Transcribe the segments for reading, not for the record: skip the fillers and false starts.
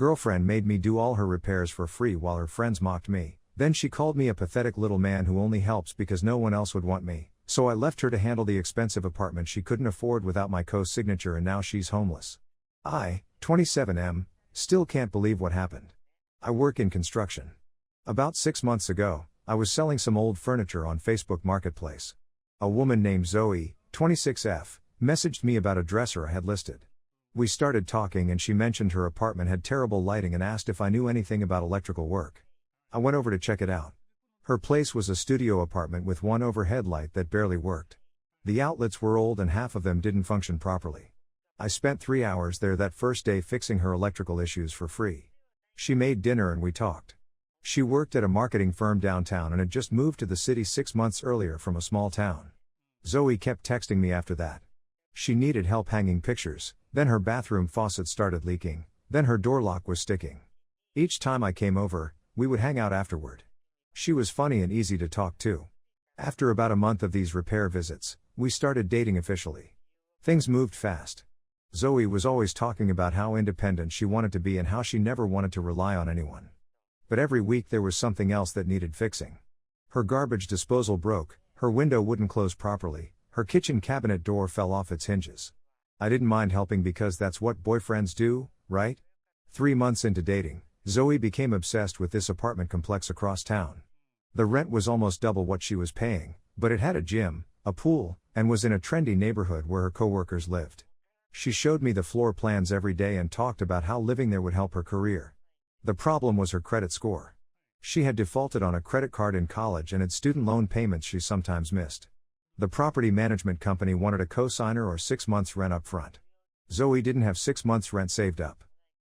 girlfriend made me do all her repairs for free while her friends mocked me. Then she called me a pathetic little man who only helps because no one else would want me. So I left her to handle the expensive apartment she couldn't afford without my co-signature, and now she's homeless. I, 27M, still can't believe what happened. I work in construction. About 6 months ago, I was selling some old furniture on Facebook Marketplace. A woman named Zoe, 26F, messaged me about a dresser I had listed. We started talking and she mentioned her apartment had terrible lighting and asked if I knew anything about electrical work. I went over to check it out. Her place was a studio apartment with one overhead light that barely worked. The outlets were old and half of them didn't function properly. I spent 3 hours there that first day fixing her electrical issues for free. She made dinner and we talked. She worked at a marketing firm downtown and had just moved to the city 6 months earlier from a small town. Zoe kept texting me after that. She needed help hanging pictures, then her bathroom faucet started leaking, then her door lock was sticking. Each time I came over, we would hang out afterward. She was funny and easy to talk to. After about a month of these repair visits, we started dating officially. Things moved fast. Zoe was always talking about how independent she wanted to be and how she never wanted to rely on anyone. But every week there was something else that needed fixing. Her garbage disposal broke, her window wouldn't close properly, her kitchen cabinet door fell off its hinges. I didn't mind helping because that's what boyfriends do, right? 3 months into dating, Zoe became obsessed with this apartment complex across town. The rent was almost double what she was paying, but it had a gym, a pool, and was in a trendy neighborhood where her coworkers lived. She showed me the floor plans every day and talked about how living there would help her career. The problem was her credit score. She had defaulted on a credit card in college and had student loan payments she sometimes missed. The property management company wanted a cosigner or 6 months rent up front. Zoe didn't have 6 months rent saved up.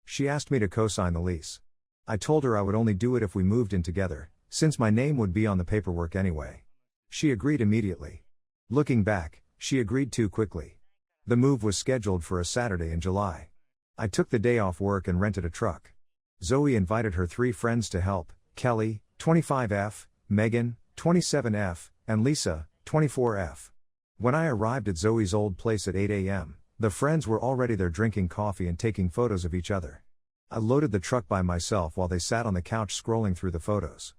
She asked me to cosign the lease. I told her I would only do it if we moved in together, since my name would be on the paperwork anyway. She agreed immediately. Looking back, she agreed too quickly. The move was scheduled for a Saturday in July. I took the day off work and rented a truck. Zoe invited her 3 friends to help: Kelly, 25F, Megan, 27F, and Lisa, 24F. When I arrived at Zoe's old place at 8 a.m., the friends were already there drinking coffee and taking photos of each other. I loaded the truck by myself while they sat on the couch scrolling through the photos.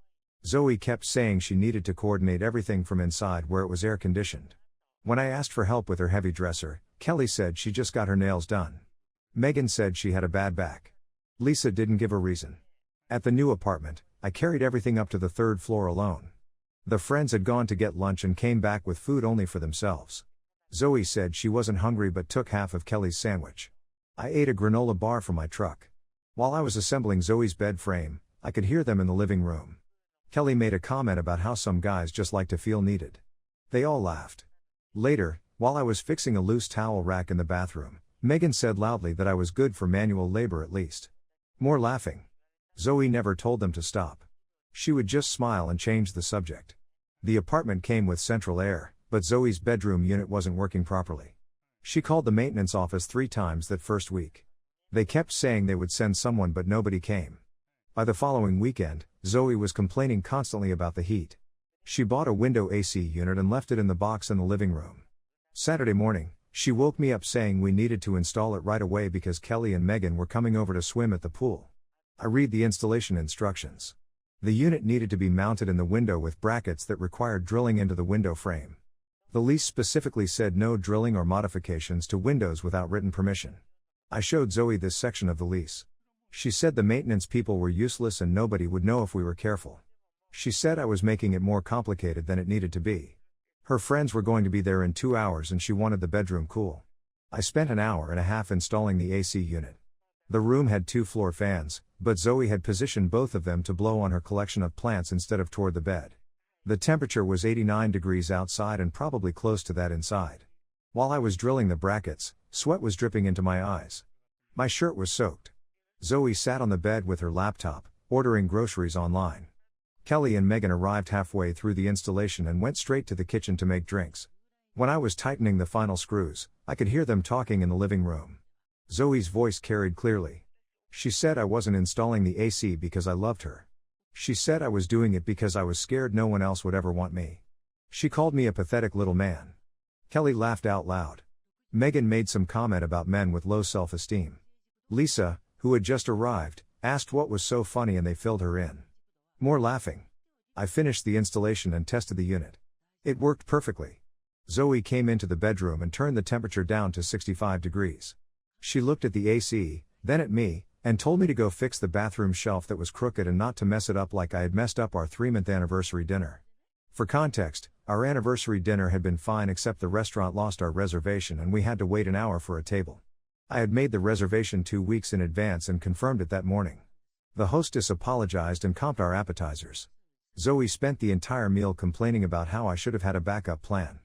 Zoe kept saying she needed to coordinate everything from inside where it was air conditioned. When I asked for help with her heavy dresser, Kelly said she just got her nails done. Megan said she had a bad back. Lisa didn't give a reason. At the new apartment, I carried everything up to the 3rd floor alone. The friends had gone to get lunch and came back with food only for themselves. Zoe said she wasn't hungry but took half of Kelly's sandwich. I ate a granola bar from my truck. While I was assembling Zoe's bed frame, I could hear them in the living room. Kelly made a comment about how some guys just like to feel needed. They all laughed. Later, while I was fixing a loose towel rack in the bathroom, Megan said loudly that I was good for manual labor at least. More laughing. Zoe never told them to stop. She would just smile and change the subject. The apartment came with central air, but Zoe's bedroom unit wasn't working properly. She called the maintenance office 3 times that first week. They kept saying they would send someone but nobody came. By the following weekend, Zoe was complaining constantly about the heat. She bought a window AC unit and left it in the box in the living room. Saturday morning, she woke me up saying we needed to install it right away because Kelly and Megan were coming over to swim at the pool. I read the installation instructions. The unit needed to be mounted in the window with brackets that required drilling into the window frame. The lease specifically said no drilling or modifications to windows without written permission. I showed Zoe this section of the lease. She said the maintenance people were useless and nobody would know if we were careful. She said I was making it more complicated than it needed to be. Her friends were going to be there in 2 hours and she wanted the bedroom cool. I spent an hour and a half installing the AC unit. The room had 2 floor fans, but Zoe had positioned both of them to blow on her collection of plants instead of toward the bed. The temperature was 89 degrees outside and probably close to that inside. While I was drilling the brackets, sweat was dripping into my eyes. My shirt was soaked. Zoe sat on the bed with her laptop, ordering groceries online. Kelly and Megan arrived halfway through the installation and went straight to the kitchen to make drinks. When I was tightening the final screws, I could hear them talking in the living room. Zoe's voice carried clearly. She said I wasn't installing the AC because I loved her. She said I was doing it because I was scared no one else would ever want me. She called me a pathetic little man. Kelly laughed out loud. Megan made some comment about men with low self-esteem. Lisa, who had just arrived, asked what was so funny and they filled her in. More laughing. I finished the installation and tested the unit. It worked perfectly. Zoe came into the bedroom and turned the temperature down to 65 degrees. She looked at the AC, then at me, and told me to go fix the bathroom shelf that was crooked and not to mess it up like I had messed up our 3-month anniversary dinner. For context, our anniversary dinner had been fine except the restaurant lost our reservation and we had to wait an hour for a table. I had made the reservation 2 weeks in advance and confirmed it that morning. The hostess apologized and comped our appetizers. Zoe spent the entire meal complaining about how I should have had a backup plan.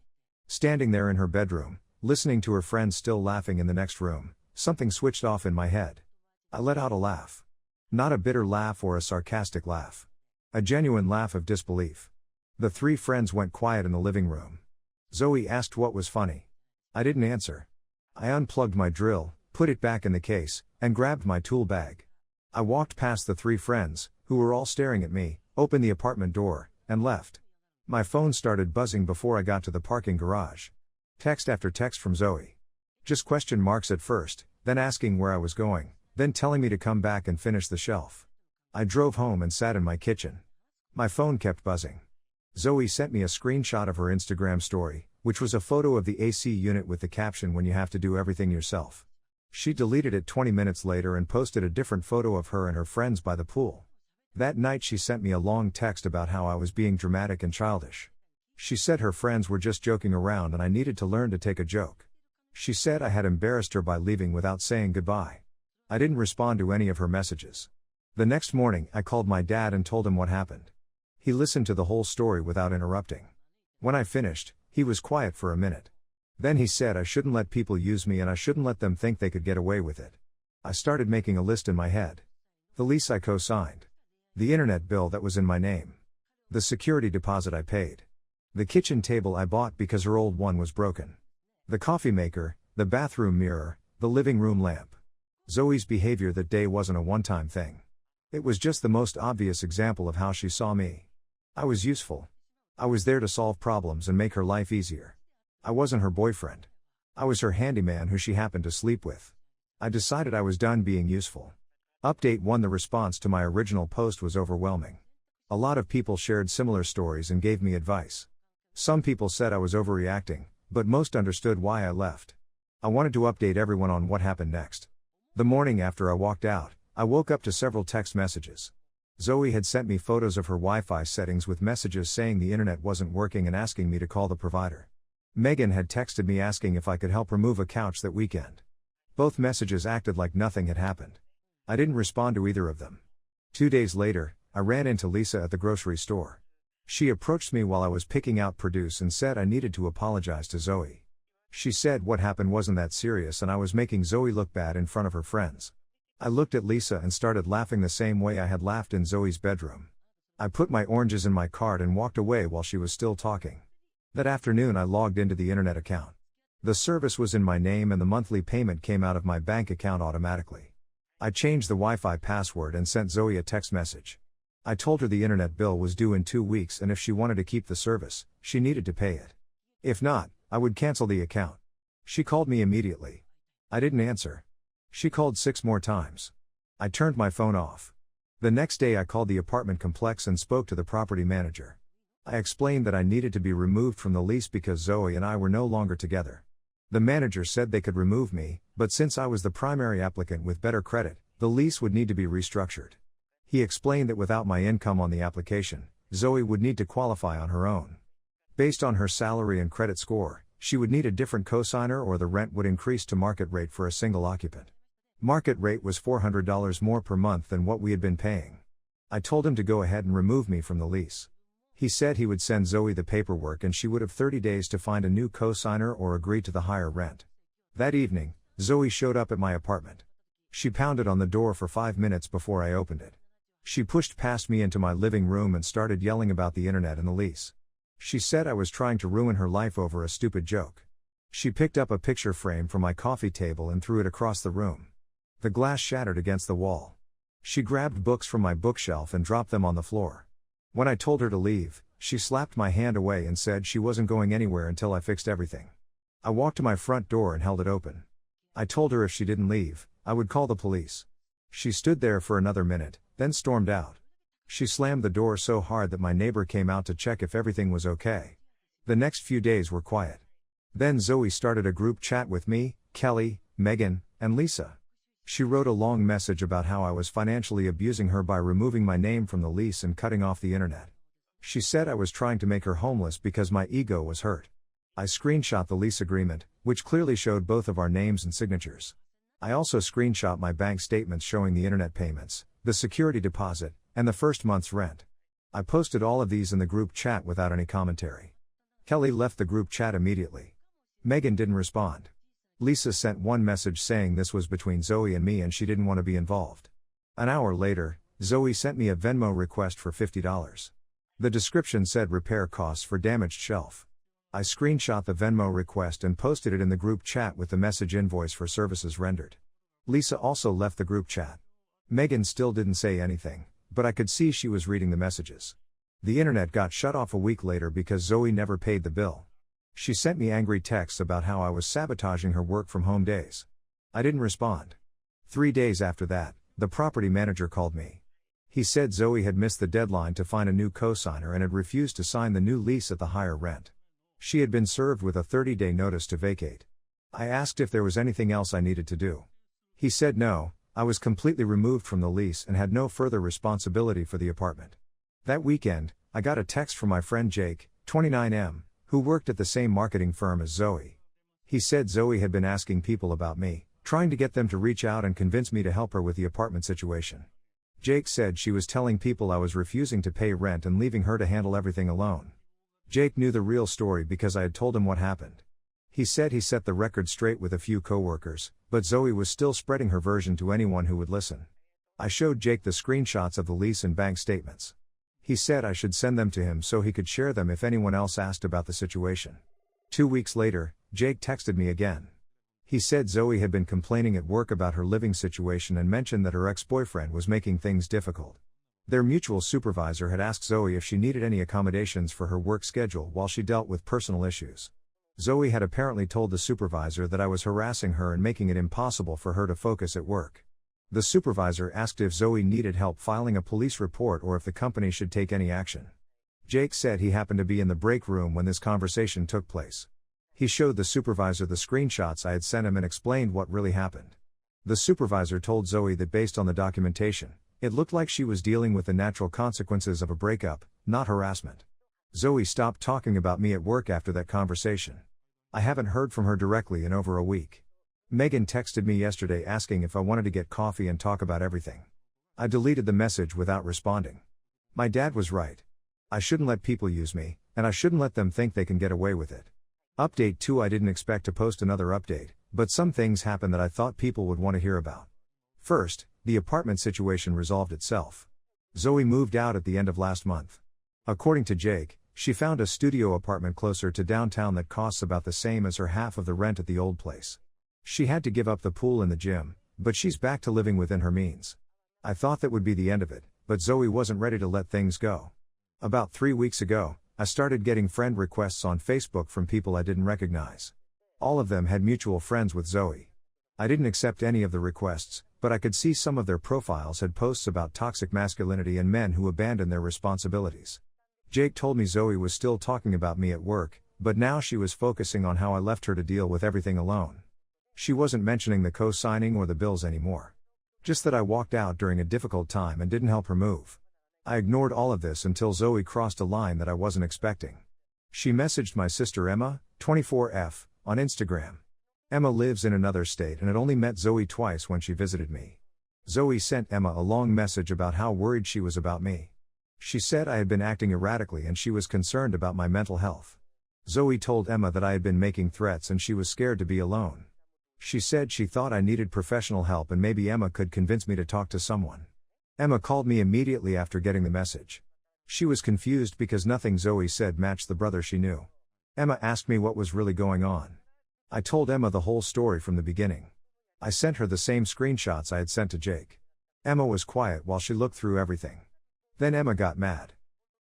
Standing there in her bedroom, listening to her friends still laughing in the next room, something switched off in my head. I let out a laugh. Not a bitter laugh or a sarcastic laugh. A genuine laugh of disbelief. The 3 friends went quiet in the living room. Zoe asked what was funny. I didn't answer. I unplugged my drill, put it back in the case, and grabbed my tool bag. I walked past the 3 friends, who were all staring at me, opened the apartment door, and left. My phone started buzzing before I got to the parking garage. Text after text from Zoe. Just question marks at first, then asking where I was going, then telling me to come back and finish the shelf. I drove home and sat in my kitchen. My phone kept buzzing. Zoe sent me a screenshot of her Instagram story, which was a photo of the AC unit with the caption "When you have to do everything yourself." She deleted it 20 minutes later and posted a different photo of her and her friends by the pool. That night she sent me a long text about how I was being dramatic and childish. She said her friends were just joking around and I needed to learn to take a joke. She said I had embarrassed her by leaving without saying goodbye. I didn't respond to any of her messages. The next morning I called my dad and told him what happened. He listened to the whole story without interrupting. When I finished, he was quiet for a minute. Then he said I shouldn't let people use me and I shouldn't let them think they could get away with it. I started making a list in my head. The lease I co-signed. The internet bill that was in my name. The security deposit I paid. The kitchen table I bought because her old one was broken. The coffee maker, the bathroom mirror, the living room lamp. Zoe's behavior that day wasn't a one-time thing. It was just the most obvious example of how she saw me. I was useful. I was there to solve problems and make her life easier. I wasn't her boyfriend. I was her handyman who she happened to sleep with. I decided I was done being useful. Update 1. The response to my original post was overwhelming. A lot of people shared similar stories and gave me advice. Some people said I was overreacting, but most understood why I left. I wanted to update everyone on what happened next. The morning after I walked out, I woke up to several text messages. Zoe had sent me photos of her Wi-Fi settings with messages saying the internet wasn't working and asking me to call the provider. Megan had texted me asking if I could help remove a couch that weekend. Both messages acted like nothing had happened. I didn't respond to either of them. 2 days later, I ran into Lisa at the grocery store. She approached me while I was picking out produce and said I needed to apologize to Zoe. She said what happened wasn't that serious and I was making Zoe look bad in front of her friends. I looked at Lisa and started laughing the same way I had laughed in Zoe's bedroom. I put my oranges in my cart and walked away while she was still talking. That afternoon I logged into the internet account. The service was in my name and the monthly payment came out of my bank account automatically. I changed the Wi-Fi password and sent Zoe a text message. I told her the internet bill was due in 2 weeks and if she wanted to keep the service, she needed to pay it. If not, I would cancel the account. She called me immediately. I didn't answer. She called 6 more times. I turned my phone off. The next day I called the apartment complex and spoke to the property manager. I explained that I needed to be removed from the lease because Zoe and I were no longer together. The manager said they could remove me, but since I was the primary applicant with better credit, the lease would need to be restructured. He explained that without my income on the application, Zoe would need to qualify on her own. Based on her salary and credit score, she would need a different cosigner or the rent would increase to market rate for a single occupant. Market rate was $400 more per month than what we had been paying. I told him to go ahead and remove me from the lease. He said he would send Zoe the paperwork and she would have 30 days to find a new cosigner or agree to the higher rent. That evening, Zoe showed up at my apartment. She pounded on the door for 5 minutes before I opened it. She pushed past me into my living room and started yelling about the internet and the lease. She said I was trying to ruin her life over a stupid joke. She picked up a picture frame from my coffee table and threw it across the room. The glass shattered against the wall. She grabbed books from my bookshelf and dropped them on the floor. When I told her to leave, she slapped my hand away and said she wasn't going anywhere until I fixed everything. I walked to my front door and held it open. I told her if she didn't leave, I would call the police. She stood there for another minute, then stormed out. She slammed the door so hard that my neighbor came out to check if everything was okay. The next few days were quiet. Then Zoe started a group chat with me, Kelly, Megan, and Lisa. She wrote a long message about how I was financially abusing her by removing my name from the lease and cutting off the internet. She said I was trying to make her homeless because my ego was hurt. I screenshot the lease agreement, which clearly showed both of our names and signatures. I also screenshot my bank statements showing the internet payments, the security deposit, and the first month's rent. I posted all of these in the group chat without any commentary. Kelly left the group chat immediately. Megan didn't respond. Lisa sent one message saying this was between Zoe and me and she didn't want to be involved. An hour later, Zoe sent me a Venmo request for $50. The description said repair costs for damaged shelf. I screenshot the Venmo request and posted it in the group chat with the message invoice for services rendered. Lisa also left the group chat. Megan still didn't say anything, but I could see she was reading the messages. The internet got shut off a week later because Zoe never paid the bill. She sent me angry texts about how I was sabotaging her work from home days. I didn't respond. 3 days after that, the property manager called me. He said Zoe had missed the deadline to find a new cosigner and had refused to sign the new lease at the higher rent. She had been served with a 30-day notice to vacate. I asked if there was anything else I needed to do. He said no, I was completely removed from the lease and had no further responsibility for the apartment. That weekend, I got a text from my friend Jake, 29M, who worked at the same marketing firm as Zoe. He said Zoe had been asking people about me, trying to get them to reach out and convince me to help her with the apartment situation. Jake said she was telling people I was refusing to pay rent and leaving her to handle everything alone. Jake knew the real story because I had told him what happened. He said he set the record straight with a few coworkers, but Zoe was still spreading her version to anyone who would listen. I showed Jake the screenshots of the lease and bank statements. He said I should send them to him so he could share them if anyone else asked about the situation. 2 weeks later, Jake texted me again. He said Zoe had been complaining at work about her living situation and mentioned that her ex-boyfriend was making things difficult. Their mutual supervisor had asked Zoe if she needed any accommodations for her work schedule while she dealt with personal issues. Zoe had apparently told the supervisor that I was harassing her and making it impossible for her to focus at work. The supervisor asked if Zoe needed help filing a police report or if the company should take any action. Jake said he happened to be in the break room when this conversation took place. He showed the supervisor the screenshots I had sent him and explained what really happened. The supervisor told Zoe that based on the documentation, it looked like she was dealing with the natural consequences of a breakup, not harassment. Zoe stopped talking about me at work after that conversation. I haven't heard from her directly in over a week. Megan texted me yesterday asking if I wanted to get coffee and talk about everything. I deleted the message without responding. My dad was right. I shouldn't let people use me, and I shouldn't let them think they can get away with it. Update 2: I didn't expect to post another update, but some things happened that I thought people would want to hear about. First, the apartment situation resolved itself. Zoe moved out at the end of last month. According to Jake, she found a studio apartment closer to downtown that costs about the same as her half of the rent at the old place. She had to give up the pool and the gym, but she's back to living within her means. I thought that would be the end of it, but Zoe wasn't ready to let things go. About 3 weeks ago, I started getting friend requests on Facebook from people I didn't recognize. All of them had mutual friends with Zoe. I didn't accept any of the requests, but I could see some of their profiles had posts about toxic masculinity and men who abandon their responsibilities. Jake told me Zoe was still talking about me at work, but now she was focusing on how I left her to deal with everything alone. She wasn't mentioning the co-signing or the bills anymore. Just that I walked out during a difficult time and didn't help her move. I ignored all of this until Zoe crossed a line that I wasn't expecting. She messaged my sister Emma, 24F, on Instagram. Emma lives in another state and had only met Zoe twice when she visited me. Zoe sent Emma a long message about how worried she was about me. She said I had been acting erratically and she was concerned about my mental health. Zoe told Emma that I had been making threats and she was scared to be alone. She said she thought I needed professional help and maybe Emma could convince me to talk to someone. Emma called me immediately after getting the message. She was confused because nothing Zoe said matched the brother she knew. Emma asked me what was really going on. I told Emma the whole story from the beginning. I sent her the same screenshots I had sent to Jake. Emma was quiet while she looked through everything. Then Emma got mad.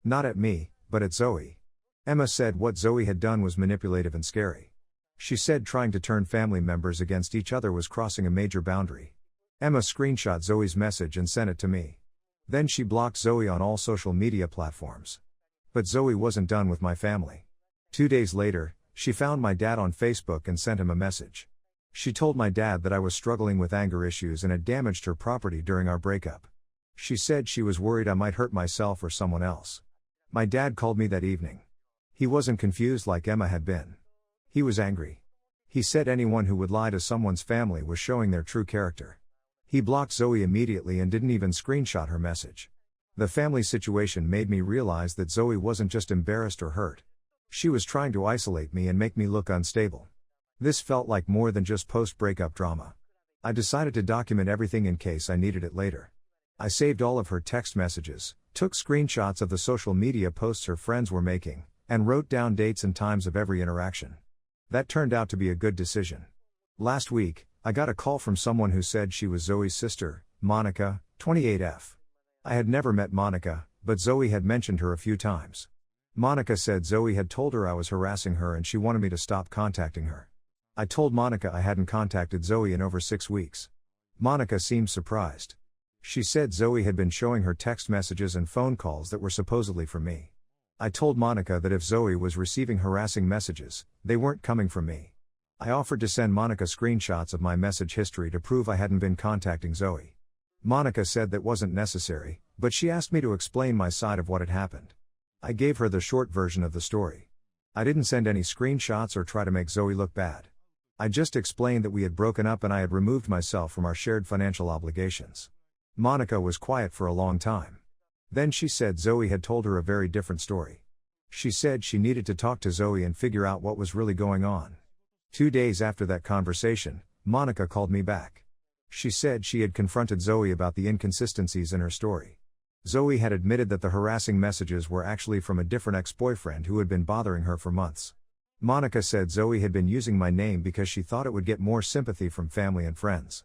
Not at me, but at Zoe. Emma said what Zoe had done was manipulative and scary. She said trying to turn family members against each other was crossing a major boundary. Emma screenshot Zoe's message and sent it to me. Then she blocked Zoe on all social media platforms. But Zoe wasn't done with my family. 2 days later, she found my dad on Facebook and sent him a message. She told my dad that I was struggling with anger issues and had damaged her property during our breakup. She said she was worried I might hurt myself or someone else. My dad called me that evening. He wasn't confused like Emma had been. He was angry. He said anyone who would lie to someone's family was showing their true character. He blocked Zoe immediately and didn't even screenshot her message. The family situation made me realize that Zoe wasn't just embarrassed or hurt. She was trying to isolate me and make me look unstable. This felt like more than just post-breakup drama. I decided to document everything in case I needed it later. I saved all of her text messages, took screenshots of the social media posts her friends were making, and wrote down dates and times of every interaction. That turned out to be a good decision. Last week, I got a call from someone who said she was Zoe's sister, Monica, 28F. I had never met Monica, but Zoe had mentioned her a few times. Monica said Zoe had told her I was harassing her and she wanted me to stop contacting her. I told Monica I hadn't contacted Zoe in over 6 weeks. Monica seemed surprised. She said Zoe had been showing her text messages and phone calls that were supposedly from me. I told Monica that if Zoe was receiving harassing messages, they weren't coming from me. I offered to send Monica screenshots of my message history to prove I hadn't been contacting Zoe. Monica said that wasn't necessary, but she asked me to explain my side of what had happened. I gave her the short version of the story. I didn't send any screenshots or try to make Zoe look bad. I just explained that we had broken up and I had removed myself from our shared financial obligations. Monica was quiet for a long time. Then she said Zoe had told her a very different story. She said she needed to talk to Zoe and figure out what was really going on. 2 days after that conversation, Monica called me back. She said she had confronted Zoe about the inconsistencies in her story. Zoe had admitted that the harassing messages were actually from a different ex-boyfriend who had been bothering her for months. Monica said Zoe had been using my name because she thought it would get more sympathy from family and friends.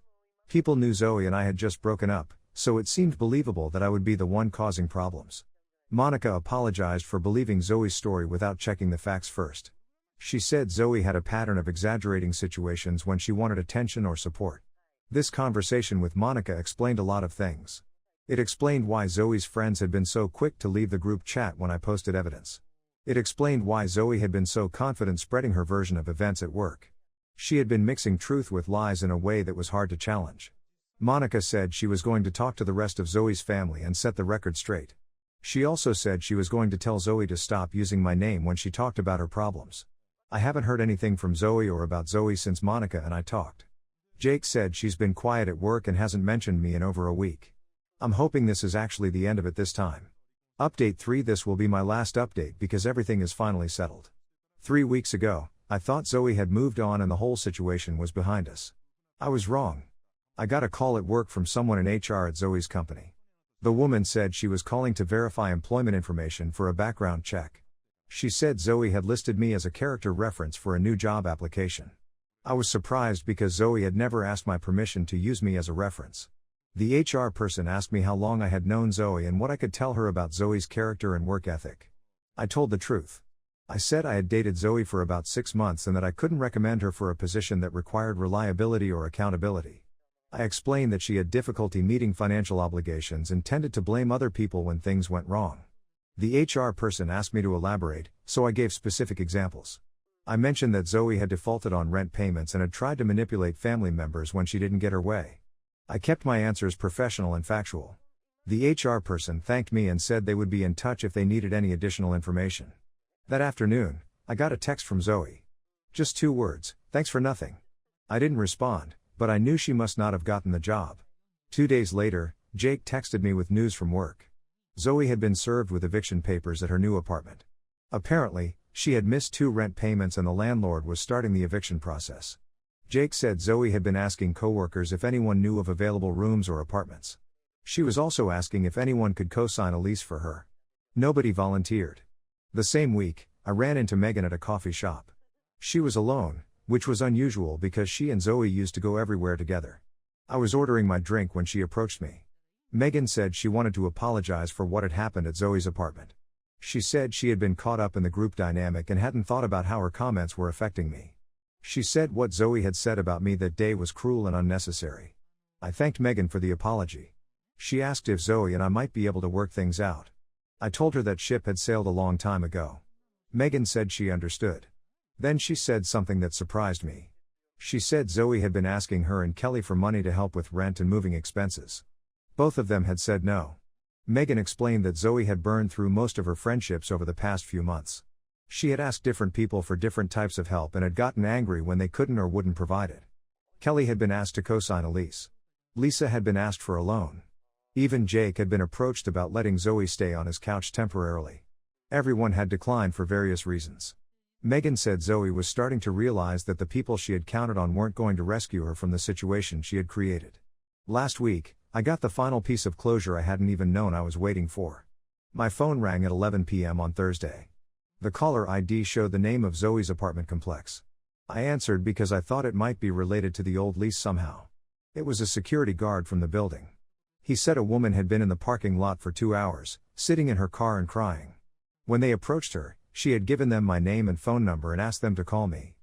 People knew Zoe and I had just broken up, so it seemed believable that I would be the one causing problems. Monica apologized for believing Zoe's story without checking the facts first. She said Zoe had a pattern of exaggerating situations when she wanted attention or support. This conversation with Monica explained a lot of things. It explained why Zoe's friends had been so quick to leave the group chat when I posted evidence. It explained why Zoe had been so confident spreading her version of events at work. She had been mixing truth with lies in a way that was hard to challenge. Monica said she was going to talk to the rest of Zoe's family and set the record straight. She also said she was going to tell Zoe to stop using my name when she talked about her problems. I haven't heard anything from Zoe or about Zoe since Monica and I talked. Jake said she's been quiet at work and hasn't mentioned me in over a week. I'm hoping this is actually the end of it this time. Update 3. This will be my last update because everything is finally settled. 3 weeks ago, I thought Zoe had moved on and the whole situation was behind us. I was wrong. I got a call at work from someone in HR at Zoe's company. The woman said she was calling to verify employment information for a background check. She said Zoe had listed me as a character reference for a new job application. I was surprised because Zoe had never asked my permission to use me as a reference. The HR person asked me how long I had known Zoe and what I could tell her about Zoe's character and work ethic. I told the truth. I said I had dated Zoe for about 6 months and that I couldn't recommend her for a position that required reliability or accountability. I explained that she had difficulty meeting financial obligations and tended to blame other people when things went wrong. The HR person asked me to elaborate, so I gave specific examples. I mentioned that Zoe had defaulted on rent payments and had tried to manipulate family members when she didn't get her way. I kept my answers professional and factual. The HR person thanked me and said they would be in touch if they needed any additional information. That afternoon, I got a text from Zoe. Just 2 words, "Thanks for nothing." I didn't respond, but I knew she must not have gotten the job. 2 days later, Jake texted me with news from work. Zoe had been served with eviction papers at her new apartment. Apparently, she had missed 2 rent payments and the landlord was starting the eviction process. Jake said Zoe had been asking coworkers if anyone knew of available rooms or apartments. She was also asking if anyone could co-sign a lease for her. Nobody volunteered. The same week, I ran into Megan at a coffee shop. She was alone, which was unusual because she and Zoe used to go everywhere together. I was ordering my drink when she approached me. Megan said she wanted to apologize for what had happened at Zoe's apartment. She said she had been caught up in the group dynamic and hadn't thought about how her comments were affecting me. She said what Zoe had said about me that day was cruel and unnecessary. I thanked Megan for the apology. She asked if Zoe and I might be able to work things out. I told her that ship had sailed a long time ago. Megan said she understood. Then she said something that surprised me. She said Zoe had been asking her and Kelly for money to help with rent and moving expenses. Both of them had said no. Megan explained that Zoe had burned through most of her friendships over the past few months. She had asked different people for different types of help and had gotten angry when they couldn't or wouldn't provide it. Kelly had been asked to co-sign a lease. Lisa had been asked for a loan. Even Jake had been approached about letting Zoe stay on his couch temporarily. Everyone had declined for various reasons. Megan said Zoe was starting to realize that the people she had counted on weren't going to rescue her from the situation she had created. Last week, I got the final piece of closure I hadn't even known I was waiting for. My phone rang at 11 p.m. on Thursday. The caller ID showed the name of Zoe's apartment complex. I answered because I thought it might be related to the old lease somehow. It was a security guard from the building. He said a woman had been in the parking lot for 2 hours, sitting in her car and crying. When they approached her, she had given them my name and phone number and asked them to call me.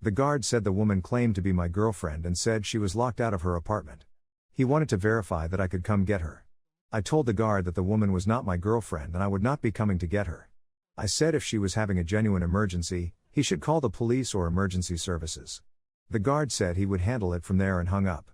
The guard said the woman claimed to be my girlfriend and said she was locked out of her apartment. He wanted to verify that I could come get her. I told the guard that the woman was not my girlfriend and I would not be coming to get her. I said if she was having a genuine emergency, he should call the police or emergency services. The guard said he would handle it from there and hung up.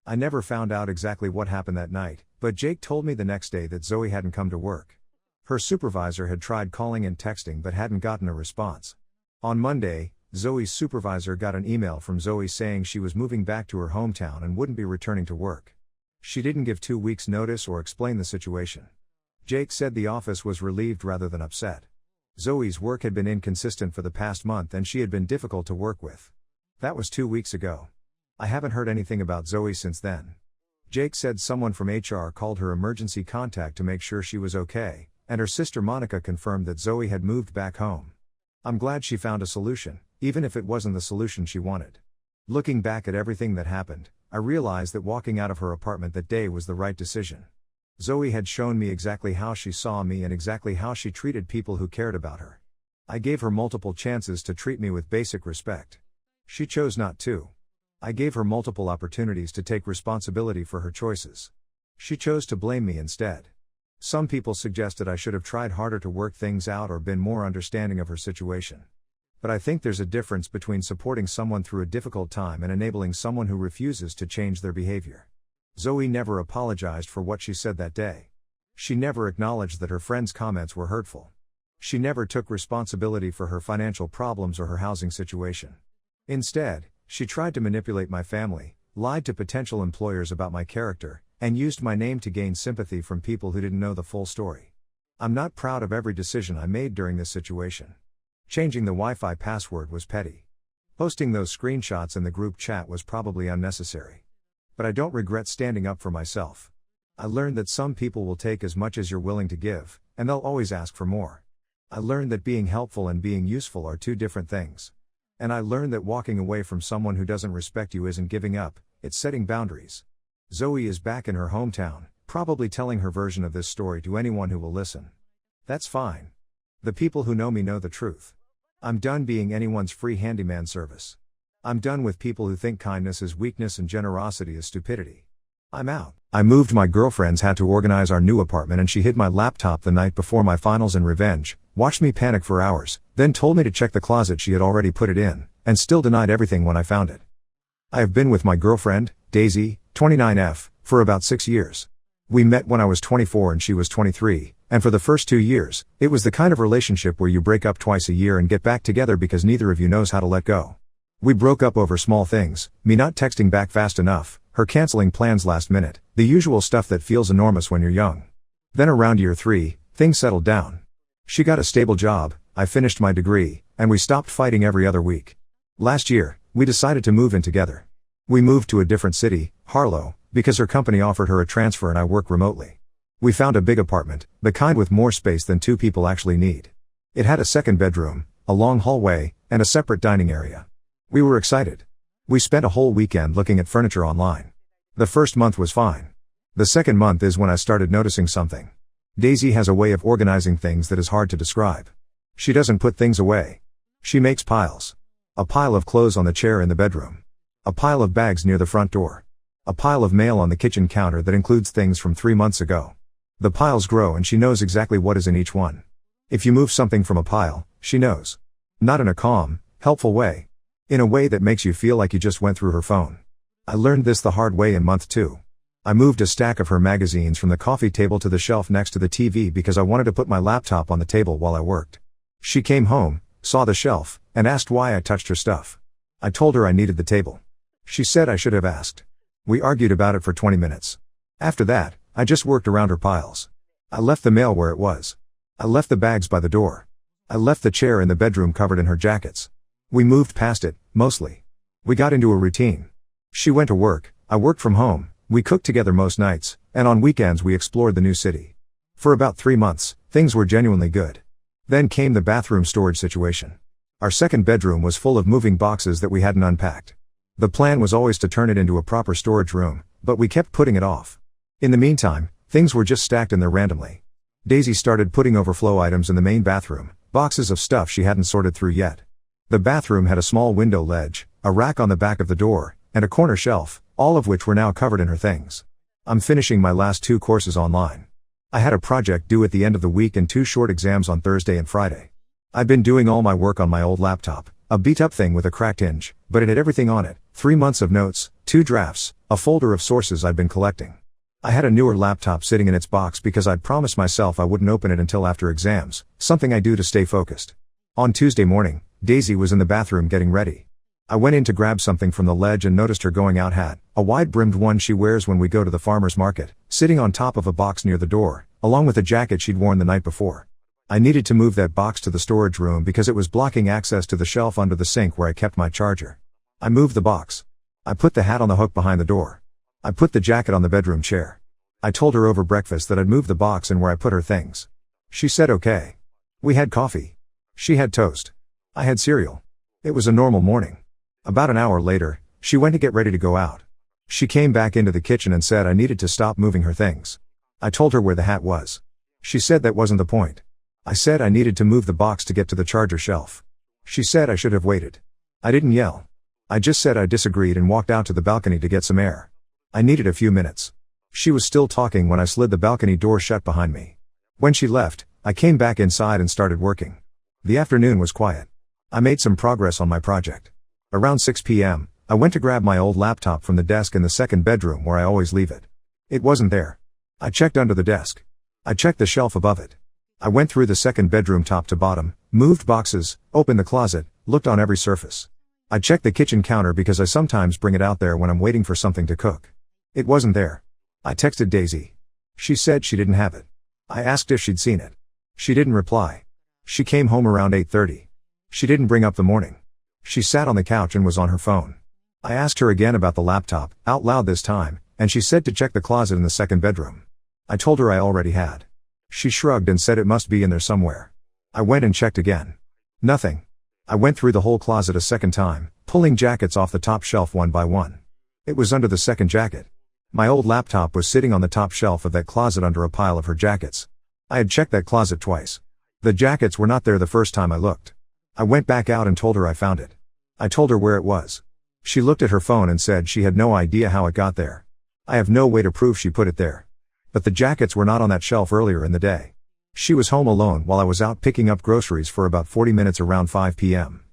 I never found out exactly what happened that night, but Jake told me the next day that Zoe hadn't come to work. Her supervisor had tried calling and texting but hadn't gotten a response. On Monday, Zoe's supervisor got an email from Zoe saying she was moving back to her hometown and wouldn't be returning to work. She didn't give 2 weeks' notice or explain the situation. Jake said the office was relieved rather than upset. Zoe's work had been inconsistent for the past month and she had been difficult to work with. That was 2 weeks ago. I haven't heard anything about Zoe since then. Jake said someone from HR called her emergency contact to make sure she was okay, and her sister Monica confirmed that Zoe had moved back home. I'm glad she found a solution, even if it wasn't the solution she wanted. Looking back at everything that happened, I realized that walking out of her apartment that day was the right decision. Zoe had shown me exactly how she saw me and exactly how she treated people who cared about her. I gave her multiple chances to treat me with basic respect. She chose not to. I gave her multiple opportunities to take responsibility for her choices. She chose to blame me instead. Some people suggested I should have tried harder to work things out or been more understanding of her situation. But I think there's a difference between supporting someone through a difficult time and enabling someone who refuses to change their behavior. Zoe never apologized for what she said that day. She never acknowledged that her friend's comments were hurtful. She never took responsibility for her financial problems or her housing situation. Instead, she tried to manipulate my family, lied to potential employers about my character, and used my name to gain sympathy from people who didn't know the full story. I'm not proud of every decision I made during this situation. Changing the Wi-Fi password was petty. Posting those screenshots in the group chat was probably unnecessary. But I don't regret standing up for myself. I learned that some people will take as much as you're willing to give, and they'll always ask for more. I learned that being helpful and being useful are two different things. And I learned that walking away from someone who doesn't respect you isn't giving up, it's setting boundaries. Zoe is back in her hometown, probably telling her version of this story to anyone who will listen. That's fine. The people who know me know the truth. I'm done being anyone's free handyman service. I'm done with people who think kindness is weakness and generosity is stupidity. I'm out. I moved. My girlfriends had to organize our new apartment and she hid my laptop the night before my finals in revenge, watched me panic for hours, then told me to check the closet she had already put it in, and still denied everything when I found it. I have been with my girlfriend, Daisy, 29F, for about 6 years. We met when I was 24 and she was 23, and for the first 2 years, it was the kind of relationship where you break up twice a year and get back together because neither of you knows how to let go. We broke up over small things, me not texting back fast enough, her canceling plans last minute, the usual stuff that feels enormous when you're young. Then around year 3, things settled down. She got a stable job, I finished my degree, and we stopped fighting every other week. Last year, we decided to move in together. We moved to a different city, Harlow, because her company offered her a transfer and I work remotely. We found a big apartment, the kind with more space than 2 people actually need. It had a second bedroom, a long hallway, and a separate dining area. We were excited. We spent a whole weekend looking at furniture online. The first month was fine. The second month is when I started noticing something. Daisy has a way of organizing things that is hard to describe. She doesn't put things away. She makes piles. A pile of clothes on the chair in the bedroom. A pile of bags near the front door. A pile of mail on the kitchen counter that includes things from 3 months ago. The piles grow and she knows exactly what is in each one. If you move something from a pile, she knows. Not in a calm, helpful way. In a way that makes you feel like you just went through her phone. I learned this the hard way in month 2. I moved a stack of her magazines from the coffee table to the shelf next to the TV because I wanted to put my laptop on the table while I worked. She came home, saw the shelf, and asked why I touched her stuff. I told her I needed the table. She said I should have asked. We argued about it for 20 minutes. After that, I just worked around her piles. I left the mail where it was. I left the bags by the door. I left the chair in the bedroom covered in her jackets. We moved past it, mostly. We got into a routine. She went to work, I worked from home, we cooked together most nights, and on weekends we explored the new city. For about 3 months, things were genuinely good. Then came the bathroom storage situation. Our second bedroom was full of moving boxes that we hadn't unpacked. The plan was always to turn it into a proper storage room, but we kept putting it off. In the meantime, things were just stacked in there randomly. Daisy started putting overflow items in the main bathroom, boxes of stuff she hadn't sorted through yet. The bathroom had a small window ledge, a rack on the back of the door, and a corner shelf, all of which were now covered in her things. I'm finishing my last 2 courses online. I had a project due at the end of the week and 2 short exams on Thursday and Friday. I'd been doing all my work on my old laptop, a beat-up thing with a cracked hinge, but it had everything on it, 3 months of notes, 2 drafts, a folder of sources I'd been collecting. I had a newer laptop sitting in its box because I'd promised myself I wouldn't open it until after exams, something I do to stay focused. On Tuesday morning, Daisy was in the bathroom getting ready. I went in to grab something from the ledge and noticed her going out hat, a wide-brimmed one she wears when we go to the farmer's market, sitting on top of a box near the door, along with a jacket she'd worn the night before. I needed to move that box to the storage room because it was blocking access to the shelf under the sink where I kept my charger. I moved the box. I put the hat on the hook behind the door. I put the jacket on the bedroom chair. I told her over breakfast that I'd moved the box and where I put her things. She said okay. We had coffee. She had toast. I had cereal. It was a normal morning. About an hour later, she went to get ready to go out. She came back into the kitchen and said I needed to stop moving her things. I told her where the hat was. She said that wasn't the point. I said I needed to move the box to get to the charger shelf. She said I should have waited. I didn't yell. I just said I disagreed and walked out to the balcony to get some air. I needed a few minutes. She was still talking when I slid the balcony door shut behind me. When she left, I came back inside and started working. The afternoon was quiet. I made some progress on my project. Around 6 p.m., I went to grab my old laptop from the desk in the second bedroom where I always leave it. It wasn't there. I checked under the desk. I checked the shelf above it. I went through the second bedroom top to bottom, moved boxes, opened the closet, looked on every surface. I checked the kitchen counter because I sometimes bring it out there when I'm waiting for something to cook. It wasn't there. I texted Daisy. She said she didn't have it. I asked if she'd seen it. She didn't reply. She came home around 8:30. She didn't bring up the morning. She sat on the couch and was on her phone. I asked her again about the laptop, out loud this time, and she said to check the closet in the second bedroom. I told her I already had. She shrugged and said it must be in there somewhere. I went and checked again. Nothing. I went through the whole closet a second time, pulling jackets off the top shelf one by one. It was under the second jacket. My old laptop was sitting on the top shelf of that closet under a pile of her jackets. I had checked that closet twice. The jackets were not there the first time I looked. I went back out and told her I found it. I told her where it was. She looked at her phone and said she had no idea how it got there. I have no way to prove she put it there. But the jackets were not on that shelf earlier in the day. She was home alone while I was out picking up groceries for about 40 minutes around 5 p.m.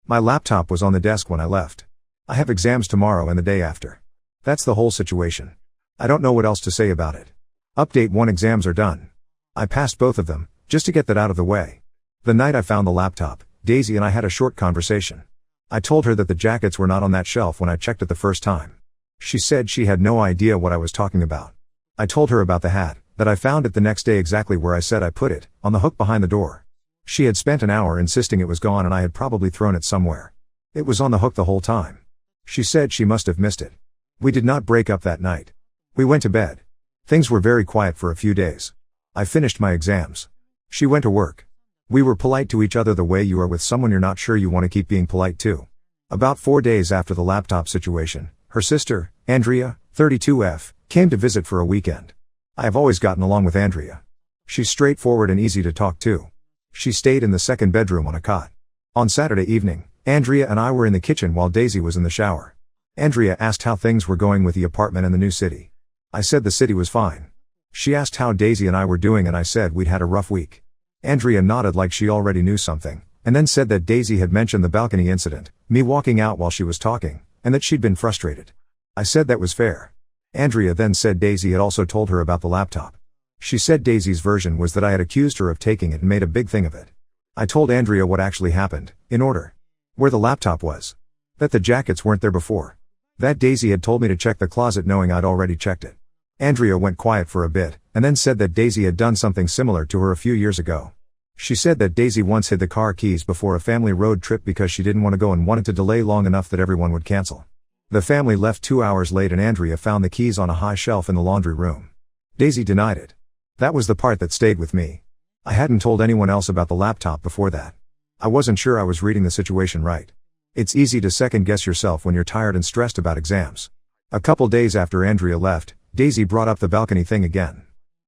My laptop was on the desk when I left. I have exams tomorrow and the day after. That's the whole situation. I don't know what else to say about it. Update 1 exams are done. I passed both of them, just to get that out of the way. The night I found the laptop, Daisy and I had a short conversation. I told her that the jackets were not on that shelf when I checked it the first time. She said she had no idea what I was talking about. I told her about the hat, that I found it the next day exactly where I said I put it, on the hook behind the door. She had spent an hour insisting it was gone and I had probably thrown it somewhere. It was on the hook the whole time. She said she must have missed it. We did not break up that night. We went to bed. Things were very quiet for a few days. I finished my exams. She went to work. We were polite to each other the way you are with someone you're not sure you want to keep being polite to. About 4 days after the laptop situation, her sister, Andrea, 32F, came to visit for a weekend. I have always gotten along with Andrea. She's straightforward and easy to talk to. She stayed in the second bedroom on a cot. On Saturday evening, Andrea and I were in the kitchen while Daisy was in the shower. Andrea asked how things were going with the apartment and the new city. I said the city was fine. She asked how Daisy and I were doing and I said we'd had a rough week. Andrea nodded like she already knew something, and then said that Daisy had mentioned the balcony incident, me walking out while she was talking, and that she'd been frustrated. I said that was fair. Andrea then said Daisy had also told her about the laptop. She said Daisy's version was that I had accused her of taking it and made a big thing of it. I told Andrea what actually happened, in order. Where the laptop was. That the jackets weren't there before. That Daisy had told me to check the closet knowing I'd already checked it. Andrea went quiet for a bit, and then said that Daisy had done something similar to her a few years ago. She said that Daisy once hid the car keys before a family road trip because she didn't want to go and wanted to delay long enough that everyone would cancel. The family left 2 hours late and Andrea found the keys on a high shelf in the laundry room. Daisy denied it. That was the part that stayed with me. I hadn't told anyone else about the laptop before that. I wasn't sure I was reading the situation right. It's easy to second guess yourself when you're tired and stressed about exams. A couple days after Andrea left, Daisy brought up the balcony thing again.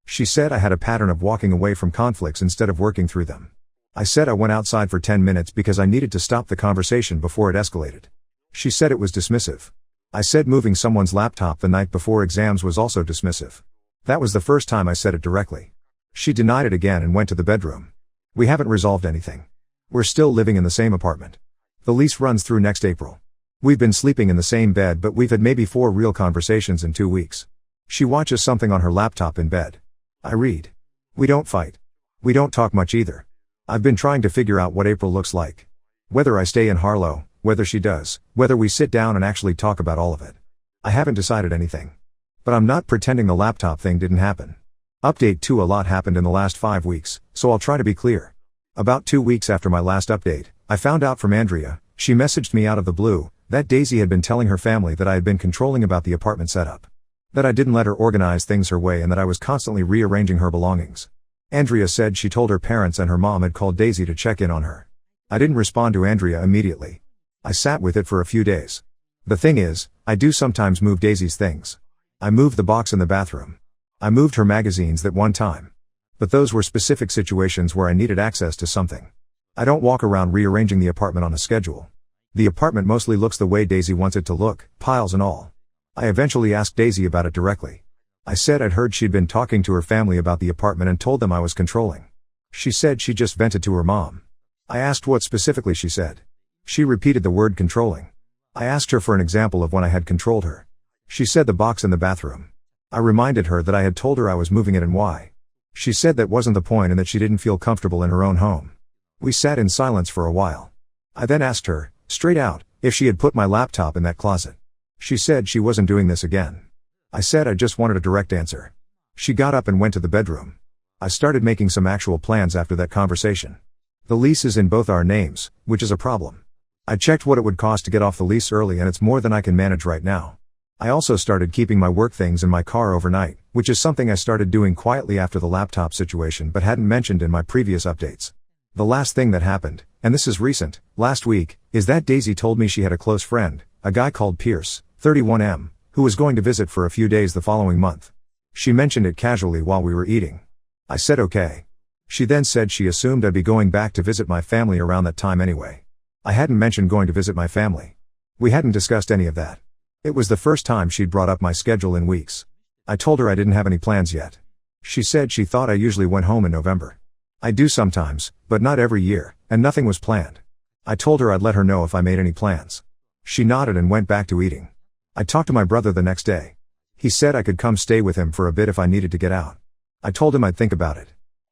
She said I had a pattern of walking away from conflicts instead of working through them. I said I went outside for 10 minutes because I needed to stop the conversation before it escalated. She said it was dismissive. I said moving someone's laptop the night before exams was also dismissive. That was the first time I said it directly. She denied it again and went to the bedroom. We haven't resolved anything. We're still living in the same apartment. The lease runs through next April. We've been sleeping in the same bed but we've had maybe 4 real conversations in 2 weeks. She watches something on her laptop in bed. I read. We don't fight. We don't talk much either. I've been trying to figure out what April looks like. Whether I stay in Harlow, whether she does, whether we sit down and actually talk about all of it. I haven't decided anything. But I'm not pretending the laptop thing didn't happen. Update 2: a lot happened in the last 5 weeks, so I'll try to be clear. About 2 weeks after my last update, I found out from Andrea, she messaged me out of the blue, that Daisy had been telling her family that I had been controlling about the apartment setup. That I didn't let her organize things her way and that I was constantly rearranging her belongings. Andrea said she told her parents and her mom had called Daisy to check in on her. I didn't respond to Andrea immediately. I sat with it for a few days. The thing is, I do sometimes move Daisy's things. I moved the box in the bathroom. I moved her magazines that one time. But those were specific situations where I needed access to something. I don't walk around rearranging the apartment on a schedule. The apartment mostly looks the way Daisy wants it to look, piles and all. I eventually asked Daisy about it directly. I said I'd heard she'd been talking to her family about the apartment and told them I was controlling. She said she just vented to her mom. I asked what specifically she said. She repeated the word controlling. I asked her for an example of when I had controlled her. She said the box in the bathroom. I reminded her that I had told her I was moving it and why. She said that wasn't the point and that she didn't feel comfortable in her own home. We sat in silence for a while. I then asked her, straight out, if she had put my laptop in that closet. She said she wasn't doing this again. I said I just wanted a direct answer. She got up and went to the bedroom. I started making some actual plans after that conversation. The lease is in both our names, which is a problem. I checked what it would cost to get off the lease early and it's more than I can manage right now. I also started keeping my work things in my car overnight, which is something I started doing quietly after the laptop situation but hadn't mentioned in my previous updates. The last thing that happened, and this is recent, last week, is that Daisy told me she had a close friend, a guy called Pierce, 31M, who was going to visit for a few days the following month. She mentioned it casually while we were eating. I said okay. She then said she assumed I'd be going back to visit my family around that time anyway. I hadn't mentioned going to visit my family. We hadn't discussed any of that. It was the first time she'd brought up my schedule in weeks. I told her I didn't have any plans yet. She said she thought I usually went home in November. I do sometimes, but not every year, and nothing was planned. I told her I'd let her know if I made any plans. She nodded and went back to eating. I talked to my brother the next day. He said I could come stay with him for a bit if I needed to get out. I told him I'd think about it.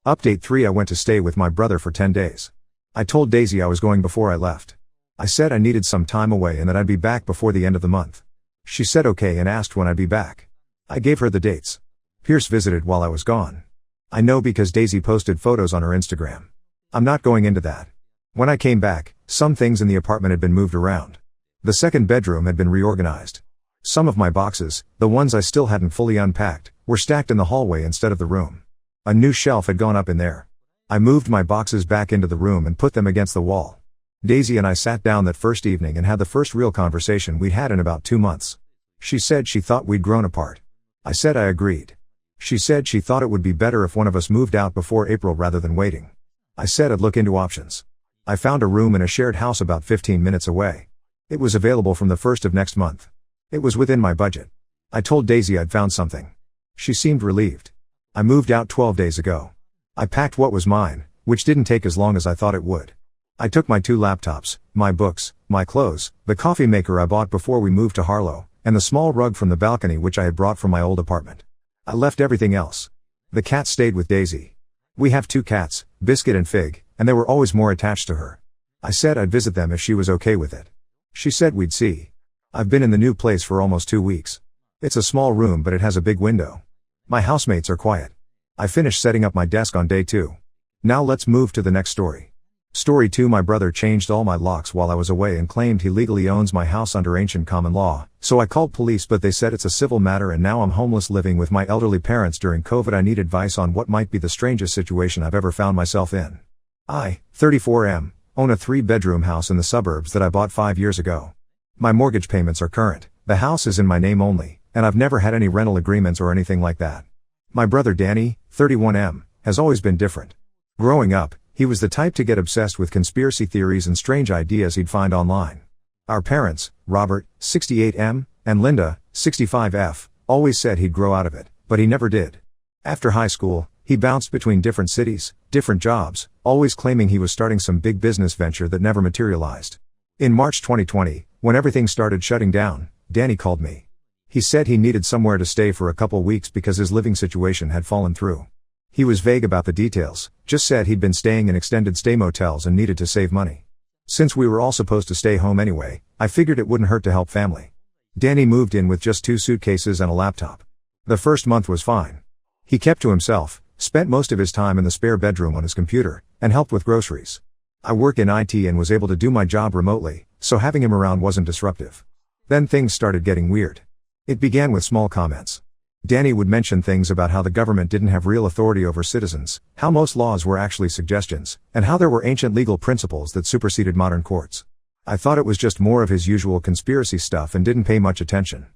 Update 3: I went to stay with my brother for 10 days. I told Daisy I was going before I left. I said I needed some time away and that I'd be back before the end of the month. She said okay and asked when I'd be back. I gave her the dates. Pierce visited while I was gone. I know because Daisy posted photos on her Instagram. I'm not going into that. When I came back, some things in the apartment had been moved around. The second bedroom had been reorganized. Some of my boxes, the ones I still hadn't fully unpacked, were stacked in the hallway instead of the room. A new shelf had gone up in there. I moved my boxes back into the room and put them against the wall. Daisy and I sat down that first evening and had the first real conversation we'd had in about 2 months. She said she thought we'd grown apart. I said I agreed. She said she thought it would be better if one of us moved out before April rather than waiting. I said I'd look into options. I found a room in a shared house about 15 minutes away. It was available from the 1st of next month. It was within my budget. I told Daisy I'd found something. She seemed relieved. I moved out 12 days ago. I packed what was mine, which didn't take as long as I thought it would. I took my 2 laptops, my books, my clothes, the coffee maker I bought before we moved to Harlow, and the small rug from the balcony which I had brought from my old apartment. I left everything else. The cat stayed with Daisy. We have 2 cats, Biscuit and Fig, and they were always more attached to her. I said I'd visit them if she was okay with it. She said we'd see. I've been in the new place for almost 2 weeks. It's a small room but it has a big window. My housemates are quiet. I finished setting up my desk on day 2. Now let's move to the next story. Story 2. My brother changed all my locks while I was away and claimed he legally owns my house under ancient common law, so I called police but they said it's a civil matter and now I'm homeless living with my elderly parents during COVID. I need advice on what might be the strangest situation I've ever found myself in. I, 34M, own a 3-bedroom house in the suburbs that I bought 5 years ago. My mortgage payments are current, the house is in my name only, and I've never had any rental agreements or anything like that. My brother Danny, 31M, has always been different. Growing up, he was the type to get obsessed with conspiracy theories and strange ideas he'd find online. Our parents, Robert, 68M, and Linda, 65F, always said he'd grow out of it, but he never did. After high school, he bounced between different cities, different jobs, always claiming he was starting some big business venture that never materialized. In March 2020, when everything started shutting down, Danny called me. He said he needed somewhere to stay for a couple weeks because his living situation had fallen through. He was vague about the details, just said he'd been staying in extended stay motels and needed to save money. Since we were all supposed to stay home anyway, I figured it wouldn't hurt to help family. Danny moved in with just 2 suitcases and a laptop. The first month was fine. He kept to himself, spent most of his time in the spare bedroom on his computer, and helped with groceries. I work in IT and was able to do my job remotely, so having him around wasn't disruptive. Then things started getting weird. It began with small comments. Danny would mention things about how the government didn't have real authority over citizens, how most laws were actually suggestions, and how there were ancient legal principles that superseded modern courts. I thought it was just more of his usual conspiracy stuff and didn't pay much attention.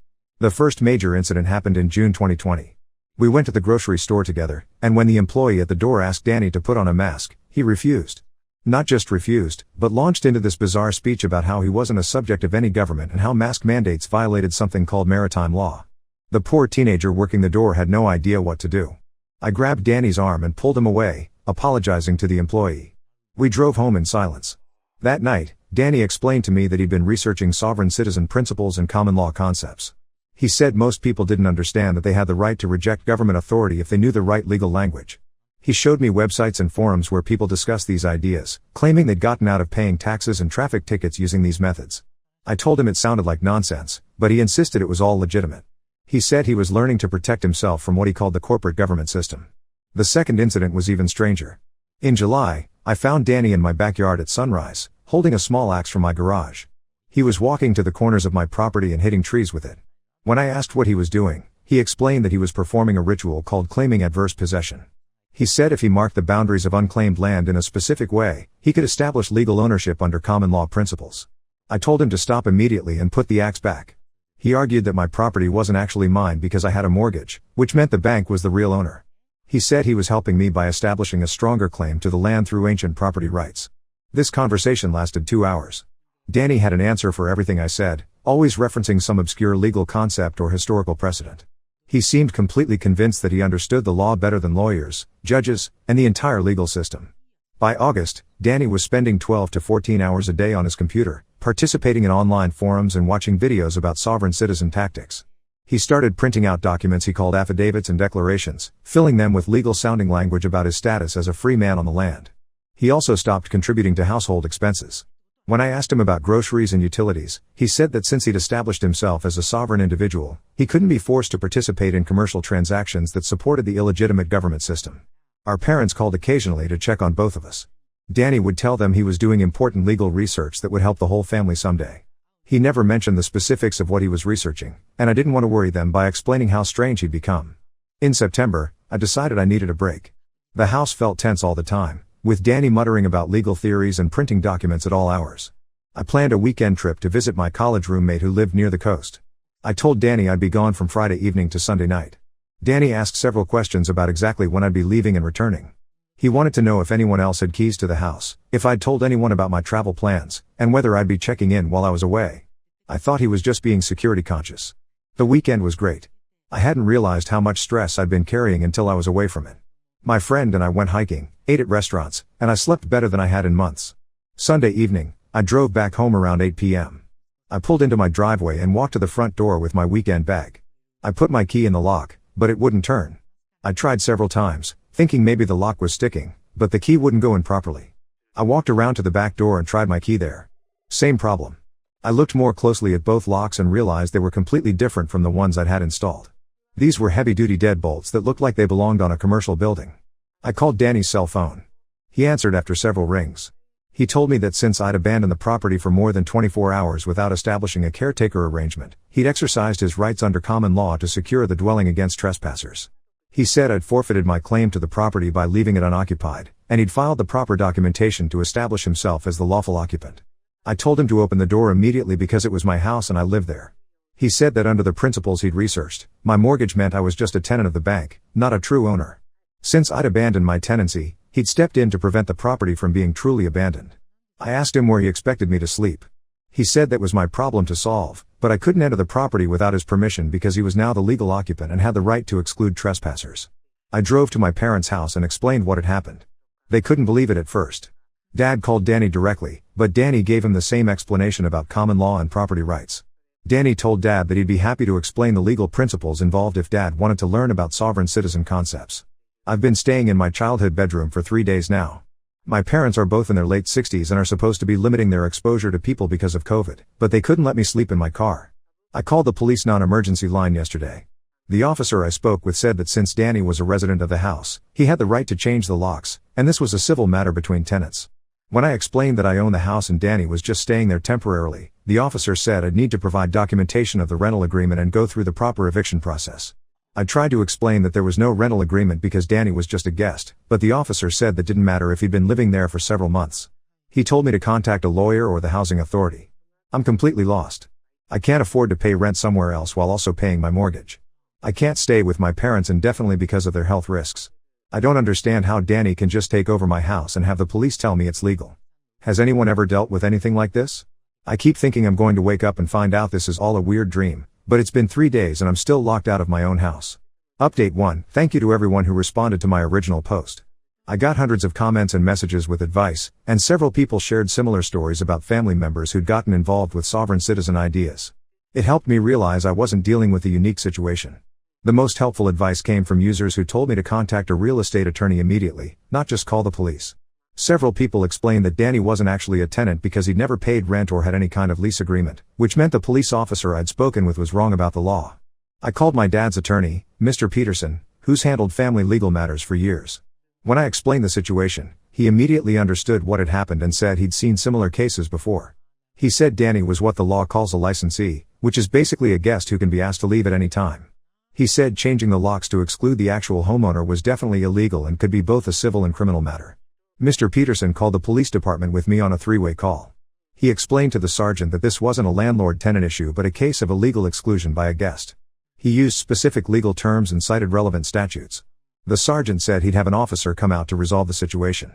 The first major incident happened in June 2020. We went to the grocery store together, and when the employee at the door asked Danny to put on a mask, he refused. Not just refused, but launched into this bizarre speech about how he wasn't a subject of any government and how mask mandates violated something called maritime law. The poor teenager working the door had no idea what to do. I grabbed Danny's arm and pulled him away, apologizing to the employee. We drove home in silence. That night, Danny explained to me that he'd been researching sovereign citizen principles and common law concepts. He said most people didn't understand that they had the right to reject government authority if they knew the right legal language. He showed me websites and forums where people discuss these ideas, claiming they'd gotten out of paying taxes and traffic tickets using these methods. I told him it sounded like nonsense, but he insisted it was all legitimate. He said he was learning to protect himself from what he called the corporate government system. The second incident was even stranger. In July, I found Danny in my backyard at sunrise, holding a small axe from my garage. He was walking to the corners of my property and hitting trees with it. When I asked what he was doing, he explained that he was performing a ritual called claiming adverse possession. He said if he marked the boundaries of unclaimed land in a specific way, he could establish legal ownership under common law principles. I told him to stop immediately and put the axe back. He argued that my property wasn't actually mine because I had a mortgage, which meant the bank was the real owner. He said he was helping me by establishing a stronger claim to the land through ancient property rights. This conversation lasted 2 hours. Danny had an answer for everything I said, always referencing some obscure legal concept or historical precedent. He seemed completely convinced that he understood the law better than lawyers, judges, and the entire legal system. By August, Danny was spending 12 to 14 hours a day on his computer, participating in online forums and watching videos about sovereign citizen tactics. He started printing out documents he called affidavits and declarations, filling them with legal-sounding language about his status as a free man on the land. He also stopped contributing to household expenses. When I asked him about groceries and utilities, he said that since he'd established himself as a sovereign individual, he couldn't be forced to participate in commercial transactions that supported the illegitimate government system. Our parents called occasionally to check on both of us. Danny would tell them he was doing important legal research that would help the whole family someday. He never mentioned the specifics of what he was researching, and I didn't want to worry them by explaining how strange he'd become. In September, I decided I needed a break. The house felt tense all the time, with Danny muttering about legal theories and printing documents at all hours. I planned a weekend trip to visit my college roommate who lived near the coast. I told Danny I'd be gone from Friday evening to Sunday night. Danny asked several questions about exactly when I'd be leaving and returning. He wanted to know if anyone else had keys to the house, if I'd told anyone about my travel plans, and whether I'd be checking in while I was away. I thought he was just being security conscious. The weekend was great. I hadn't realized how much stress I'd been carrying until I was away from it. My friend and I went hiking, ate at restaurants, and I slept better than I had in months. Sunday evening, I drove back home around 8 p.m. I pulled into my driveway and walked to the front door with my weekend bag. I put my key in the lock, but it wouldn't turn. I tried several times, thinking maybe the lock was sticking, but the key wouldn't go in properly. I walked around to the back door and tried my key there. Same problem. I looked more closely at both locks and realized they were completely different from the ones I'd had installed. These were heavy-duty deadbolts that looked like they belonged on a commercial building. I called Danny's cell phone. He answered after several rings. He told me that since I'd abandoned the property for more than 24 hours without establishing a caretaker arrangement, he'd exercised his rights under common law to secure the dwelling against trespassers. He said I'd forfeited my claim to the property by leaving it unoccupied, and he'd filed the proper documentation to establish himself as the lawful occupant. I told him to open the door immediately because it was my house and I lived there. He said that under the principles he'd researched, my mortgage meant I was just a tenant of the bank, not a true owner. Since I'd abandoned my tenancy, he'd stepped in to prevent the property from being truly abandoned. I asked him where he expected me to sleep. He said that was my problem to solve, but I couldn't enter the property without his permission because he was now the legal occupant and had the right to exclude trespassers. I drove to my parents' house and explained what had happened. They couldn't believe it at first. Dad called Danny directly, but Danny gave him the same explanation about common law and property rights. Danny told Dad that he'd be happy to explain the legal principles involved if Dad wanted to learn about sovereign citizen concepts. I've been staying in my childhood bedroom for 3 days now. My parents are both in their late 60s and are supposed to be limiting their exposure to people because of COVID, but they couldn't let me sleep in my car. I called the police non-emergency line yesterday. The officer I spoke with said that since Danny was a resident of the house, he had the right to change the locks, and this was a civil matter between tenants. When I explained that I own the house and Danny was just staying there temporarily, the officer said I'd need to provide documentation of the rental agreement and go through the proper eviction process. I tried to explain that there was no rental agreement because Danny was just a guest, but the officer said that didn't matter if he'd been living there for several months. He told me to contact a lawyer or the housing authority. I'm completely lost. I can't afford to pay rent somewhere else while also paying my mortgage. I can't stay with my parents indefinitely because of their health risks. I don't understand how Danny can just take over my house and have the police tell me it's legal. Has anyone ever dealt with anything like this? I keep thinking I'm going to wake up and find out this is all a weird dream, but it's been 3 days and I'm still locked out of my own house. Update 1. Thank you to everyone who responded to my original post. I got hundreds of comments and messages with advice, and several people shared similar stories about family members who'd gotten involved with sovereign citizen ideas. It helped me realize I wasn't dealing with a unique situation. The most helpful advice came from users who told me to contact a real estate attorney immediately, not just call the police. Several people explained that Danny wasn't actually a tenant because he'd never paid rent or had any kind of lease agreement, which meant the police officer I'd spoken with was wrong about the law. I called my dad's attorney, Mr. Peterson, who's handled family legal matters for years. When I explained the situation, he immediately understood what had happened and said he'd seen similar cases before. He said Danny was what the law calls a licensee, which is basically a guest who can be asked to leave at any time. He said changing the locks to exclude the actual homeowner was definitely illegal and could be both a civil and criminal matter. Mr. Peterson called the police department with me on a 3-way call. He explained to the sergeant that this wasn't a landlord-tenant issue but a case of illegal exclusion by a guest. He used specific legal terms and cited relevant statutes. The sergeant said he'd have an officer come out to resolve the situation.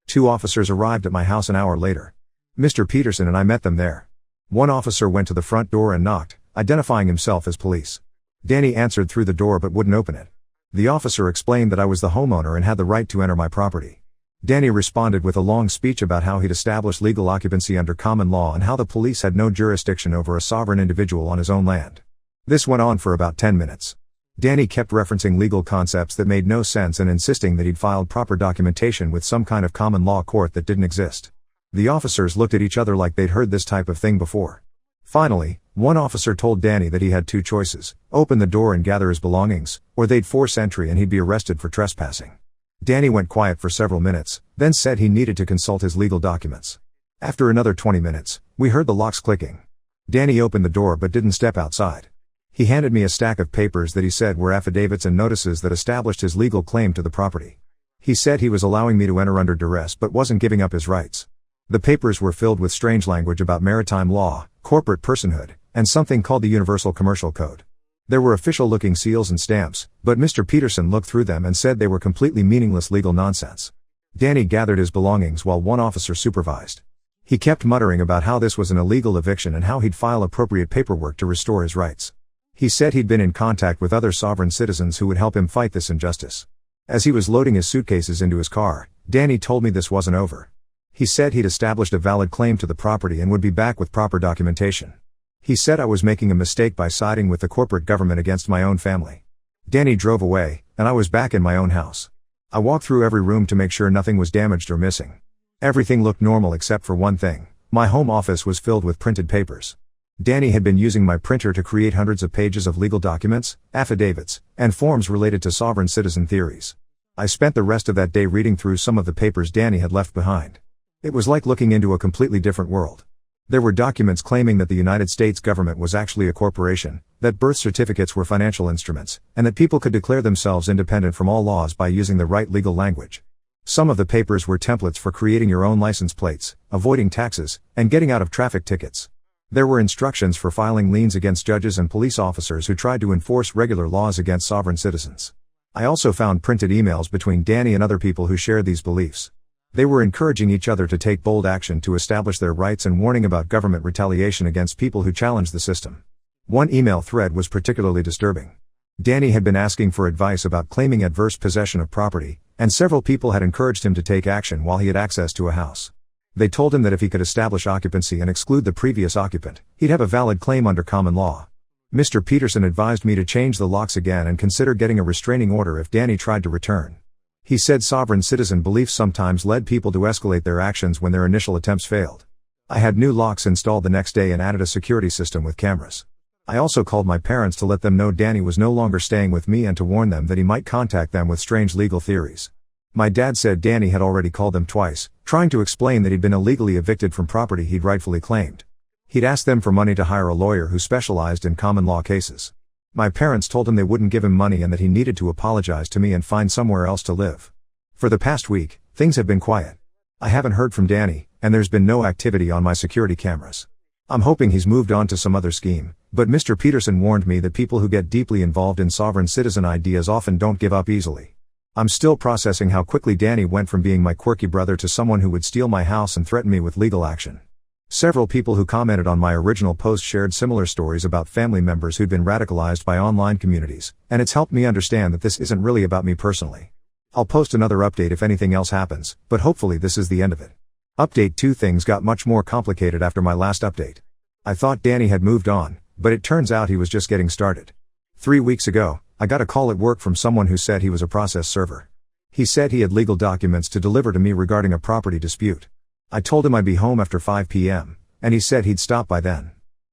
2 officers arrived at my house an hour later. Mr. Peterson and I met them there. One officer went to the front door and knocked, identifying himself as police. Danny answered through the door but wouldn't open it. The officer explained that I was the homeowner and had the right to enter my property. Danny responded with a long speech about how he'd established legal occupancy under common law and how the police had no jurisdiction over a sovereign individual on his own land. This went on for about 10 minutes. Danny kept referencing legal concepts that made no sense and insisting that he'd filed proper documentation with some kind of common law court that didn't exist. The officers looked at each other like they'd heard this type of thing before. Finally, one officer told Danny that he had 2 choices: open the door and gather his belongings, or they'd force entry and he'd be arrested for trespassing. Danny went quiet for several minutes, then said he needed to consult his legal documents. After another 20 minutes, we heard the locks clicking. Danny opened the door but didn't step outside. He handed me a stack of papers that he said were affidavits and notices that established his legal claim to the property. He said he was allowing me to enter under duress but wasn't giving up his rights. The papers were filled with strange language about maritime law, corporate personhood, and something called the Universal Commercial Code. There were official-looking seals and stamps, but Mr. Peterson looked through them and said they were completely meaningless legal nonsense. Danny gathered his belongings while one officer supervised. He kept muttering about how this was an illegal eviction and how he'd file appropriate paperwork to restore his rights. He said he'd been in contact with other sovereign citizens who would help him fight this injustice. As he was loading his suitcases into his car, Danny told me this wasn't over. He said he'd established a valid claim to the property and would be back with proper documentation. He said I was making a mistake by siding with the corporate government against my own family. Danny drove away, and I was back in my own house. I walked through every room to make sure nothing was damaged or missing. Everything looked normal except for one thing. My home office was filled with printed papers. Danny had been using my printer to create hundreds of pages of legal documents, affidavits, and forms related to sovereign citizen theories. I spent the rest of that day reading through some of the papers Danny had left behind. It was like looking into a completely different world. There were documents claiming that the United States government was actually a corporation, that birth certificates were financial instruments, and that people could declare themselves independent from all laws by using the right legal language. Some of the papers were templates for creating your own license plates, avoiding taxes, and getting out of traffic tickets. There were instructions for filing liens against judges and police officers who tried to enforce regular laws against sovereign citizens. I also found printed emails between Danny and other people who shared these beliefs. They were encouraging each other to take bold action to establish their rights and warning about government retaliation against people who challenged the system. One email thread was particularly disturbing. Danny had been asking for advice about claiming adverse possession of property, and several people had encouraged him to take action while he had access to a house. They told him that if he could establish occupancy and exclude the previous occupant, he'd have a valid claim under common law. Mr. Peterson advised me to change the locks again and consider getting a restraining order if Danny tried to return. He said sovereign citizen beliefs sometimes led people to escalate their actions when their initial attempts failed. I had new locks installed the next day and added a security system with cameras. I also called my parents to let them know Danny was no longer staying with me and to warn them that he might contact them with strange legal theories. My dad said Danny had already called them twice, trying to explain that he'd been illegally evicted from property he'd rightfully claimed. He'd asked them for money to hire a lawyer who specialized in common law cases. My parents told him they wouldn't give him money and that he needed to apologize to me and find somewhere else to live. For the past week, things have been quiet. I haven't heard from Danny, and there's been no activity on my security cameras. I'm hoping he's moved on to some other scheme, but Mr. Peterson warned me that people who get deeply involved in sovereign citizen ideas often don't give up easily. I'm still processing how quickly Danny went from being my quirky brother to someone who would steal my house and threaten me with legal action. Several people who commented on my original post shared similar stories about family members who'd been radicalized by online communities, and it's helped me understand that this isn't really about me personally. I'll post another update if anything else happens, but hopefully this is the end of it. Update 2: Things got much more complicated after my last update. I thought Danny had moved on, but it turns out he was just getting started. 3 weeks ago, I got a call at work from someone who said he was a process server. He said he had legal documents to deliver to me regarding a property dispute. I told him I'd be home after 5 p.m., and he said he'd stop by then.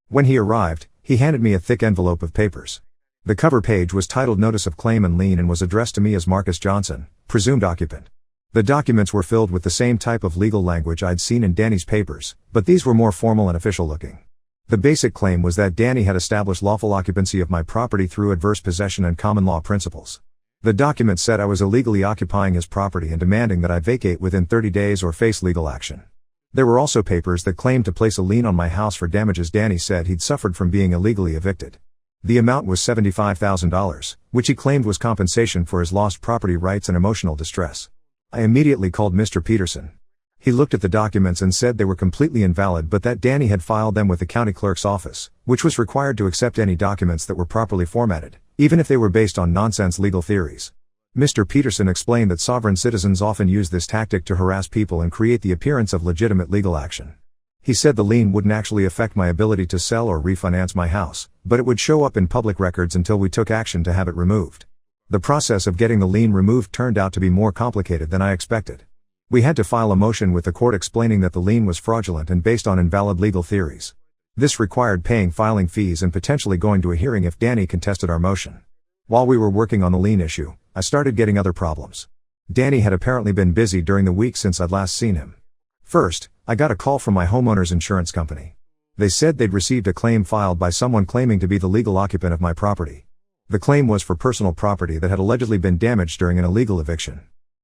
When he arrived, he handed me a thick envelope of papers. The cover page was titled Notice of Claim and Lien and was addressed to me as Marcus Johnson, presumed occupant. The documents were filled with the same type of legal language I'd seen in Danny's papers, but these were more formal and official looking. The basic claim was that Danny had established lawful occupancy of my property through adverse possession and common law principles. The document said I was illegally occupying his property and demanding that I vacate within 30 days or face legal action. There were also papers that claimed to place a lien on my house for damages Danny said he'd suffered from being illegally evicted. The amount was $75,000, which he claimed was compensation for his lost property rights and emotional distress. I immediately called Mr. Peterson. He looked at the documents and said they were completely invalid but that Danny had filed them with the county clerk's office, which was required to accept any documents that were properly formatted, even if they were based on nonsense legal theories. Mr. Peterson explained that sovereign citizens often use this tactic to harass people and create the appearance of legitimate legal action. He said the lien wouldn't actually affect my ability to sell or refinance my house, but it would show up in public records until we took action to have it removed. The process of getting the lien removed turned out to be more complicated than I expected. We had to file a motion with the court explaining that the lien was fraudulent and based on invalid legal theories. This required paying filing fees and potentially going to a hearing if Danny contested our motion. While we were working on the lien issue, I started getting other problems. Danny had apparently been busy during the week since I'd last seen him. First, I got a call from my homeowner's insurance company. They said they'd received a claim filed by someone claiming to be the legal occupant of my property. The claim was for personal property that had allegedly been damaged during an illegal eviction.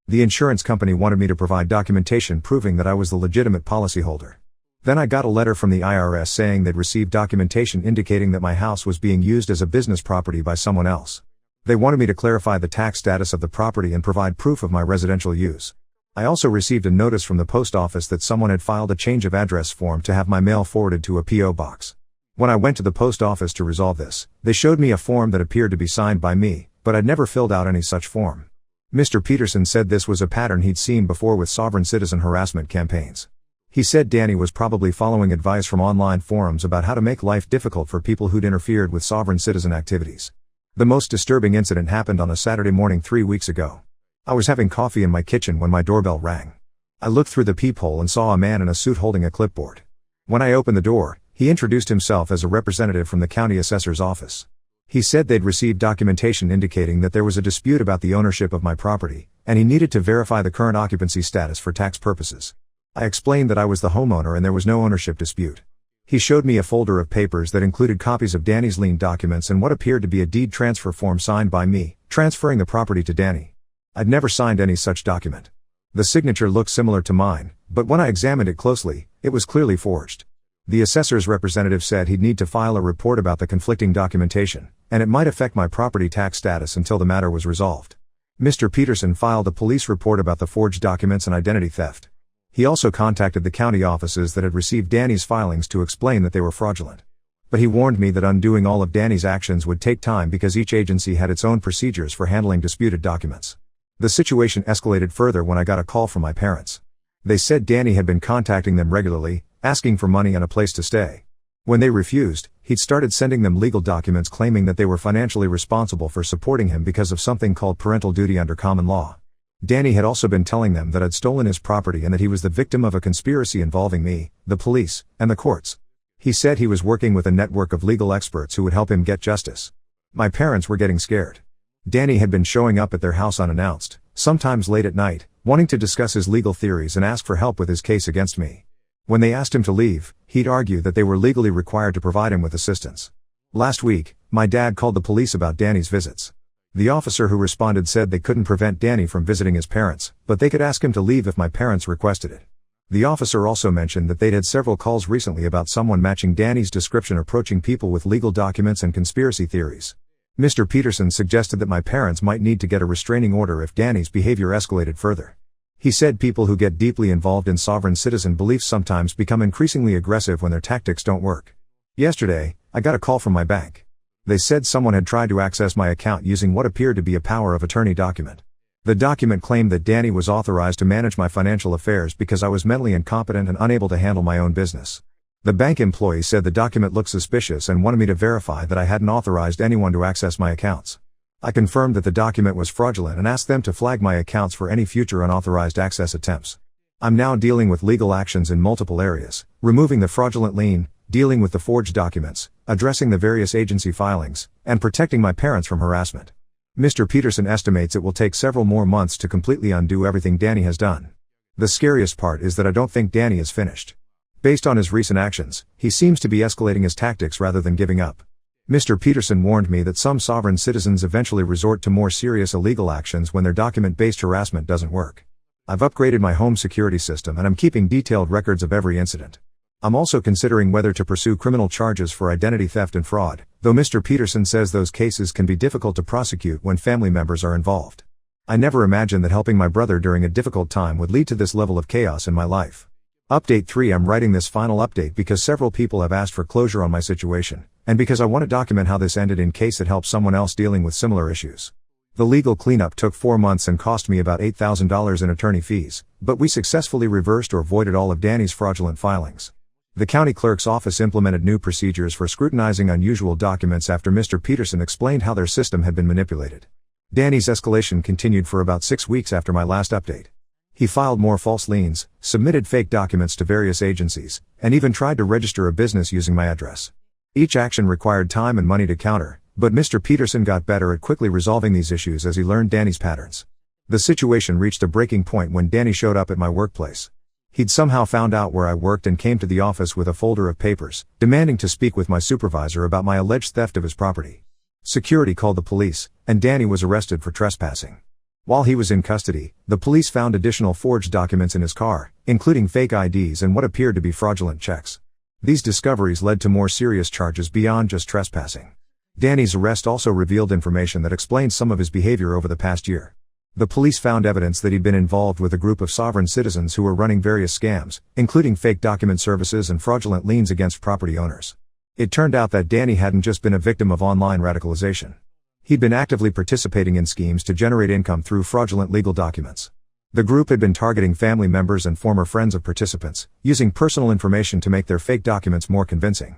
The insurance company wanted me to provide documentation proving that I was the legitimate policyholder. Then I got a letter from the IRS saying they'd received documentation indicating that my house was being used as a business property by someone else. They wanted me to clarify the tax status of the property and provide proof of my residential use. I also received a notice from the post office that someone had filed a change of address form to have my mail forwarded to a P.O. box. When I went to the post office to resolve this, they showed me a form that appeared to be signed by me, but I'd never filled out any such form. Mr. Peterson said this was a pattern he'd seen before with sovereign citizen harassment campaigns. He said Danny was probably following advice from online forums about how to make life difficult for people who'd interfered with sovereign citizen activities. The most disturbing incident happened on a Saturday morning 3 weeks ago. I was having coffee in my kitchen when my doorbell rang. I looked through the peephole and saw a man in a suit holding a clipboard. When I opened the door, he introduced himself as a representative from the county assessor's office. He said they'd received documentation indicating that there was a dispute about the ownership of my property, and he needed to verify the current occupancy status for tax purposes. I explained that I was the homeowner and there was no ownership dispute. He showed me a folder of papers that included copies of Danny's lien documents and what appeared to be a deed transfer form signed by me, transferring the property to Danny. I'd never signed any such document. The signature looked similar to mine, but when I examined it closely, it was clearly forged. The assessor's representative said he'd need to file a report about the conflicting documentation, and it might affect my property tax status until the matter was resolved. Mr. Peterson filed a police report about the forged documents and identity theft. He also contacted the county offices that had received Danny's filings to explain that they were fraudulent. But he warned me that undoing all of Danny's actions would take time because each agency had its own procedures for handling disputed documents. The situation escalated further when I got a call from my parents. They said Danny had been contacting them regularly, asking for money and a place to stay. When they refused, he'd started sending them legal documents claiming that they were financially responsible for supporting him because of something called parental duty under common law. Danny had also been telling them that I'd stolen his property and that he was the victim of a conspiracy involving me, the police, and the courts. He said he was working with a network of legal experts who would help him get justice. My parents were getting scared. Danny had been showing up at their house unannounced, sometimes late at night, wanting to discuss his legal theories and ask for help with his case against me. When they asked him to leave, he'd argue that they were legally required to provide him with assistance. Last week, my dad called the police about Danny's visits. The officer who responded said they couldn't prevent Danny from visiting his parents, but they could ask him to leave if my parents requested it. The officer also mentioned that they'd had several calls recently about someone matching Danny's description approaching people with legal documents and conspiracy theories. Mr. Peterson suggested that my parents might need to get a restraining order if Danny's behavior escalated further. He said people who get deeply involved in sovereign citizen beliefs sometimes become increasingly aggressive when their tactics don't work. Yesterday, I got a call from my bank. They said someone had tried to access my account using what appeared to be a power of attorney document. The document claimed that Danny was authorized to manage my financial affairs because I was mentally incompetent and unable to handle my own business. The bank employee said the document looked suspicious and wanted me to verify that I hadn't authorized anyone to access my accounts. I confirmed that the document was fraudulent and asked them to flag my accounts for any future unauthorized access attempts. I'm now dealing with legal actions in multiple areas, removing the fraudulent lien, dealing with the forged documents, addressing the various agency filings, and protecting my parents from harassment. Mr. Peterson estimates it will take several more months to completely undo everything Danny has done. The scariest part is that I don't think Danny is finished. Based on his recent actions, he seems to be escalating his tactics rather than giving up. Mr. Peterson warned me that some sovereign citizens eventually resort to more serious illegal actions when their document-based harassment doesn't work. I've upgraded my home security system and I'm keeping detailed records of every incident. I'm also considering whether to pursue criminal charges for identity theft and fraud, though Mr. Peterson says those cases can be difficult to prosecute when family members are involved. I never imagined that helping my brother during a difficult time would lead to this level of chaos in my life. Update 3. I'm writing this final update because several people have asked for closure on my situation, and because I want to document how this ended in case it helps someone else dealing with similar issues. The legal cleanup took 4 months and cost me about $8,000 in attorney fees, but we successfully reversed or voided all of Danny's fraudulent filings. The county clerk's office implemented new procedures for scrutinizing unusual documents after Mr. Peterson explained how their system had been manipulated. Danny's escalation continued for about 6 weeks after my last update. He filed more false liens, submitted fake documents to various agencies, and even tried to register a business using my address. Each action required time and money to counter, but Mr. Peterson got better at quickly resolving these issues as he learned Danny's patterns. The situation reached a breaking point when Danny showed up at my workplace. He'd somehow found out where I worked and came to the office with a folder of papers, demanding to speak with my supervisor about my alleged theft of his property. Security called the police, and Danny was arrested for trespassing. While he was in custody, the police found additional forged documents in his car, including fake IDs and what appeared to be fraudulent checks. These discoveries led to more serious charges beyond just trespassing. Danny's arrest also revealed information that explains some of his behavior over the past year. The police found evidence that he'd been involved with a group of sovereign citizens who were running various scams, including fake document services and fraudulent liens against property owners. It turned out that Danny hadn't just been a victim of online radicalization. He'd been actively participating in schemes to generate income through fraudulent legal documents. The group had been targeting family members and former friends of participants, using personal information to make their fake documents more convincing.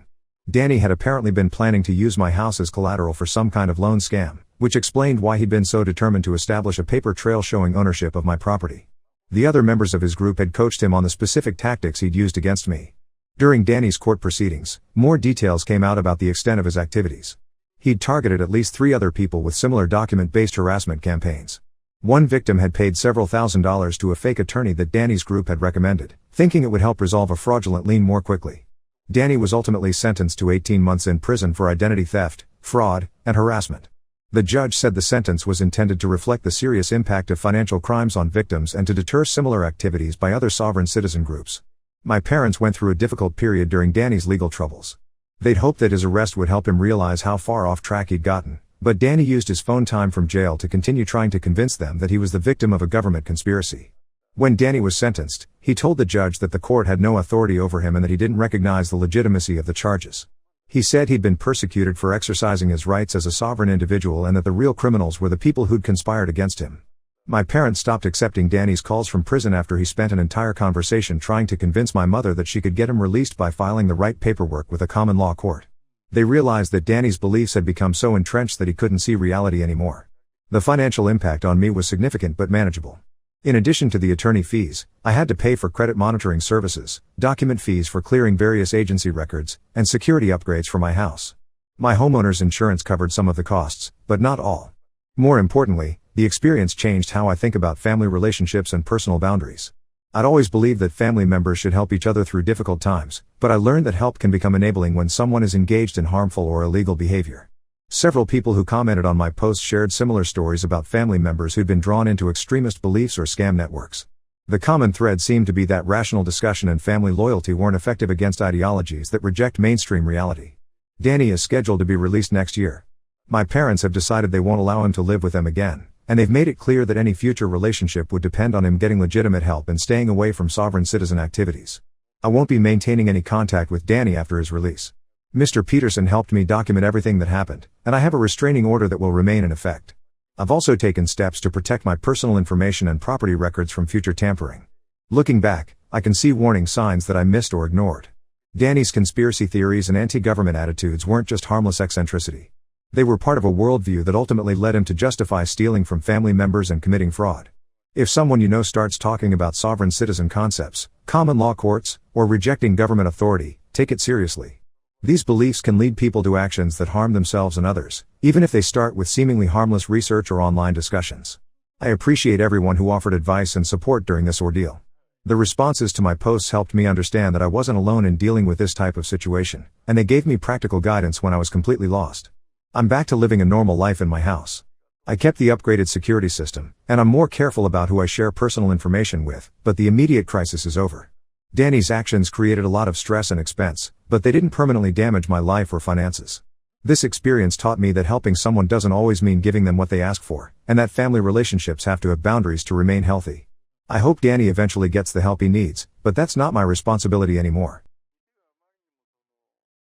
Danny had apparently been planning to use my house as collateral for some kind of loan scam, which explained why he'd been so determined to establish a paper trail showing ownership of my property. The other members of his group had coached him on the specific tactics he'd used against me. During Danny's court proceedings, more details came out about the extent of his activities. He'd targeted at least 3 other people with similar document-based harassment campaigns. One victim had paid several $1,000s to a fake attorney that Danny's group had recommended, thinking it would help resolve a fraudulent lien more quickly. Danny was ultimately sentenced to 18 months in prison for identity theft, fraud, and harassment. The judge said the sentence was intended to reflect the serious impact of financial crimes on victims and to deter similar activities by other sovereign citizen groups. My parents went through a difficult period during Danny's legal troubles. They'd hoped that his arrest would help him realize how far off track he'd gotten, but Danny used his phone time from jail to continue trying to convince them that he was the victim of a government conspiracy. When Danny was sentenced, he told the judge that the court had no authority over him and that he didn't recognize the legitimacy of the charges. He said he'd been persecuted for exercising his rights as a sovereign individual and that the real criminals were the people who'd conspired against him. My parents stopped accepting Danny's calls from prison after he spent an entire conversation trying to convince my mother that she could get him released by filing the right paperwork with a common law court. They realized that Danny's beliefs had become so entrenched that he couldn't see reality anymore. The financial impact on me was significant but manageable. In addition to the attorney fees, I had to pay for credit monitoring services, document fees for clearing various agency records, and security upgrades for my house. My homeowner's insurance covered some of the costs, but not all. More importantly, the experience changed how I think about family relationships and personal boundaries. I'd always believed that family members should help each other through difficult times, but I learned that help can become enabling when someone is engaged in harmful or illegal behavior. Several people who commented on my posts shared similar stories about family members who'd been drawn into extremist beliefs or scam networks. The common thread seemed to be that rational discussion and family loyalty weren't effective against ideologies that reject mainstream reality. Danny is scheduled to be released next year. My parents have decided they won't allow him to live with them again, and they've made it clear that any future relationship would depend on him getting legitimate help and staying away from sovereign citizen activities. I won't be maintaining any contact with Danny after his release. Mr. Peterson helped me document everything that happened, and I have a restraining order that will remain in effect. I've also taken steps to protect my personal information and property records from future tampering. Looking back, I can see warning signs that I missed or ignored. Danny's conspiracy theories and anti-government attitudes weren't just harmless eccentricity. They were part of a worldview that ultimately led him to justify stealing from family members and committing fraud. If someone you know starts talking about sovereign citizen concepts, common law courts, or rejecting government authority, take it seriously. These beliefs can lead people to actions that harm themselves and others, even if they start with seemingly harmless research or online discussions. I appreciate everyone who offered advice and support during this ordeal. The responses to my posts helped me understand that I wasn't alone in dealing with this type of situation, and they gave me practical guidance when I was completely lost. I'm back to living a normal life in my house. I kept the upgraded security system, and I'm more careful about who I share personal information with, but the immediate crisis is over. Danny's actions created a lot of stress and expense, but they didn't permanently damage my life or finances. This experience taught me that helping someone doesn't always mean giving them what they ask for, and that family relationships have to have boundaries to remain healthy. I hope Danny eventually gets the help he needs, but that's not my responsibility anymore.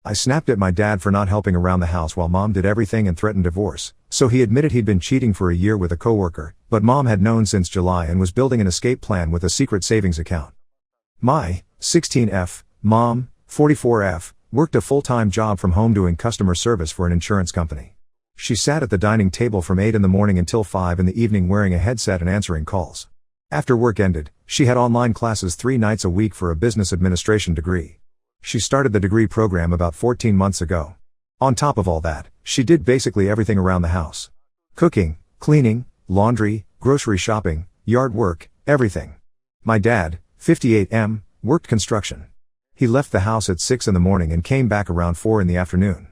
I snapped at my dad for not helping around the house while mom did everything and threatened divorce, so he admitted he'd been cheating for a year with a coworker, but mom had known since July and was building an escape plan with a secret savings account. My 16F, mom, 44F, worked a full-time job from home doing customer service for an insurance company. She sat at the dining table from 8 in the morning until 5 in the evening wearing a headset and answering calls. After work ended, she had online classes 3 nights a week for a business administration degree. She started the degree program about 14 months ago. On top of all that, she did basically everything around the house. Cooking, cleaning, laundry, grocery shopping, yard work, everything. My dad, 58M, worked construction. He left the house at 6 in the morning and came back around 4 in the afternoon.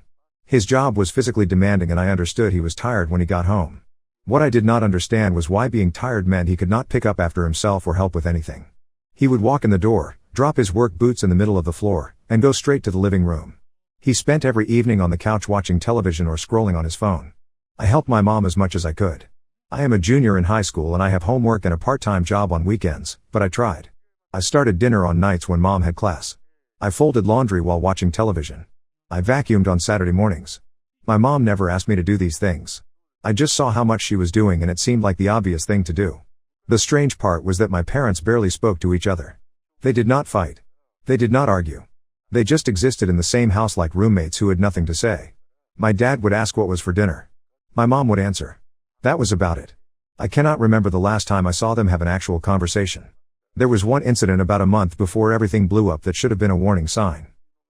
His job was physically demanding and I understood he was tired when he got home. What I did not understand was why being tired meant he could not pick up after himself or help with anything. He would walk in the door, drop his work boots in the middle of the floor, and go straight to the living room. He spent every evening on the couch watching television or scrolling on his phone. I helped my mom as much as I could. I am a junior in high school and I have homework and a part-time job on weekends, but I tried. I started dinner on nights when mom had class. I folded laundry while watching television. I vacuumed on Saturday mornings. My mom never asked me to do these things. I just saw how much she was doing and it seemed like the obvious thing to do. The strange part was that my parents barely spoke to each other. They did not fight. They did not argue. They just existed in the same house like roommates who had nothing to say. My dad would ask what was for dinner. My mom would answer. That was about it. I cannot remember the last time I saw them have an actual conversation. There was one incident about a month before everything blew up that should have been a warning sign.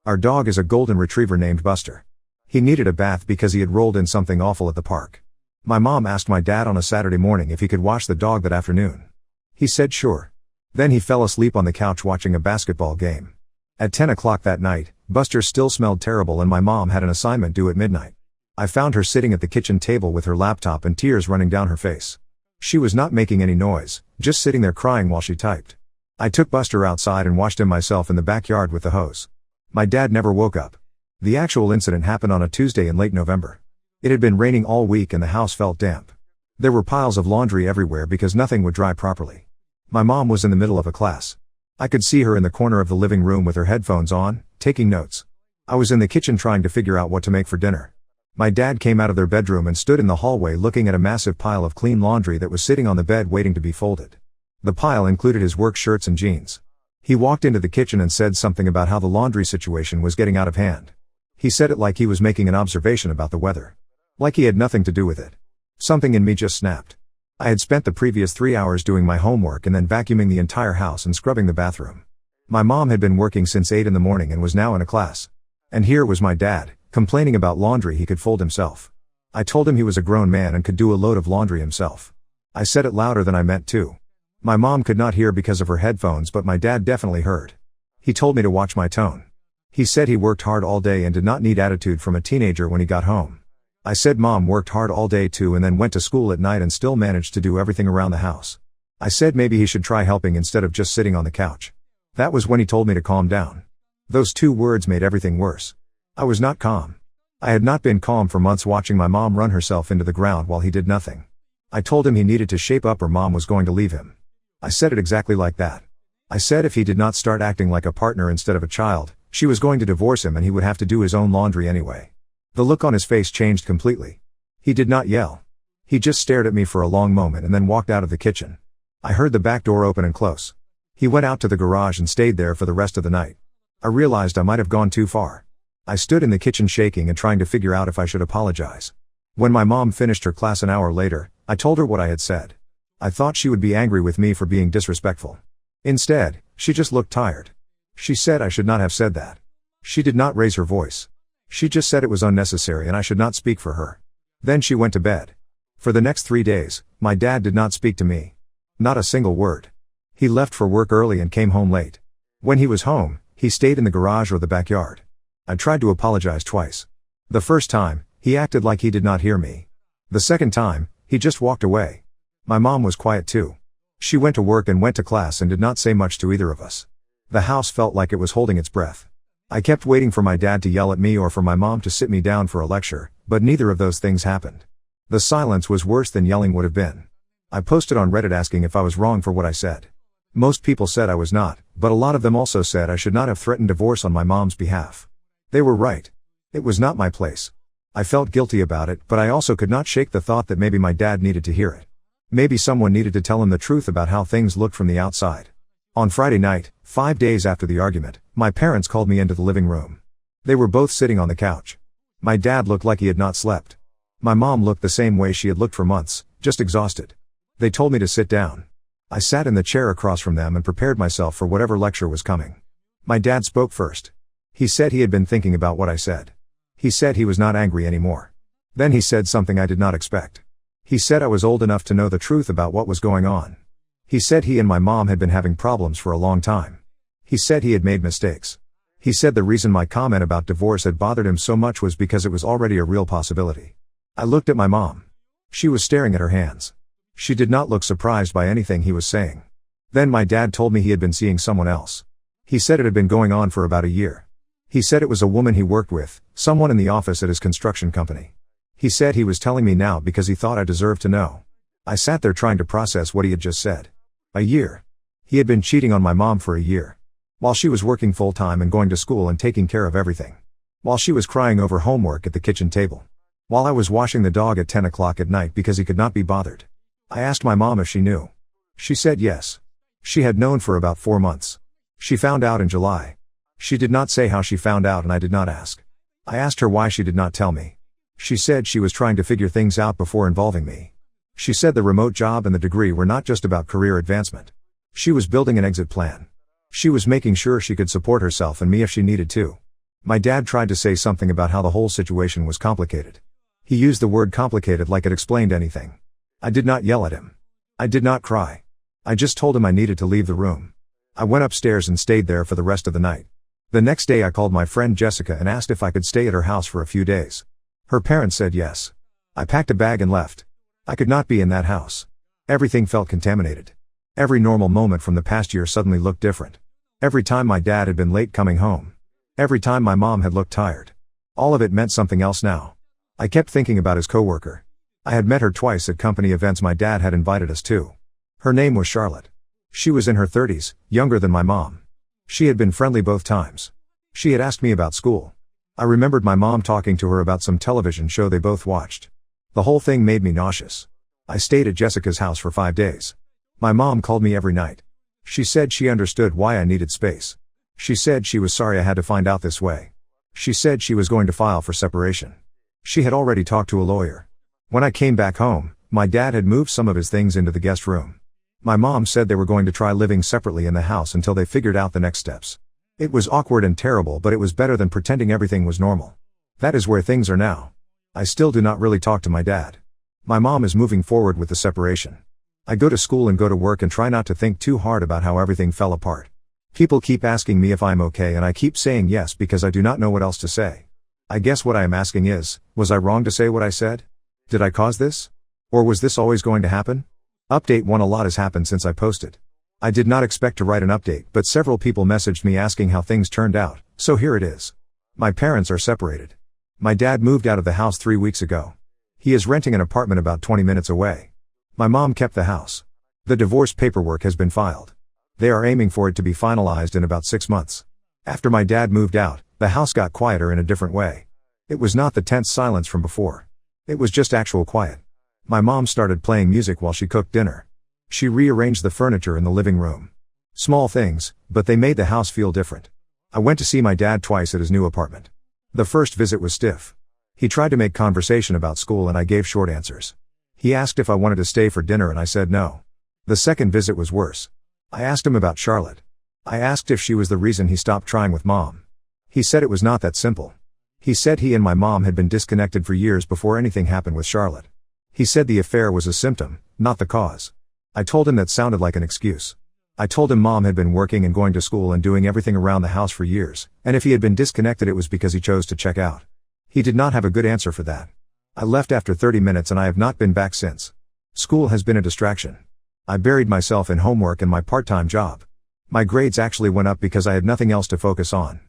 Our dog is a golden retriever named Buster. He needed a bath because he had rolled in something awful at the park. My mom asked my dad on a Saturday morning if he could wash the dog that afternoon. He said sure. Then he fell asleep on the couch watching a basketball game. At 10 o'clock that night, Buster still smelled terrible and my mom had an assignment due at midnight. I found her sitting at the kitchen table with her laptop and tears running down her face. She was not making any noise, just sitting there crying while she typed. I took Buster outside and washed him myself in the backyard with the hose. My dad never woke up. The actual incident happened on a Tuesday in late November. It had been raining all week and the house felt damp. There were piles of laundry everywhere because nothing would dry properly. My mom was in the middle of a class. I could see her in the corner of the living room with her headphones on, taking notes. I was in the kitchen trying to figure out what to make for dinner. My dad came out of their bedroom and stood in the hallway looking at a massive pile of clean laundry that was sitting on the bed waiting to be folded. The pile included his work shirts and jeans. He walked into the kitchen and said something about how the laundry situation was getting out of hand. He said it like he was making an observation about the weather. Like he had nothing to do with it. Something in me just snapped. I had spent the previous 3 hours doing my homework and then vacuuming the entire house and scrubbing the bathroom. My mom had been working since 8 in the morning and was now in a class. And here was my dad, complaining about laundry he could fold himself. I told him he was a grown man and could do a load of laundry himself. I said it louder than I meant to. My mom could not hear because of her headphones, but my dad definitely heard. He told me to watch my tone. He said he worked hard all day and did not need attitude from a teenager when he got home. I said mom worked hard all day too and then went to school at night and still managed to do everything around the house. I said maybe he should try helping instead of just sitting on the couch. That was when he told me to calm down. Those 2 words made everything worse. I was not calm. I had not been calm for months watching my mom run herself into the ground while he did nothing. I told him he needed to shape up or mom was going to leave him. I said it exactly like that. I said if he did not start acting like a partner instead of a child, she was going to divorce him and he would have to do his own laundry anyway. The look on his face changed completely. He did not yell. He just stared at me for a long moment and then walked out of the kitchen. I heard the back door open and close. He went out to the garage and stayed there for the rest of the night. I realized I might have gone too far. I stood in the kitchen shaking and trying to figure out if I should apologize. When my mom finished her class an hour later, I told her what I had said. I thought she would be angry with me for being disrespectful. Instead, she just looked tired. She said I should not have said that. She did not raise her voice. She just said it was unnecessary and I should not speak for her. Then she went to bed. For the next 3 days, my dad did not speak to me. Not a single word. He left for work early and came home late. When he was home, he stayed in the garage or the backyard. I tried to apologize twice. The first time, he acted like he did not hear me. The second time, he just walked away. My mom was quiet too. She went to work and went to class and did not say much to either of us. The house felt like it was holding its breath. I kept waiting for my dad to yell at me or for my mom to sit me down for a lecture, but neither of those things happened. The silence was worse than yelling would have been. I posted on Reddit asking if I was wrong for what I said. Most people said I was not, but a lot of them also said I should not have threatened divorce on my mom's behalf. They were right. It was not my place. I felt guilty about it, but I also could not shake the thought that maybe my dad needed to hear it. Maybe someone needed to tell him the truth about how things looked from the outside. On Friday night, 5 days after the argument, my parents called me into the living room. They were both sitting on the couch. My dad looked like he had not slept. My mom looked the same way she had looked for months, just exhausted. They told me to sit down. I sat in the chair across from them and prepared myself for whatever lecture was coming. My dad spoke first. He said he had been thinking about what I said. He said he was not angry anymore. Then he said something I did not expect. He said I was old enough to know the truth about what was going on. He said he and my mom had been having problems for a long time. He said he had made mistakes. He said the reason my comment about divorce had bothered him so much was because it was already a real possibility. I looked at my mom. She was staring at her hands. She did not look surprised by anything he was saying. Then my dad told me he had been seeing someone else. He said it had been going on for about a year. He said it was a woman he worked with, someone in the office at his construction company. He said he was telling me now because he thought I deserved to know. I sat there trying to process what he had just said. A year. He had been cheating on my mom for a year. While she was working full-time and going to school and taking care of everything. While she was crying over homework at the kitchen table. While I was washing the dog at 10 o'clock at night because he could not be bothered. I asked my mom if she knew. She said yes. She had known for about 4 months. She found out in July. She did not say how she found out and I did not ask. I asked her why she did not tell me. She said she was trying to figure things out before involving me. She said the remote job and the degree were not just about career advancement. She was building an exit plan. She was making sure she could support herself and me if she needed to. My dad tried to say something about how the whole situation was complicated. He used the word complicated like it explained anything. I did not yell at him. I did not cry. I just told him I needed to leave the room. I went upstairs and stayed there for the rest of the night. The next day I called my friend Jessica and asked if I could stay at her house for a few days. Her parents said yes. I packed a bag and left. I could not be in that house. Everything felt contaminated. Every normal moment from the past year suddenly looked different. Every time my dad had been late coming home. Every time my mom had looked tired. All of it meant something else now. I kept thinking about his coworker. I had met her twice at company events my dad had invited us to. Her name was Charlotte. She was in her 30s, younger than my mom. She had been friendly both times. She had asked me about school. I remembered my mom talking to her about some television show they both watched. The whole thing made me nauseous. I stayed at Jessica's house for 5 days. My mom called me every night. She said she understood why I needed space. She said she was sorry I had to find out this way. She said she was going to file for separation. She had already talked to a lawyer. When I came back home, my dad had moved some of his things into the guest room. My mom said they were going to try living separately in the house until they figured out the next steps. It was awkward and terrible, but it was better than pretending everything was normal. That is where things are now. I still do not really talk to my dad. My mom is moving forward with the separation. I go to school and go to work and try not to think too hard about how everything fell apart. People keep asking me if I'm okay and I keep saying yes because I do not know what else to say. I guess what I am asking is, was I wrong to say what I said? Did I cause this? Or was this always going to happen? Update 1. A lot has happened since I posted. I did not expect to write an update, but several people messaged me asking how things turned out, so here it is. My parents are separated. My dad moved out of the house 3 weeks ago. He is renting an apartment about 20 minutes away. My mom kept the house. The divorce paperwork has been filed. They are aiming for it to be finalized in about 6 months. After my dad moved out, the house got quieter in a different way. It was not the tense silence from before. It was just actual quiet. My mom started playing music while she cooked dinner. She rearranged the furniture in the living room. Small things, but they made the house feel different. I went to see my dad twice at his new apartment. The first visit was stiff. He tried to make conversation about school and I gave short answers. He asked if I wanted to stay for dinner and I said no. The second visit was worse. I asked him about Charlotte. I asked if she was the reason he stopped trying with mom. He said it was not that simple. He said he and my mom had been disconnected for years before anything happened with Charlotte. He said the affair was a symptom, not the cause. I told him that sounded like an excuse. I told him mom had been working and going to school and doing everything around the house for years, and if he had been disconnected it was because he chose to check out. He did not have a good answer for that. I left after 30 minutes and I have not been back since. School has been a distraction. I buried myself in homework and my part-time job. My grades actually went up because I had nothing else to focus on.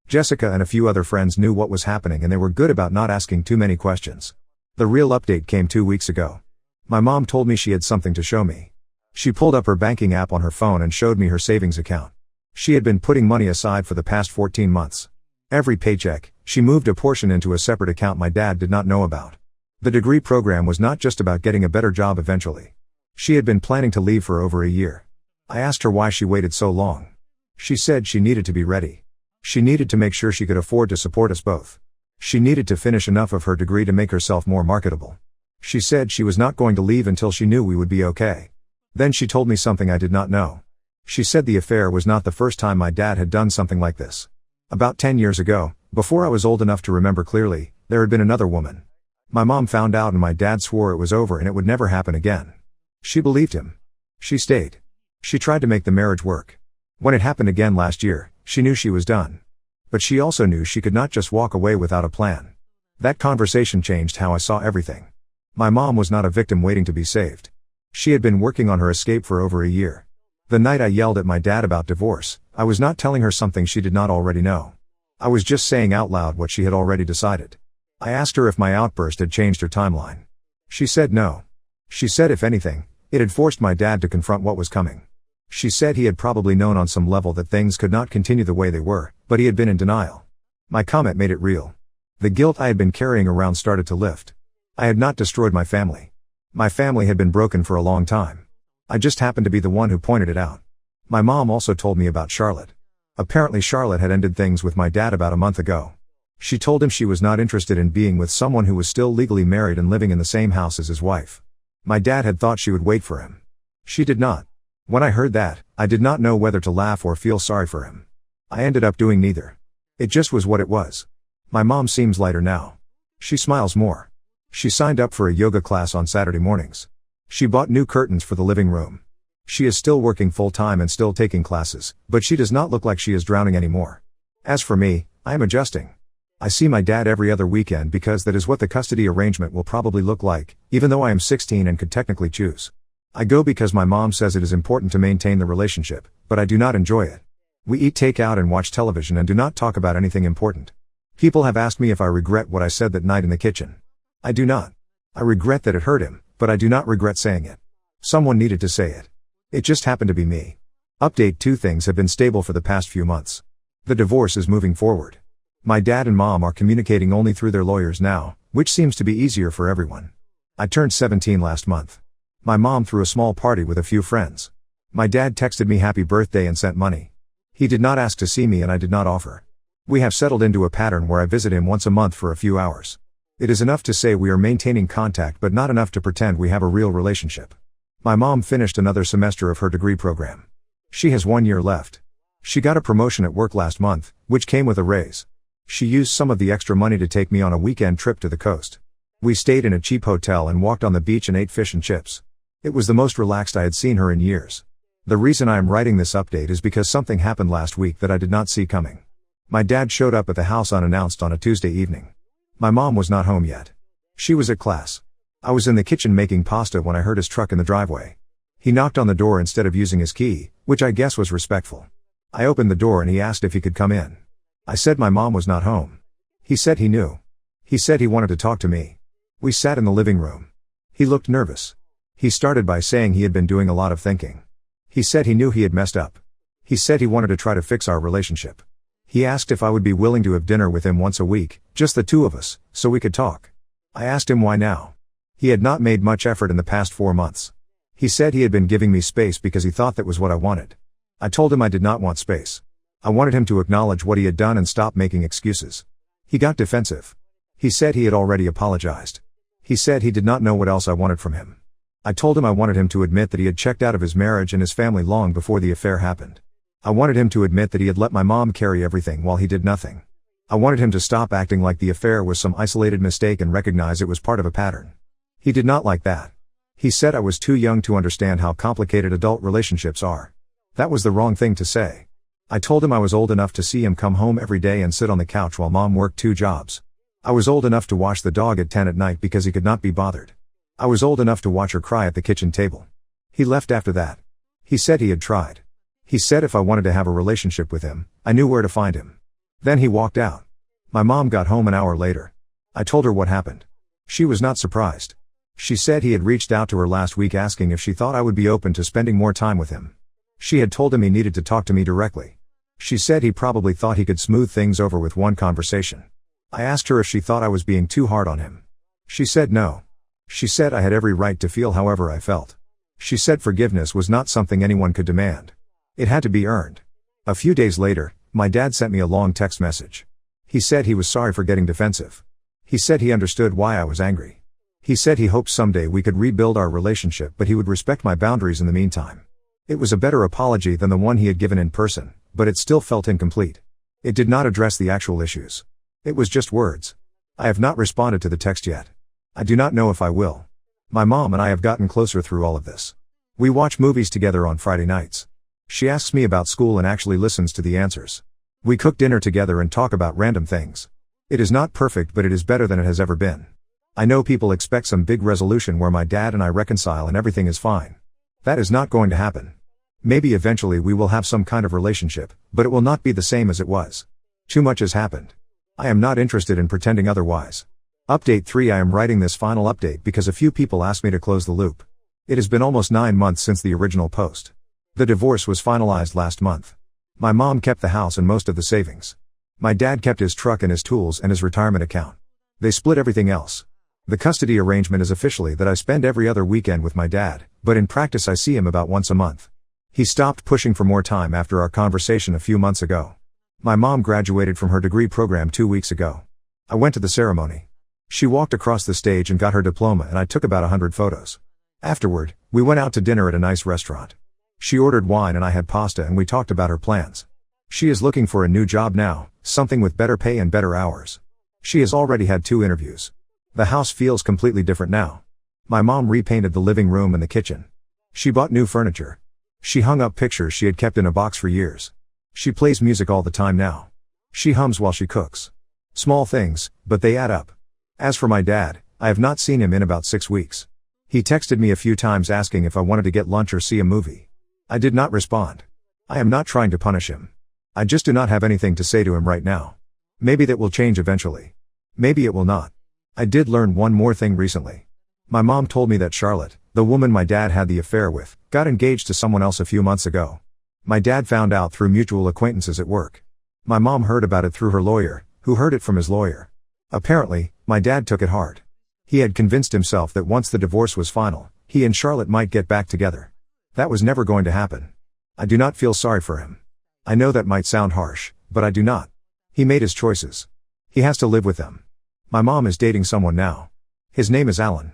Jessica and a few other friends knew what was happening and they were good about not asking too many questions. The real update came 2 weeks ago. My mom told me she had something to show me. She pulled up her banking app on her phone and showed me her savings account. She had been putting money aside for the past 14 months. Every paycheck, she moved a portion into a separate account my dad did not know about. The degree program was not just about getting a better job eventually. She had been planning to leave for over a year. I asked her why she waited so long. She said she needed to be ready. She needed to make sure she could afford to support us both. She needed to finish enough of her degree to make herself more marketable. She said she was not going to leave until she knew we would be okay. Then she told me something I did not know. She said the affair was not the first time my dad had done something like this. About 10 years ago, before I was old enough to remember clearly, there had been another woman. My mom found out and my dad swore it was over and it would never happen again. She believed him. She stayed. She tried to make the marriage work. When it happened again last year, she knew she was done. But she also knew she could not just walk away without a plan. That conversation changed how I saw everything. My mom was not a victim waiting to be saved. She had been working on her escape for over a year. The night I yelled at my dad about divorce, I was not telling her something she did not already know. I was just saying out loud what she had already decided. I asked her if my outburst had changed her timeline. She said no. She said if anything, it had forced my dad to confront what was coming. She said he had probably known on some level that things could not continue the way they were, but he had been in denial. My comment made it real. The guilt I had been carrying around started to lift. I had not destroyed my family. My family had been broken for a long time. I just happened to be the one who pointed it out. My mom also told me about Charlotte. Apparently Charlotte had ended things with my dad about a month ago. She told him she was not interested in being with someone who was still legally married and living in the same house as his wife. My dad had thought she would wait for him. She did not. When I heard that, I did not know whether to laugh or feel sorry for him. I ended up doing neither. It just was what it was. My mom seems lighter now. She smiles more. She signed up for a yoga class on Saturday mornings. She bought new curtains for the living room. She is still working full-time and still taking classes, but she does not look like she is drowning anymore. As for me, I am adjusting. I see my dad every other weekend because that is what the custody arrangement will probably look like, even though I am 16 and could technically choose. I go because my mom says it is important to maintain the relationship, but I do not enjoy it. We eat takeout and watch television and do not talk about anything important. People have asked me if I regret what I said that night in the kitchen. I do not. I regret that it hurt him, but I do not regret saying it. Someone needed to say it. It just happened to be me. Update: 2 things have been stable for the past few months. The divorce is moving forward. My dad and mom are communicating only through their lawyers now, which seems to be easier for everyone. I turned 17 last month. My mom threw a small party with a few friends. My dad texted me happy birthday and sent money. He did not ask to see me and I did not offer. We have settled into a pattern where I visit him once a month for a few hours. It is enough to say we are maintaining contact but not enough to pretend we have a real relationship. My mom finished another semester of her degree program. She has 1 year left. She got a promotion at work last month, which came with a raise. She used some of the extra money to take me on a weekend trip to the coast. We stayed in a cheap hotel and walked on the beach and ate fish and chips. It was the most relaxed I had seen her in years. The reason I am writing this update is because something happened last week that I did not see coming. My dad showed up at the house unannounced on a Tuesday evening. My mom was not home yet. She was at class. I was in the kitchen making pasta when I heard his truck in the driveway. He knocked on the door instead of using his key, which I guess was respectful. I opened the door and he asked if he could come in. I said my mom was not home. He said he knew. He said he wanted to talk to me. We sat in the living room. He looked nervous. He started by saying he had been doing a lot of thinking. He said he knew he had messed up. He said he wanted to try to fix our relationship. He asked if I would be willing to have dinner with him once a week, just the two of us, so we could talk. I asked him why now. He had not made much effort in the past 4 months. He said he had been giving me space because he thought that was what I wanted. I told him I did not want space. I wanted him to acknowledge what he had done and stop making excuses. He got defensive. He said he had already apologized. He said he did not know what else I wanted from him. I told him I wanted him to admit that he had checked out of his marriage and his family long before the affair happened. I wanted him to admit that he had let my mom carry everything while he did nothing. I wanted him to stop acting like the affair was some isolated mistake and recognize it was part of a pattern. He did not like that. He said I was too young to understand how complicated adult relationships are. That was the wrong thing to say. I told him I was old enough to see him come home every day and sit on the couch while mom worked 2 jobs. I was old enough to wash the dog at 10 at night because he could not be bothered. I was old enough to watch her cry at the kitchen table. He left after that. He said he had tried. He said if I wanted to have a relationship with him, I knew where to find him. Then he walked out. My mom got home an hour later. I told her what happened. She was not surprised. She said he had reached out to her last week asking if she thought I would be open to spending more time with him. She had told him he needed to talk to me directly. She said he probably thought he could smooth things over with one conversation. I asked her if she thought I was being too hard on him. She said no. She said I had every right to feel however I felt. She said forgiveness was not something anyone could demand. It had to be earned. A few days later, my dad sent me a long text message. He said he was sorry for getting defensive. He said he understood why I was angry. He said he hoped someday we could rebuild our relationship but he would respect my boundaries in the meantime. It was a better apology than the one he had given in person, but it still felt incomplete. It did not address the actual issues. It was just words. I have not responded to the text yet. I do not know if I will. My mom and I have gotten closer through all of this. We watch movies together on Friday nights. She asks me about school and actually listens to the answers. We cook dinner together and talk about random things. It is not perfect but it is better than it has ever been. I know people expect some big resolution where my dad and I reconcile and everything is fine. That is not going to happen. Maybe eventually we will have some kind of relationship, but it will not be the same as it was. Too much has happened. I am not interested in pretending otherwise. Update 3. I am writing this final update because a few people asked me to close the loop. It has been almost 9 months since the original post. The divorce was finalized last month. My mom kept the house and most of the savings. My dad kept his truck and his tools and his retirement account. They split everything else. The custody arrangement is officially that I spend every other weekend with my dad, but in practice I see him about once a month. He stopped pushing for more time after our conversation a few months ago. My mom graduated from her degree program 2 weeks ago. I went to the ceremony. She walked across the stage and got her diploma and I took about 100 photos. Afterward, we went out to dinner at a nice restaurant. She ordered wine and I had pasta and we talked about her plans. She is looking for a new job now, something with better pay and better hours. She has already had 2 interviews. The house feels completely different now. My mom repainted the living room and the kitchen. She bought new furniture. She hung up pictures she had kept in a box for years. She plays music all the time now. She hums while she cooks. Small things, but they add up. As for my dad, I have not seen him in about 6 weeks. He texted me a few times asking if I wanted to get lunch or see a movie. I did not respond. I am not trying to punish him. I just do not have anything to say to him right now. Maybe that will change eventually. Maybe it will not. I did learn one more thing recently. My mom told me that Charlotte, the woman my dad had the affair with, got engaged to someone else a few months ago. My dad found out through mutual acquaintances at work. My mom heard about it through her lawyer, who heard it from his lawyer. Apparently, my dad took it hard. He had convinced himself that once the divorce was final, he and Charlotte might get back together. That was never going to happen. I do not feel sorry for him. I know that might sound harsh, but I do not. He made his choices. He has to live with them. My mom is dating someone now. His name is Alan.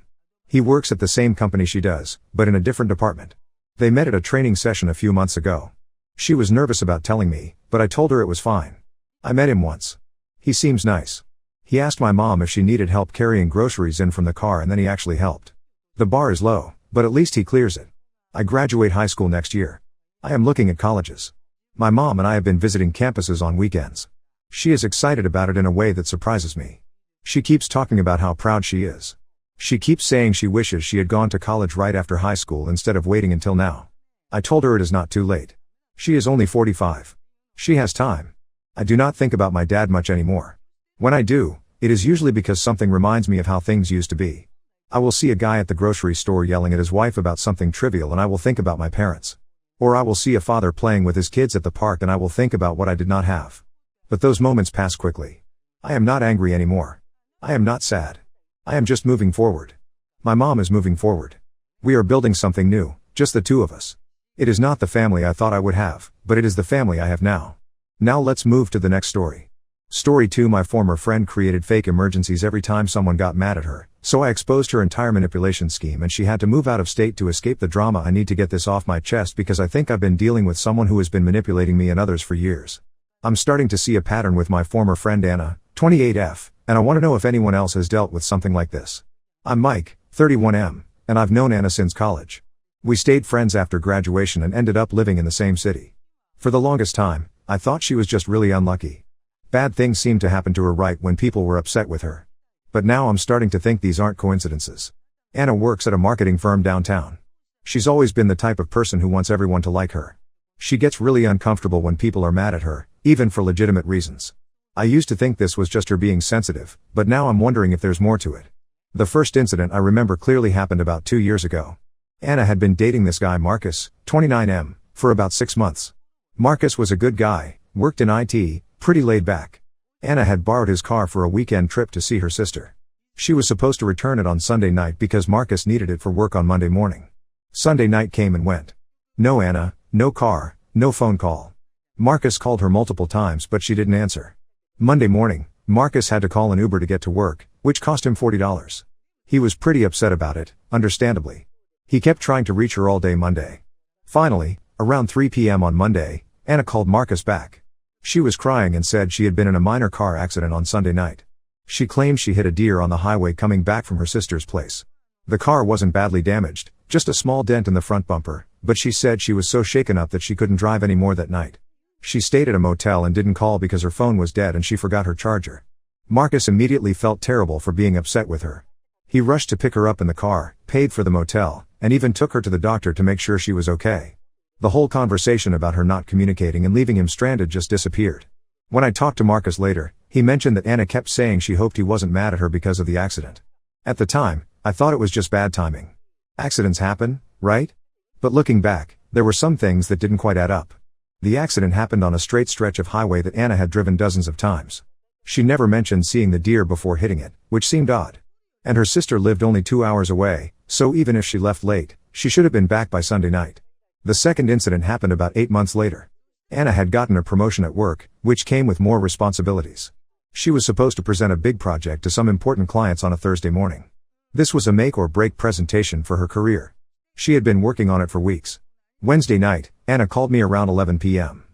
He works at the same company she does, but in a different department. They met at a training session a few months ago. She was nervous about telling me, but I told her it was fine. I met him once. He seems nice. He asked my mom if she needed help carrying groceries in from the car and then he actually helped. The bar is low, but at least he clears it. I graduate high school next year. I am looking at colleges. My mom and I have been visiting campuses on weekends. She is excited about it in a way that surprises me. She keeps talking about how proud she is. She keeps saying she wishes she had gone to college right after high school instead of waiting until now. I told her it is not too late. She is only 45. She has time. I do not think about my dad much anymore. When I do, it is usually because something reminds me of how things used to be. I will see a guy at the grocery store yelling at his wife about something trivial and I will think about my parents. Or I will see a father playing with his kids at the park and I will think about what I did not have. But those moments pass quickly. I am not angry anymore. I am not sad. I am just moving forward. My mom is moving forward. We are building something new, just the 2 of us. It is not the family I thought I would have, but it is the family I have now. Now let's move to the next story. Story 2. My former friend created fake emergencies every time someone got mad at her, so I exposed her entire manipulation scheme and she had to move out of state to escape the drama. I need to get this off my chest because I think I've been dealing with someone who has been manipulating me and others for years. I'm starting to see a pattern with my former friend Anna, 28F, and I want to know if anyone else has dealt with something like this. I'm Mike, 31M, and I've known Anna since college. We stayed friends after graduation and ended up living in the same city. For the longest time, I thought she was just really unlucky. Bad things seemed to happen to her right when people were upset with her. But now I'm starting to think these aren't coincidences. Anna works at a marketing firm downtown. She's always been the type of person who wants everyone to like her. She gets really uncomfortable when people are mad at her, even for legitimate reasons. I used to think this was just her being sensitive, but now I'm wondering if there's more to it. The first incident I remember clearly happened about 2 years ago. Anna had been dating this guy Marcus, 29M, for about 6 months. Marcus was a good guy, worked in IT, pretty laid back. Anna had borrowed his car for a weekend trip to see her sister. She was supposed to return it on Sunday night because Marcus needed it for work on Monday morning. Sunday night came and went. No Anna, no car, no phone call. Marcus called her multiple times but she didn't answer. Monday morning, Marcus had to call an Uber to get to work, which cost him $40. He was pretty upset about it, understandably. He kept trying to reach her all day Monday. Finally, around 3 p.m. on Monday, Anna called Marcus back. She was crying and said she had been in a minor car accident on Sunday night. She claimed she hit a deer on the highway coming back from her sister's place. The car wasn't badly damaged, just a small dent in the front bumper, but she said she was so shaken up that she couldn't drive anymore that night. She stayed at a motel and didn't call because her phone was dead and she forgot her charger. Marcus immediately felt terrible for being upset with her. He rushed to pick her up in the car, paid for the motel, and even took her to the doctor to make sure she was okay. The whole conversation about her not communicating and leaving him stranded just disappeared. When I talked to Marcus later, he mentioned that Anna kept saying she hoped he wasn't mad at her because of the accident. At the time, I thought it was just bad timing. Accidents happen, right? But looking back, there were some things that didn't quite add up. The accident happened on a straight stretch of highway that Anna had driven dozens of times. She never mentioned seeing the deer before hitting it, which seemed odd. And her sister lived only 2 hours away, so even if she left late, she should have been back by Sunday night. The second incident happened about 8 months later. Anna had gotten a promotion at work, which came with more responsibilities. She was supposed to present a big project to some important clients on a Thursday morning. This was a make or break presentation for her career. She had been working on it for weeks. Wednesday night, Anna called me around 11 p.m.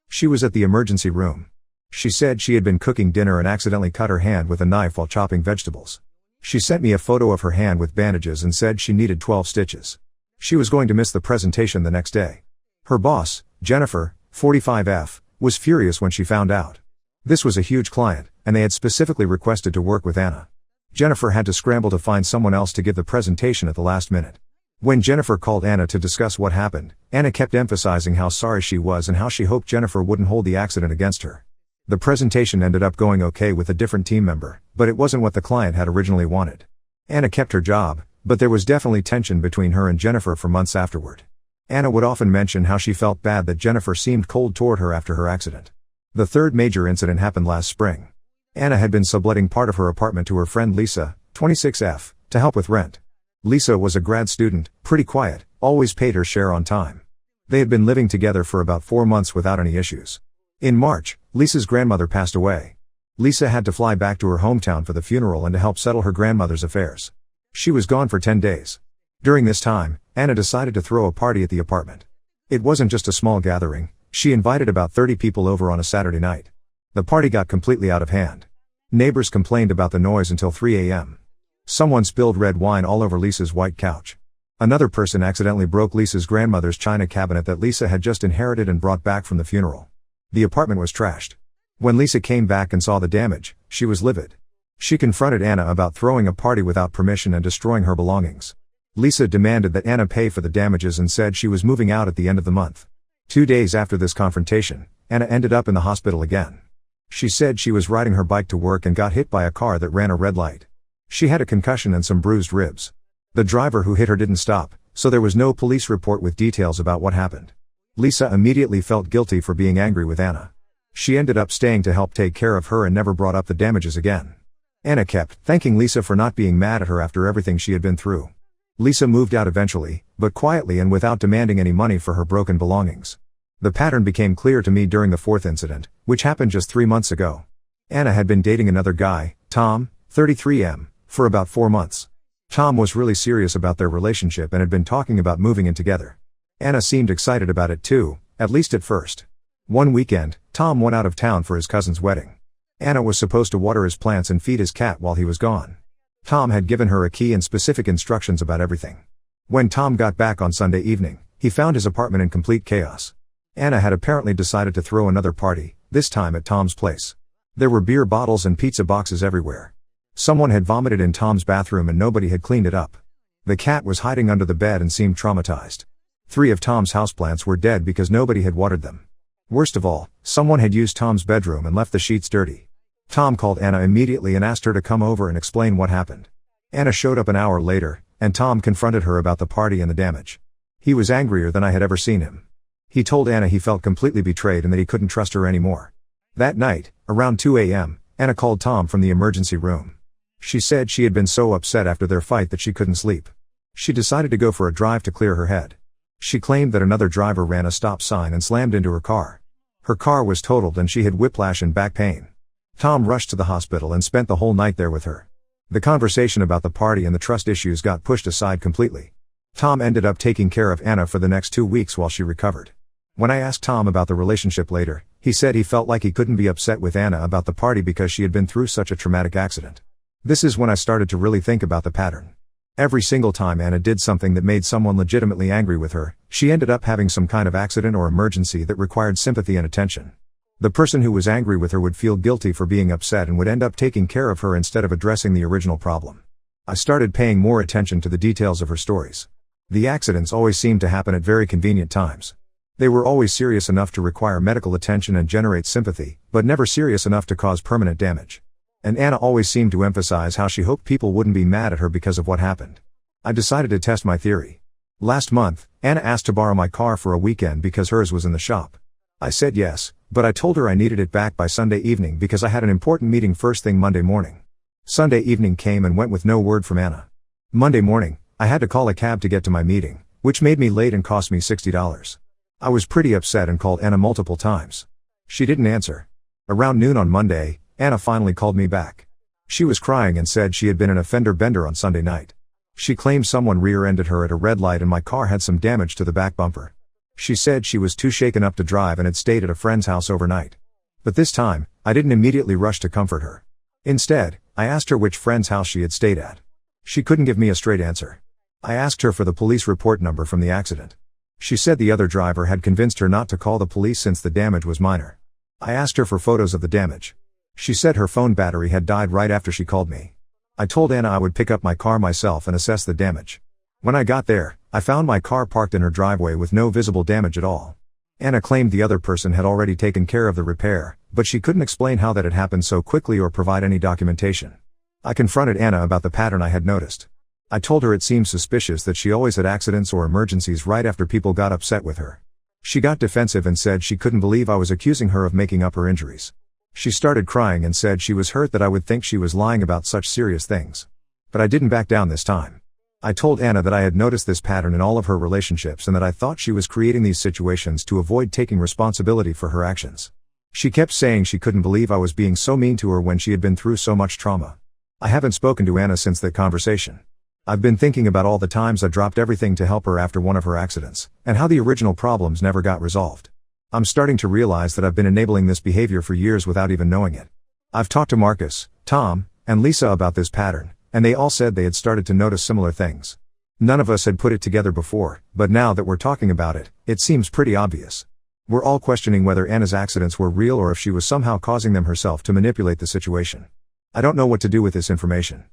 She was at the emergency room. She said she had been cooking dinner and accidentally cut her hand with a knife while chopping vegetables. She sent me a photo of her hand with bandages and said she needed 12 stitches. She was going to miss the presentation the next day. Her boss, Jennifer, 45F, was furious when she found out. This was a huge client, and they had specifically requested to work with Anna. Jennifer had to scramble to find someone else to give the presentation at the last minute. When Jennifer called Anna to discuss what happened, Anna kept emphasizing how sorry she was and how she hoped Jennifer wouldn't hold the accident against her. The presentation ended up going okay with a different team member, but it wasn't what the client had originally wanted. Anna kept her job, but there was definitely tension between her and Jennifer for months afterward. Anna would often mention how she felt bad that Jennifer seemed cold toward her after her accident. The third major incident happened last spring. Anna had been subletting part of her apartment to her friend Lisa, 26F, to help with rent. Lisa was a grad student, pretty quiet, always paid her share on time. They had been living together for about 4 months without any issues. In March, Lisa's grandmother passed away. Lisa had to fly back to her hometown for the funeral and to help settle her grandmother's affairs. She was gone for 10 days. During this time, Anna decided to throw a party at the apartment. It wasn't just a small gathering, she invited about 30 people over on a Saturday night. The party got completely out of hand. Neighbors complained about the noise until 3 a.m. Someone spilled red wine all over Lisa's white couch. Another person accidentally broke Lisa's grandmother's china cabinet that Lisa had just inherited and brought back from the funeral. The apartment was trashed. When Lisa came back and saw the damage, she was livid. She confronted Anna about throwing a party without permission and destroying her belongings. Lisa demanded that Anna pay for the damages and said she was moving out at the end of the month. 2 days after this confrontation, Anna ended up in the hospital again. She said she was riding her bike to work and got hit by a car that ran a red light. She had a concussion and some bruised ribs. The driver who hit her didn't stop, so there was no police report with details about what happened. Lisa immediately felt guilty for being angry with Anna. She ended up staying to help take care of her and never brought up the damages again. Anna kept thanking Lisa for not being mad at her after everything she had been through. Lisa moved out eventually, but quietly and without demanding any money for her broken belongings. The pattern became clear to me during the fourth incident, which happened just 3 months ago. Anna had been dating another guy, Tom, 33M, for about 4 months. Tom was really serious about their relationship and had been talking about moving in together. Anna seemed excited about it too, at least at first. One weekend, Tom went out of town for his cousin's wedding. Anna was supposed to water his plants and feed his cat while he was gone. Tom had given her a key and specific instructions about everything. When Tom got back on Sunday evening, he found his apartment in complete chaos. Anna had apparently decided to throw another party, this time at Tom's place. There were beer bottles and pizza boxes everywhere. Someone had vomited in Tom's bathroom and nobody had cleaned it up. The cat was hiding under the bed and seemed traumatized. 3 of Tom's houseplants were dead because nobody had watered them. Worst of all, someone had used Tom's bedroom and left the sheets dirty. Tom called Anna immediately and asked her to come over and explain what happened. Anna showed up an hour later, and Tom confronted her about the party and the damage. He was angrier than I had ever seen him. He told Anna he felt completely betrayed and that he couldn't trust her anymore. That night, around 2 a.m., Anna called Tom from the emergency room. She said she had been so upset after their fight that she couldn't sleep. She decided to go for a drive to clear her head. She claimed that another driver ran a stop sign and slammed into her car. Her car was totaled and she had whiplash and back pain. Tom rushed to the hospital and spent the whole night there with her. The conversation about the party and the trust issues got pushed aside completely. Tom ended up taking care of Anna for the next 2 weeks while she recovered. When I asked Tom about the relationship later, he said he felt like he couldn't be upset with Anna about the party because she had been through such a traumatic accident. This is when I started to really think about the pattern. Every single time Anna did something that made someone legitimately angry with her, she ended up having some kind of accident or emergency that required sympathy and attention. The person who was angry with her would feel guilty for being upset and would end up taking care of her instead of addressing the original problem. I started paying more attention to the details of her stories. The accidents always seemed to happen at very convenient times. They were always serious enough to require medical attention and generate sympathy, but never serious enough to cause permanent damage. And Anna always seemed to emphasize how she hoped people wouldn't be mad at her because of what happened. I decided to test my theory. Last month, Anna asked to borrow my car for a weekend because hers was in the shop. I said yes, but I told her I needed it back by Sunday evening because I had an important meeting first thing Monday morning. Sunday evening came and went with no word from Anna. Monday morning, I had to call a cab to get to my meeting, which made me late and cost me $60. I was pretty upset and called Anna multiple times. She didn't answer. Around noon on Monday, Anna finally called me back. She was crying and said she had been in a fender bender on Sunday night. She claimed someone rear-ended her at a red light and my car had some damage to the back bumper. She said she was too shaken up to drive and had stayed at a friend's house overnight. But this time, I didn't immediately rush to comfort her. Instead, I asked her which friend's house she had stayed at. She couldn't give me a straight answer. I asked her for the police report number from the accident. She said the other driver had convinced her not to call the police since the damage was minor. I asked her for photos of the damage. She said her phone battery had died right after she called me. I told Anna I would pick up my car myself and assess the damage. When I got there, I found my car parked in her driveway with no visible damage at all. Anna claimed the other person had already taken care of the repair, but she couldn't explain how that had happened so quickly or provide any documentation. I confronted Anna about the pattern I had noticed. I told her it seemed suspicious that she always had accidents or emergencies right after people got upset with her. She got defensive and said she couldn't believe I was accusing her of making up her injuries. She started crying and said she was hurt that I would think she was lying about such serious things. But I didn't back down this time. I told Anna that I had noticed this pattern in all of her relationships and that I thought she was creating these situations to avoid taking responsibility for her actions. She kept saying she couldn't believe I was being so mean to her when she had been through so much trauma. I haven't spoken to Anna since that conversation. I've been thinking about all the times I dropped everything to help her after one of her accidents, and how the original problems never got resolved. I'm starting to realize that I've been enabling this behavior for years without even knowing it. I've talked to Marcus, Tom, and Lisa about this pattern, and they all said they had started to notice similar things. None of us had put it together before, but now that we're talking about it, it seems pretty obvious. We're all questioning whether Anna's accidents were real or if she was somehow causing them herself to manipulate the situation. I don't know what to do with this information.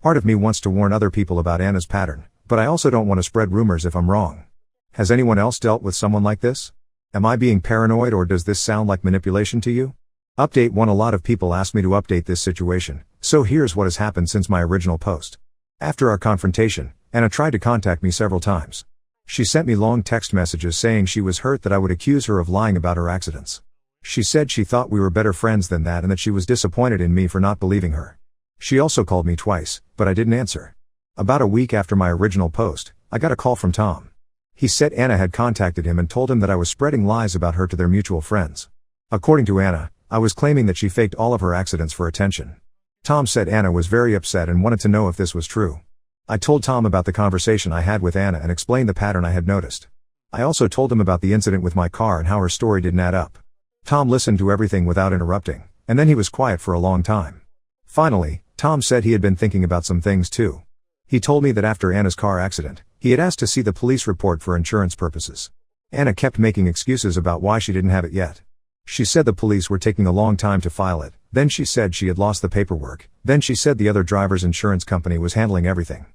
Part of me wants to warn other people about Anna's pattern, but I also don't want to spread rumors if I'm wrong. Has anyone else dealt with someone like this? Am I being paranoid or does this sound like manipulation to you? Update 1. A lot of people asked me to update this situation, so here's what has happened since my original post. After our confrontation, Anna tried to contact me several times. She sent me long text messages saying she was hurt that I would accuse her of lying about her accidents. She said she thought we were better friends than that and that she was disappointed in me for not believing her. She also called me twice, but I didn't answer. About a week after my original post, I got a call from Tom. He said Anna had contacted him and told him that I was spreading lies about her to their mutual friends. According to Anna, I was claiming that she faked all of her accidents for attention. Tom said Anna was very upset and wanted to know if this was true. I told Tom about the conversation I had with Anna and explained the pattern I had noticed. I also told him about the incident with my car and how her story didn't add up. Tom listened to everything without interrupting, and then he was quiet for a long time. Finally, Tom said he had been thinking about some things too. He told me that after Anna's car accident, he had asked to see the police report for insurance purposes. Anna kept making excuses about why she didn't have it yet. She said the police were taking a long time to file it, then she said she had lost the paperwork, then she said the other driver's insurance company was handling everything.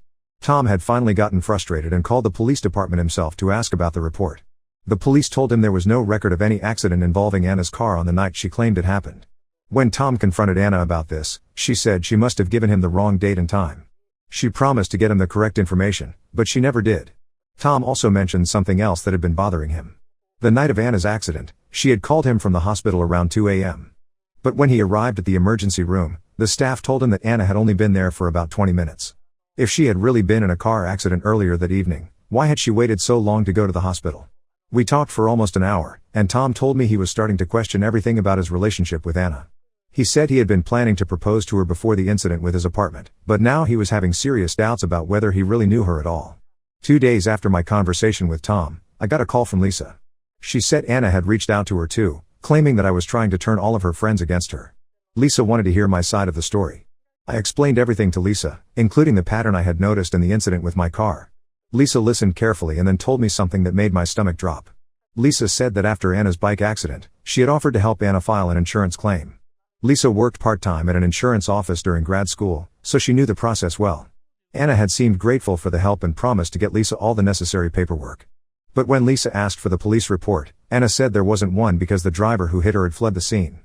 Tom had finally gotten frustrated and called the police department himself to ask about the report. The police told him there was no record of any accident involving Anna's car on the night she claimed it happened. When Tom confronted Anna about this, she said she must have given him the wrong date and time. She promised to get him the correct information, but she never did. Tom also mentioned something else that had been bothering him. The night of Anna's accident, she had called him from the hospital around 2 a.m. But when he arrived at the emergency room, the staff told him that Anna had only been there for about 20 minutes. If she had really been in a car accident earlier that evening, why had she waited so long to go to the hospital? We talked for almost an hour, and Tom told me he was starting to question everything about his relationship with Anna. He said he had been planning to propose to her before the incident with his apartment, but now he was having serious doubts about whether he really knew her at all. 2 days after my conversation with Tom, I got a call from Lisa. She said Anna had reached out to her too, claiming that I was trying to turn all of her friends against her. Lisa wanted to hear my side of the story. I explained everything to Lisa, including the pattern I had noticed and the incident with my car. Lisa listened carefully and then told me something that made my stomach drop. Lisa said that after Anna's bike accident, she had offered to help Anna file an insurance claim. Lisa worked part-time at an insurance office during grad school, so she knew the process well. Anna had seemed grateful for the help and promised to get Lisa all the necessary paperwork. But when Lisa asked for the police report, Anna said there wasn't one because the driver who hit her had fled the scene.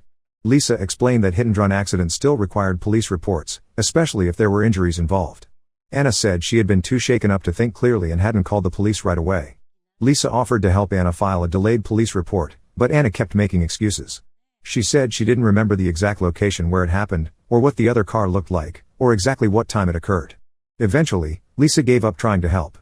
Lisa explained that hit-and-run accidents still required police reports, especially if there were injuries involved. Anna said she had been too shaken up to think clearly and hadn't called the police right away. Lisa offered to help Anna file a delayed police report, but Anna kept making excuses. She said she didn't remember the exact location where it happened, or what the other car looked like, or exactly what time it occurred. Eventually, Lisa gave up trying to help.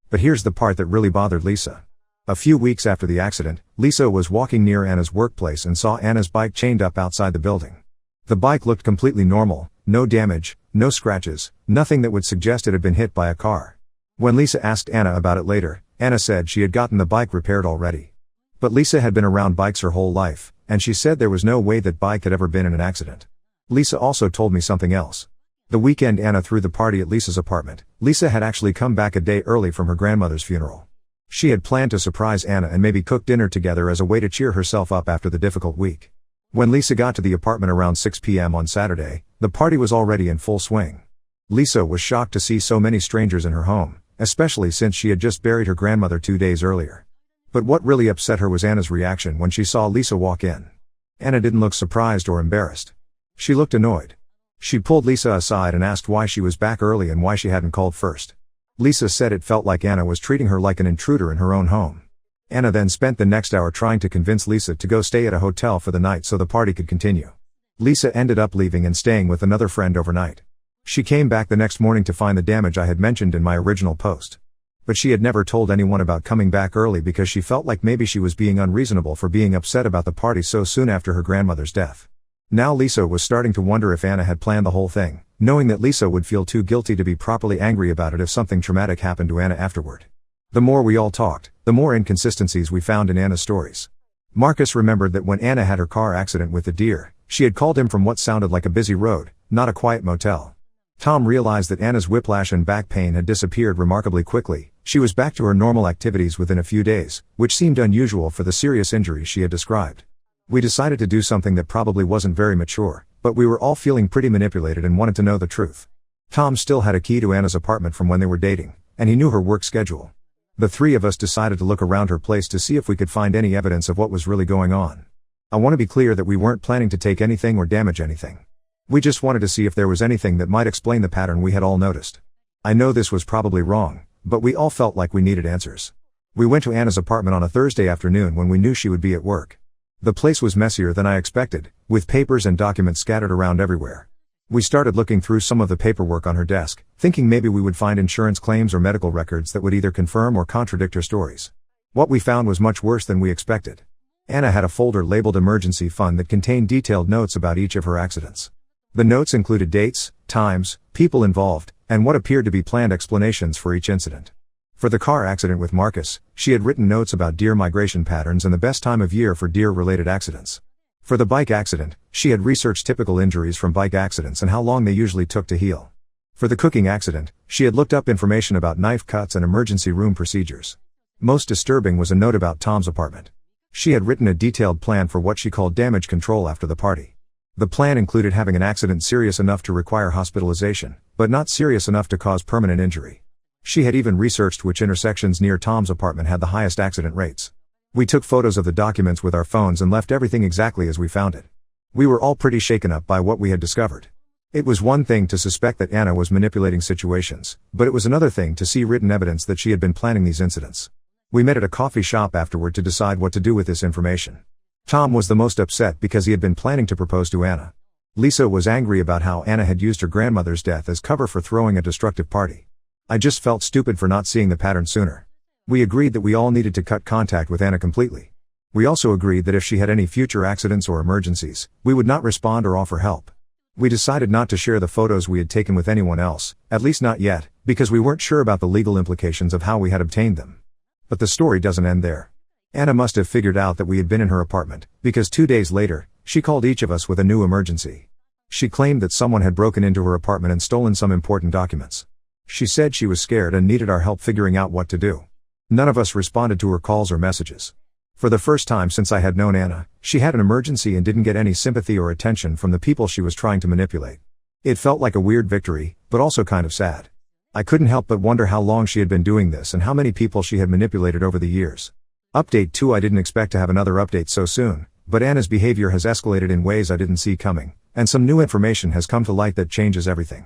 But here's the part that really bothered Lisa. A few weeks after the accident, Lisa was walking near Anna's workplace and saw Anna's bike chained up outside the building. The bike looked completely normal, no damage, no scratches, nothing that would suggest it had been hit by a car. When Lisa asked Anna about it later, Anna said she had gotten the bike repaired already. But Lisa had been around bikes her whole life, and she said there was no way that bike had ever been in an accident. Lisa also told me something else. The weekend Anna threw the party at Lisa's apartment, Lisa had actually come back a day early from her grandmother's funeral. She had planned to surprise Anna and maybe cook dinner together as a way to cheer herself up after the difficult week. When Lisa got to the apartment around 6 p.m. on Saturday, the party was already in full swing. Lisa was shocked to see so many strangers in her home, especially since she had just buried her grandmother 2 days earlier. But what really upset her was Anna's reaction when she saw Lisa walk in. Anna didn't look surprised or embarrassed. She looked annoyed. She pulled Lisa aside and asked why she was back early and why she hadn't called first. Lisa said it felt like Anna was treating her like an intruder in her own home. Anna then spent the next hour trying to convince Lisa to go stay at a hotel for the night so the party could continue. Lisa ended up leaving and staying with another friend overnight. She came back the next morning to find the damage I had mentioned in my original post. But she had never told anyone about coming back early because she felt like maybe she was being unreasonable for being upset about the party so soon after her grandmother's death. Now Lisa was starting to wonder if Anna had planned the whole thing, knowing that Lisa would feel too guilty to be properly angry about it if something traumatic happened to Anna afterward. The more we all talked, the more inconsistencies we found in Anna's stories. Marcus remembered that when Anna had her car accident with the deer, she had called him from what sounded like a busy road, not a quiet motel. Tom realized that Anna's whiplash and back pain had disappeared remarkably quickly. She was back to her normal activities within a few days, which seemed unusual for the serious injuries she had described. We decided to do something that probably wasn't very mature, but we were all feeling pretty manipulated and wanted to know the truth. Tom still had a key to Anna's apartment from when they were dating, and he knew her work schedule. The three of us decided to look around her place to see if we could find any evidence of what was really going on. I want to be clear that we weren't planning to take anything or damage anything. We just wanted to see if there was anything that might explain the pattern we had all noticed. I know this was probably wrong, but we all felt like we needed answers. We went to Anna's apartment on a Thursday afternoon when we knew she would be at work. The place was messier than I expected, with papers and documents scattered around everywhere. We started looking through some of the paperwork on her desk, thinking maybe we would find insurance claims or medical records that would either confirm or contradict her stories. What we found was much worse than we expected. Anna had a folder labeled Emergency Fund that contained detailed notes about each of her accidents. The notes included dates, times, people involved, and what appeared to be planned explanations for each incident. For the car accident with Marcus, she had written notes about deer migration patterns and the best time of year for deer-related accidents. For the bike accident, she had researched typical injuries from bike accidents and how long they usually took to heal. For the cooking accident, she had looked up information about knife cuts and emergency room procedures. Most disturbing was a note about Tom's apartment. She had written a detailed plan for what she called damage control after the party. The plan included having an accident serious enough to require hospitalization, but not serious enough to cause permanent injury. She had even researched which intersections near Tom's apartment had the highest accident rates. We took photos of the documents with our phones and left everything exactly as we found it. We were all pretty shaken up by what we had discovered. It was one thing to suspect that Anna was manipulating situations, but it was another thing to see written evidence that she had been planning these incidents. We met at a coffee shop afterward to decide what to do with this information. Tom was the most upset because he had been planning to propose to Anna. Lisa was angry about how Anna had used her grandmother's death as cover for throwing a destructive party. I just felt stupid for not seeing the pattern sooner. We agreed that we all needed to cut contact with Anna completely. We also agreed that if she had any future accidents or emergencies, we would not respond or offer help. We decided not to share the photos we had taken with anyone else, at least not yet, because we weren't sure about the legal implications of how we had obtained them. But the story doesn't end there. Anna must have figured out that we had been in her apartment, because 2 days later, she called each of us with a new emergency. She claimed that someone had broken into her apartment and stolen some important documents. She said she was scared and needed our help figuring out what to do. None of us responded to her calls or messages. For the first time since I had known Anna, she had an emergency and didn't get any sympathy or attention from the people she was trying to manipulate. It felt like a weird victory, but also kind of sad. I couldn't help but wonder how long she had been doing this and how many people she had manipulated over the years. Update 2. I didn't expect to have another update so soon, but Anna's behavior has escalated in ways I didn't see coming, and some new information has come to light that changes everything.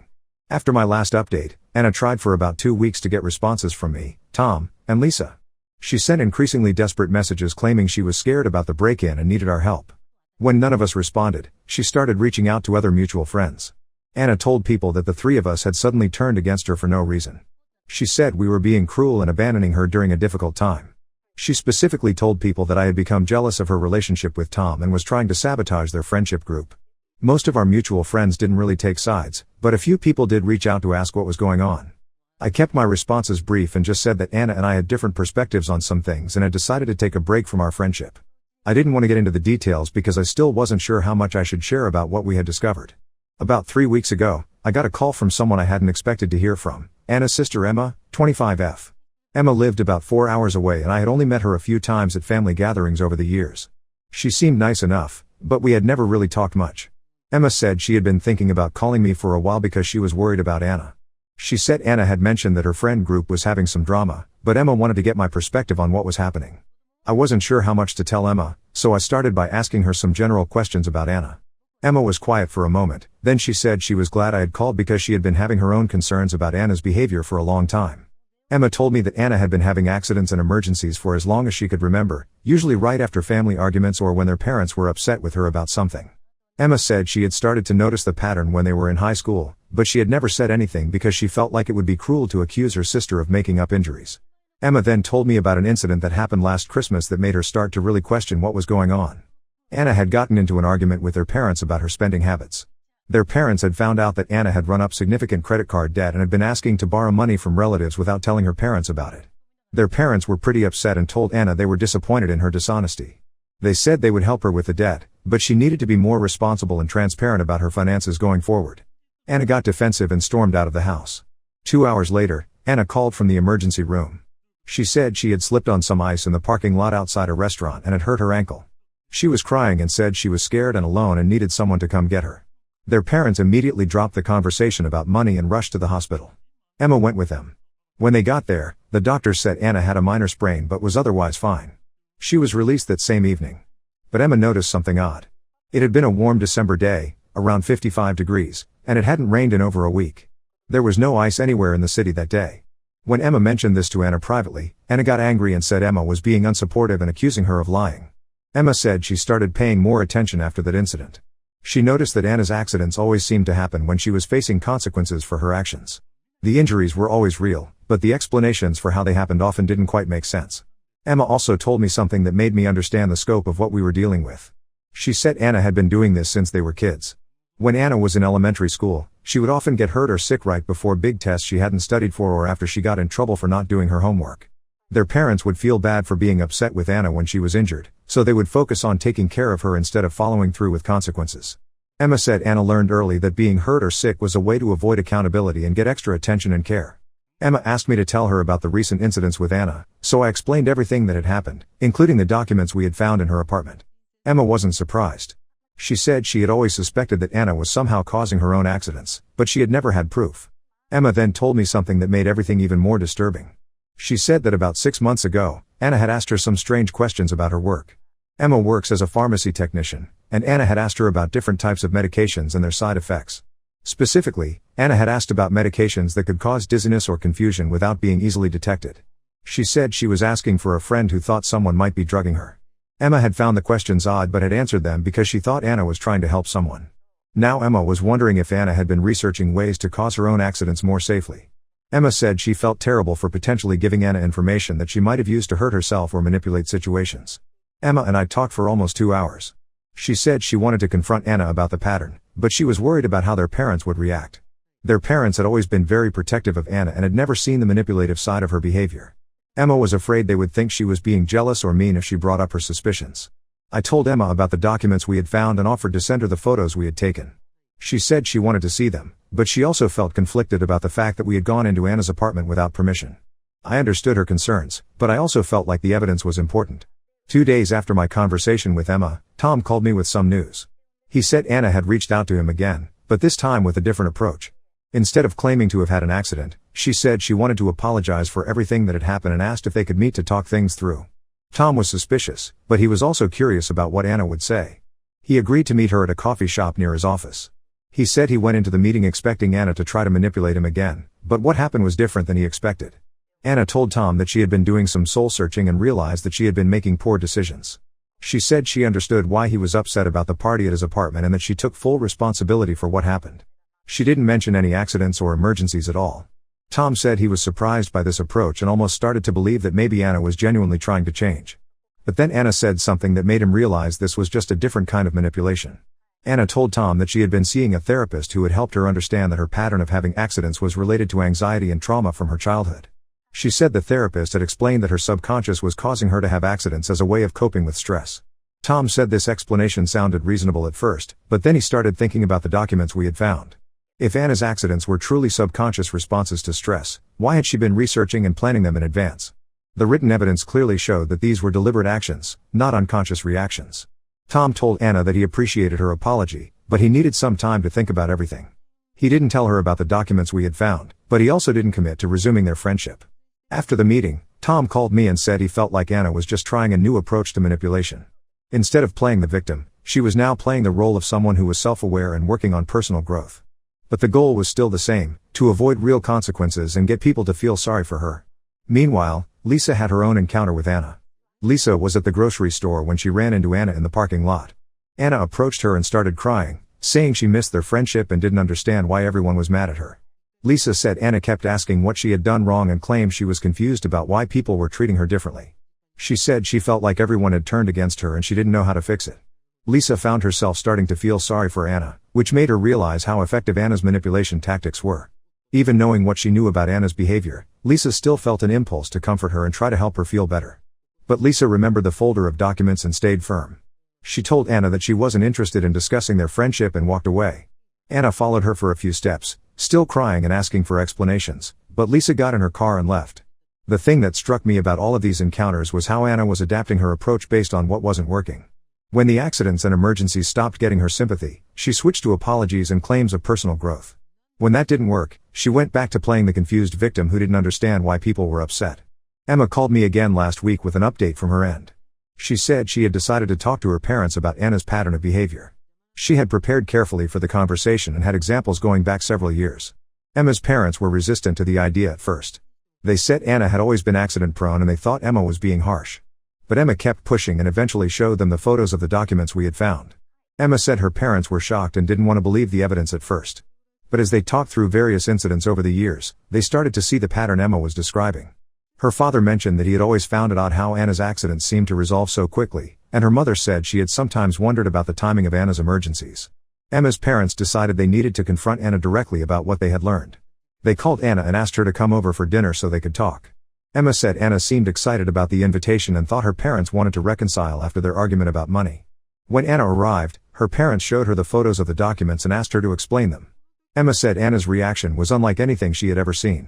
After my last update, Anna tried for about 2 weeks to get responses from me, Tom, and Lisa. She sent increasingly desperate messages claiming she was scared about the break-in and needed our help. When none of us responded, she started reaching out to other mutual friends. Anna told people that the three of us had suddenly turned against her for no reason. She said we were being cruel and abandoning her during a difficult time. She specifically told people that I had become jealous of her relationship with Tom and was trying to sabotage their friendship group. Most of our mutual friends didn't really take sides, but a few people did reach out to ask what was going on. I kept my responses brief and just said that Anna and I had different perspectives on some things and had decided to take a break from our friendship. I didn't want to get into the details because I still wasn't sure how much I should share about what we had discovered. About 3 weeks ago, I got a call from someone I hadn't expected to hear from, Anna's sister Emma, 25F. Emma lived about 4 hours away and I had only met her a few times at family gatherings over the years. She seemed nice enough, but we had never really talked much. Emma said she had been thinking about calling me for a while because she was worried about Anna. She said Anna had mentioned that her friend group was having some drama, but Emma wanted to get my perspective on what was happening. I wasn't sure how much to tell Emma, so I started by asking her some general questions about Anna. Emma was quiet for a moment, then she said she was glad I had called because she had been having her own concerns about Anna's behavior for a long time. Emma told me that Anna had been having accidents and emergencies for as long as she could remember, usually right after family arguments or when their parents were upset with her about something. Emma said she had started to notice the pattern when they were in high school, but she had never said anything because she felt like it would be cruel to accuse her sister of making up injuries. Emma then told me about an incident that happened last Christmas that made her start to really question what was going on. Anna had gotten into an argument with their parents about her spending habits. Their parents had found out that Anna had run up significant credit card debt and had been asking to borrow money from relatives without telling her parents about it. Their parents were pretty upset and told Anna they were disappointed in her dishonesty. They said they would help her with the debt, but she needed to be more responsible and transparent about her finances going forward. Anna got defensive and stormed out of the house. 2 hours later, Anna called from the emergency room. She said she had slipped on some ice in the parking lot outside a restaurant and had hurt her ankle. She was crying and said she was scared and alone and needed someone to come get her. Their parents immediately dropped the conversation about money and rushed to the hospital. Emma went with them. When they got there, the doctors said Anna had a minor sprain but was otherwise fine. She was released that same evening. But Emma noticed something odd. It had been a warm December day, around 55 degrees, and it hadn't rained in over a week. There was no ice anywhere in the city that day. When Emma mentioned this to Anna privately, Anna got angry and said Emma was being unsupportive and accusing her of lying. Emma said she started paying more attention after that incident. She noticed that Anna's accidents always seemed to happen when she was facing consequences for her actions. The injuries were always real, but the explanations for how they happened often didn't quite make sense. Emma also told me something that made me understand the scope of what we were dealing with. She said Anna had been doing this since they were kids. When Anna was in elementary school, she would often get hurt or sick right before big tests she hadn't studied for or after she got in trouble for not doing her homework. Their parents would feel bad for being upset with Anna when she was injured, so they would focus on taking care of her instead of following through with consequences. Emma said Anna learned early that being hurt or sick was a way to avoid accountability and get extra attention and care. Emma asked me to tell her about the recent incidents with Anna, so I explained everything that had happened, including the documents we had found in her apartment. Emma wasn't surprised. She said she had always suspected that Anna was somehow causing her own accidents, but she had never had proof. Emma then told me something that made everything even more disturbing. She said that about 6 months ago, Anna had asked her some strange questions about her work. Emma works as a pharmacy technician, and Anna had asked her about different types of medications and their side effects. Specifically, Anna had asked about medications that could cause dizziness or confusion without being easily detected. She said she was asking for a friend who thought someone might be drugging her. Emma had found the questions odd but had answered them because she thought Anna was trying to help someone. Now Emma was wondering if Anna had been researching ways to cause her own accidents more safely. Emma said she felt terrible for potentially giving Anna information that she might have used to hurt herself or manipulate situations. Emma and I talked for almost 2 hours. She said she wanted to confront Anna about the pattern, but she was worried about how their parents would react. Their parents had always been very protective of Anna and had never seen the manipulative side of her behavior. Emma was afraid they would think she was being jealous or mean if she brought up her suspicions. I told Emma about the documents we had found and offered to send her the photos we had taken. She said she wanted to see them, but she also felt conflicted about the fact that we had gone into Anna's apartment without permission. I understood her concerns, but I also felt like the evidence was important. 2 days after my conversation with Emma, Tom called me with some news. He said Anna had reached out to him again, but this time with a different approach. Instead of claiming to have had an accident, she said she wanted to apologize for everything that had happened and asked if they could meet to talk things through. Tom was suspicious, but he was also curious about what Anna would say. He agreed to meet her at a coffee shop near his office. He said he went into the meeting expecting Anna to try to manipulate him again, but what happened was different than he expected. Anna told Tom that she had been doing some soul-searching and realized that she had been making poor decisions. She said she understood why he was upset about the party at his apartment and that she took full responsibility for what happened. She didn't mention any accidents or emergencies at all. Tom said he was surprised by this approach and almost started to believe that maybe Anna was genuinely trying to change. But then Anna said something that made him realize this was just a different kind of manipulation. Anna told Tom that she had been seeing a therapist who had helped her understand that her pattern of having accidents was related to anxiety and trauma from her childhood. She said the therapist had explained that her subconscious was causing her to have accidents as a way of coping with stress. Tom said this explanation sounded reasonable at first, but then he started thinking about the documents we had found. If Anna's accidents were truly subconscious responses to stress, why had she been researching and planning them in advance? The written evidence clearly showed that these were deliberate actions, not unconscious reactions. Tom told Anna that he appreciated her apology, but he needed some time to think about everything. He didn't tell her about the documents we had found, but he also didn't commit to resuming their friendship. After the meeting, Tom called me and said he felt like Anna was just trying a new approach to manipulation. Instead of playing the victim, she was now playing the role of someone who was self-aware and working on personal growth. But the goal was still the same, to avoid real consequences and get people to feel sorry for her. Meanwhile, Lisa had her own encounter with Anna. Lisa was at the grocery store when she ran into Anna in the parking lot. Anna approached her and started crying, saying she missed their friendship and didn't understand why everyone was mad at her. Lisa said Anna kept asking what she had done wrong and claimed she was confused about why people were treating her differently. She said she felt like everyone had turned against her and she didn't know how to fix it. Lisa found herself starting to feel sorry for Anna, which made her realize how effective Anna's manipulation tactics were. Even knowing what she knew about Anna's behavior, Lisa still felt an impulse to comfort her and try to help her feel better. But Lisa remembered the folder of documents and stayed firm. She told Anna that she wasn't interested in discussing their friendship and walked away. Anna followed her for a few steps, still crying and asking for explanations, but Lisa got in her car and left. The thing that struck me about all of these encounters was how Anna was adapting her approach based on what wasn't working. When the accidents and emergencies stopped getting her sympathy, she switched to apologies and claims of personal growth. When that didn't work, she went back to playing the confused victim who didn't understand why people were upset. Emma called me again last week with an update from her end. She said she had decided to talk to her parents about Anna's pattern of behavior. She had prepared carefully for the conversation and had examples going back several years. Emma's parents were resistant to the idea at first. They said Anna had always been accident-prone and they thought Emma was being harsh. But Emma kept pushing and eventually showed them the photos of the documents we had found. Emma said her parents were shocked and didn't want to believe the evidence at first. But as they talked through various incidents over the years, they started to see the pattern Emma was describing. Her father mentioned that he had always found it odd how Anna's accidents seemed to resolve so quickly, and her mother said she had sometimes wondered about the timing of Anna's emergencies. Emma's parents decided they needed to confront Anna directly about what they had learned. They called Anna and asked her to come over for dinner so they could talk. Emma said Anna seemed excited about the invitation and thought her parents wanted to reconcile after their argument about money. When Anna arrived, her parents showed her the photos of the documents and asked her to explain them. Emma said Anna's reaction was unlike anything she had ever seen.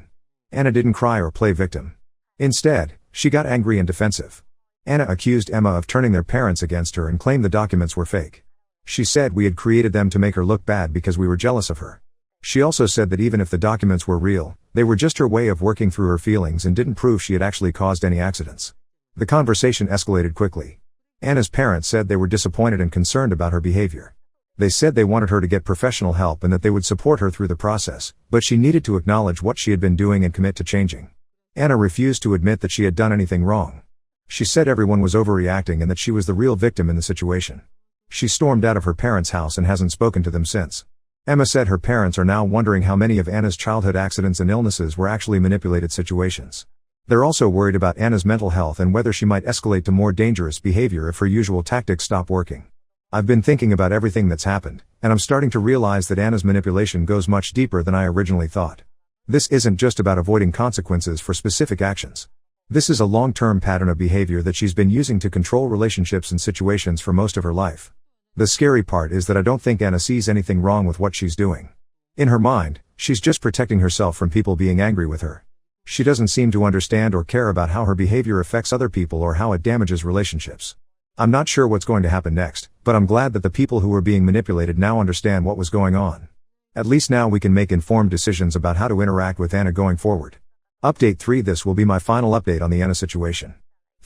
Anna didn't cry or play victim. Instead, she got angry and defensive. Anna accused Emma of turning their parents against her and claimed the documents were fake. She said we had created them to make her look bad because we were jealous of her. She also said that even if the documents were real, they were just her way of working through her feelings and didn't prove she had actually caused any accidents. The conversation escalated quickly. Anna's parents said they were disappointed and concerned about her behavior. They said they wanted her to get professional help and that they would support her through the process, but she needed to acknowledge what she had been doing and commit to changing. Anna refused to admit that she had done anything wrong. She said everyone was overreacting and that she was the real victim in the situation. She stormed out of her parents' house and hasn't spoken to them since. Emma said her parents are now wondering how many of Anna's childhood accidents and illnesses were actually manipulated situations. They're also worried about Anna's mental health and whether she might escalate to more dangerous behavior if her usual tactics stop working. I've been thinking about everything that's happened, and I'm starting to realize that Anna's manipulation goes much deeper than I originally thought. This isn't just about avoiding consequences for specific actions. This is a long-term pattern of behavior that she's been using to control relationships and situations for most of her life. The scary part is that I don't think Anna sees anything wrong with what she's doing. In her mind, she's just protecting herself from people being angry with her. She doesn't seem to understand or care about how her behavior affects other people or how it damages relationships. I'm not sure what's going to happen next, but I'm glad that the people who were being manipulated now understand what was going on. At least now we can make informed decisions about how to interact with Anna going forward. Update 3. This will be my final update on the Anna situation.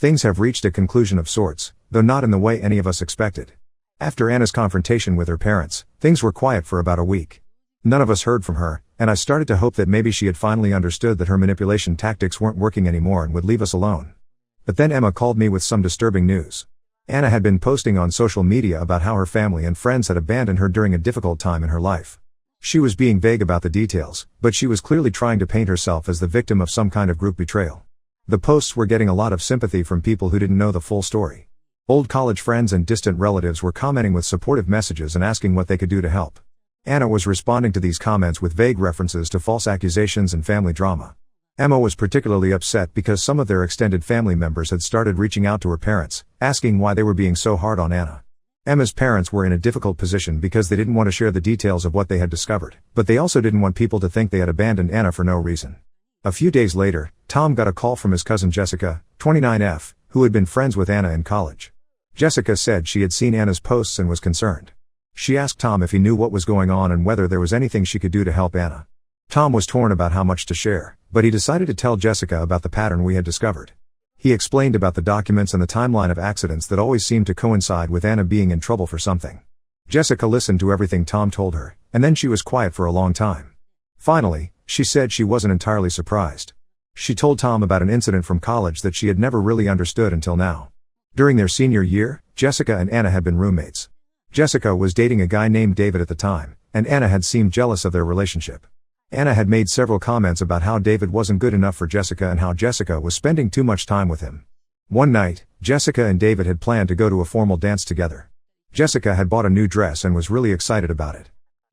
Things have reached a conclusion of sorts, though not in the way any of us expected. After Anna's confrontation with her parents, things were quiet for about a week. None of us heard from her, and I started to hope that maybe she had finally understood that her manipulation tactics weren't working anymore and would leave us alone. But then Emma called me with some disturbing news. Anna had been posting on social media about how her family and friends had abandoned her during a difficult time in her life. She was being vague about the details, but she was clearly trying to paint herself as the victim of some kind of group betrayal. The posts were getting a lot of sympathy from people who didn't know the full story. Old college friends and distant relatives were commenting with supportive messages and asking what they could do to help. Anna was responding to these comments with vague references to false accusations and family drama. Emma was particularly upset because some of their extended family members had started reaching out to her parents, asking why they were being so hard on Anna. Emma's parents were in a difficult position because they didn't want to share the details of what they had discovered, but they also didn't want people to think they had abandoned Anna for no reason. A few days later, Tom got a call from his cousin Jessica, 29F, who had been friends with Anna in college. Jessica said she had seen Anna's posts and was concerned. She asked Tom if he knew what was going on and whether there was anything she could do to help Anna. Tom was torn about how much to share, but he decided to tell Jessica about the pattern we had discovered. He explained about the documents and the timeline of accidents that always seemed to coincide with Anna being in trouble for something. Jessica listened to everything Tom told her, and then she was quiet for a long time. Finally, she said she wasn't entirely surprised. She told Tom about an incident from college that she had never really understood until now. During their senior year, Jessica and Anna had been roommates. Jessica was dating a guy named David at the time, and Anna had seemed jealous of their relationship. Anna had made several comments about how David wasn't good enough for Jessica and how Jessica was spending too much time with him. One night, Jessica and David had planned to go to a formal dance together. Jessica had bought a new dress and was really excited about it.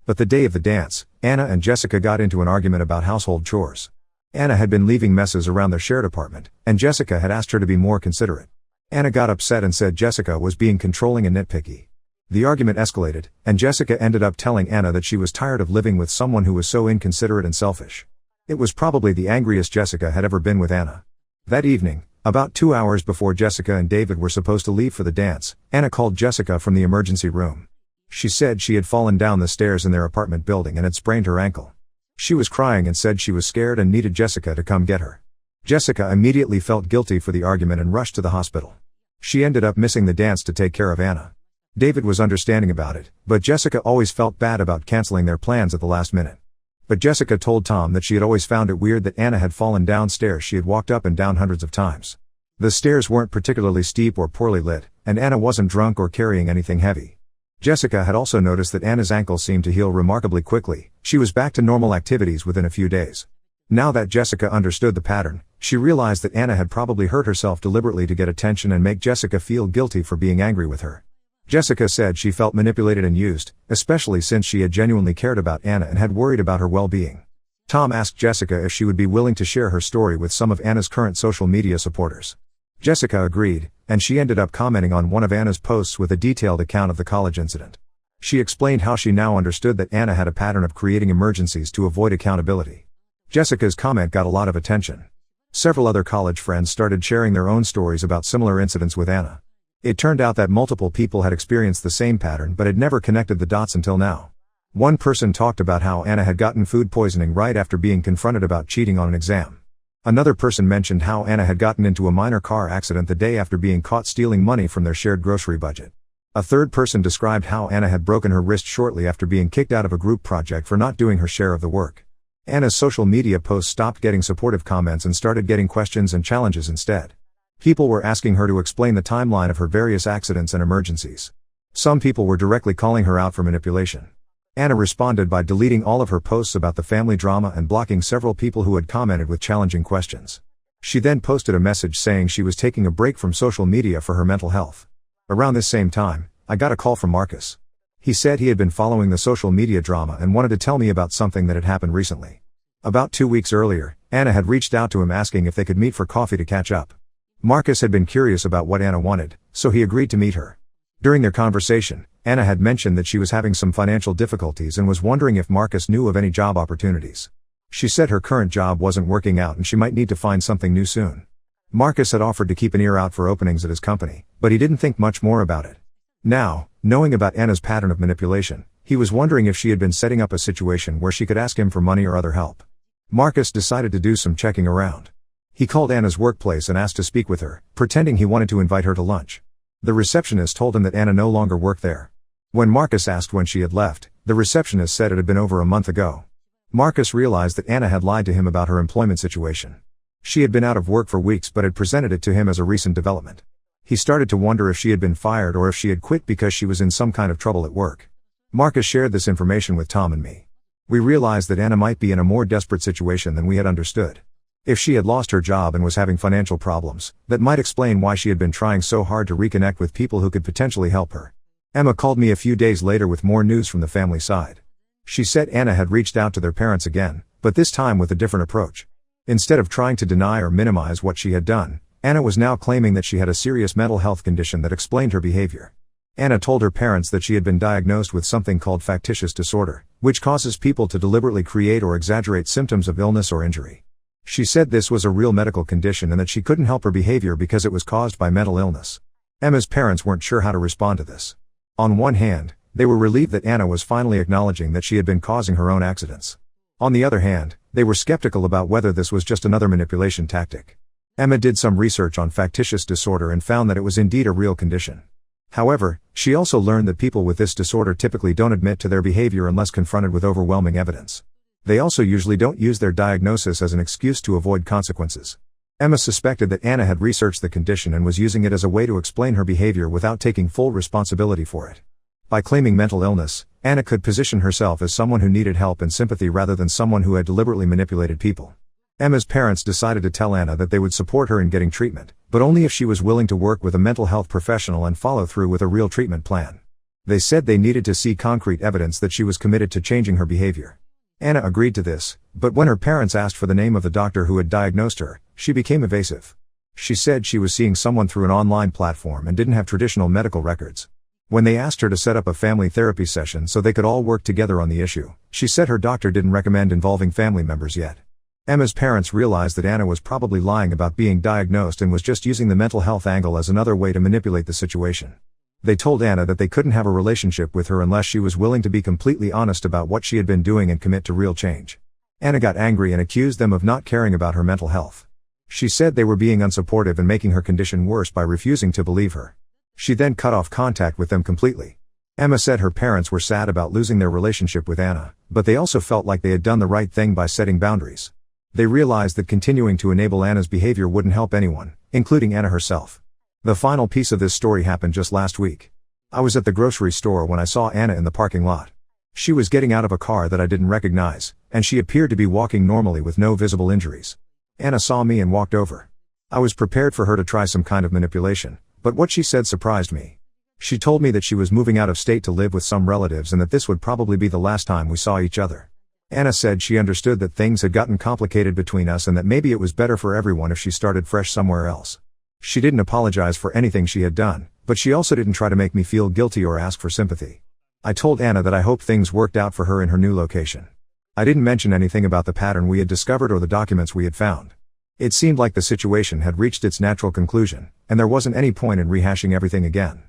But the day of the dance, Anna and Jessica got into an argument about household chores. Anna had been leaving messes around their shared apartment, and Jessica had asked her to be more considerate. Anna got upset and said Jessica was being controlling and nitpicky. The argument escalated, and Jessica ended up telling Anna that she was tired of living with someone who was so inconsiderate and selfish. It was probably the angriest Jessica had ever been with Anna. That evening, about 2 hours before Jessica and David were supposed to leave for the dance, Anna called Jessica from the emergency room. She said she had fallen down the stairs in their apartment building and had sprained her ankle. She was crying and said she was scared and needed Jessica to come get her. Jessica immediately felt guilty for the argument and rushed to the hospital. She ended up missing the dance to take care of Anna. David was understanding about it, but Jessica always felt bad about canceling their plans at the last minute. But Jessica told Tom that she had always found it weird that Anna had fallen down stairs she had walked up and down hundreds of times. The stairs weren't particularly steep or poorly lit, and Anna wasn't drunk or carrying anything heavy. Jessica had also noticed that Anna's ankle seemed to heal remarkably quickly. She was back to normal activities within a few days. Now that Jessica understood the pattern, she realized that Anna had probably hurt herself deliberately to get attention and make Jessica feel guilty for being angry with her. Jessica said she felt manipulated and used, especially since she had genuinely cared about Anna and had worried about her well-being. Tom asked Jessica if she would be willing to share her story with some of Anna's current social media supporters. Jessica agreed, and she ended up commenting on one of Anna's posts with a detailed account of the college incident. She explained how she now understood that Anna had a pattern of creating emergencies to avoid accountability. Jessica's comment got a lot of attention. Several other college friends started sharing their own stories about similar incidents with Anna. It turned out that multiple people had experienced the same pattern but had never connected the dots until now. One person talked about how Anna had gotten food poisoning right after being confronted about cheating on an exam. Another person mentioned how Anna had gotten into a minor car accident the day after being caught stealing money from their shared grocery budget. A third person described how Anna had broken her wrist shortly after being kicked out of a group project for not doing her share of the work. Anna's social media posts stopped getting supportive comments and started getting questions and challenges instead. People were asking her to explain the timeline of her various accidents and emergencies. Some people were directly calling her out for manipulation. Anna responded by deleting all of her posts about the family drama and blocking several people who had commented with challenging questions. She then posted a message saying she was taking a break from social media for her mental health. Around this same time, I got a call from Marcus. He said he had been following the social media drama and wanted to tell me about something that had happened recently. About 2 weeks earlier, Anna had reached out to him asking if they could meet for coffee to catch up. Marcus had been curious about what Anna wanted, so he agreed to meet her. During their conversation, Anna had mentioned that she was having some financial difficulties and was wondering if Marcus knew of any job opportunities. She said her current job wasn't working out and she might need to find something new soon. Marcus had offered to keep an ear out for openings at his company, but he didn't think much more about it. Now, knowing about Anna's pattern of manipulation, he was wondering if she had been setting up a situation where she could ask him for money or other help. Marcus decided to do some checking around. He called Anna's workplace and asked to speak with her, pretending he wanted to invite her to lunch. The receptionist told him that Anna no longer worked there. When Marcus asked when she had left, the receptionist said it had been over a month ago. Marcus realized that Anna had lied to him about her employment situation. She had been out of work for weeks but had presented it to him as a recent development. He started to wonder if she had been fired or if she had quit because she was in some kind of trouble at work. Marcus shared this information with Tom and me. We realized that Anna might be in a more desperate situation than we had understood. If she had lost her job and was having financial problems, that might explain why she had been trying so hard to reconnect with people who could potentially help her. Emma called me a few days later with more news from the family side. She said Anna had reached out to their parents again, but this time with a different approach. Instead of trying to deny or minimize what she had done, Anna was now claiming that she had a serious mental health condition that explained her behavior. Anna told her parents that she had been diagnosed with something called factitious disorder, which causes people to deliberately create or exaggerate symptoms of illness or injury. She said this was a real medical condition and that she couldn't help her behavior because it was caused by mental illness. Emma's parents weren't sure how to respond to this. On one hand, they were relieved that Anna was finally acknowledging that she had been causing her own accidents. On the other hand, they were skeptical about whether this was just another manipulation tactic. Emma did some research on factitious disorder and found that it was indeed a real condition. However, she also learned that people with this disorder typically don't admit to their behavior unless confronted with overwhelming evidence. They also usually don't use their diagnosis as an excuse to avoid consequences. Emma suspected that Anna had researched the condition and was using it as a way to explain her behavior without taking full responsibility for it. By claiming mental illness, Anna could position herself as someone who needed help and sympathy rather than someone who had deliberately manipulated people. Emma's parents decided to tell Anna that they would support her in getting treatment, but only if she was willing to work with a mental health professional and follow through with a real treatment plan. They said they needed to see concrete evidence that she was committed to changing her behavior. Anna agreed to this, but when her parents asked for the name of the doctor who had diagnosed her, she became evasive. She said she was seeing someone through an online platform and didn't have traditional medical records. When they asked her to set up a family therapy session so they could all work together on the issue, she said her doctor didn't recommend involving family members yet. Emma's parents realized that Anna was probably lying about being diagnosed and was just using the mental health angle as another way to manipulate the situation. They told Anna that they couldn't have a relationship with her unless she was willing to be completely honest about what she had been doing and commit to real change. Anna got angry and accused them of not caring about her mental health. She said they were being unsupportive and making her condition worse by refusing to believe her. She then cut off contact with them completely. Emma said her parents were sad about losing their relationship with Anna, but they also felt like they had done the right thing by setting boundaries. They realized that continuing to enable Anna's behavior wouldn't help anyone, including Anna herself. The final piece of this story happened just last week. I was at the grocery store when I saw Anna in the parking lot. She was getting out of a car that I didn't recognize, and she appeared to be walking normally with no visible injuries. Anna saw me and walked over. I was prepared for her to try some kind of manipulation, but what she said surprised me. She told me that she was moving out of state to live with some relatives and that this would probably be the last time we saw each other. Anna said she understood that things had gotten complicated between us and that maybe it was better for everyone if she started fresh somewhere else. She didn't apologize for anything she had done, but she also didn't try to make me feel guilty or ask for sympathy. I told Anna that I hoped things worked out for her in her new location. I didn't mention anything about the pattern we had discovered or the documents we had found. It seemed like the situation had reached its natural conclusion, and there wasn't any point in rehashing everything again.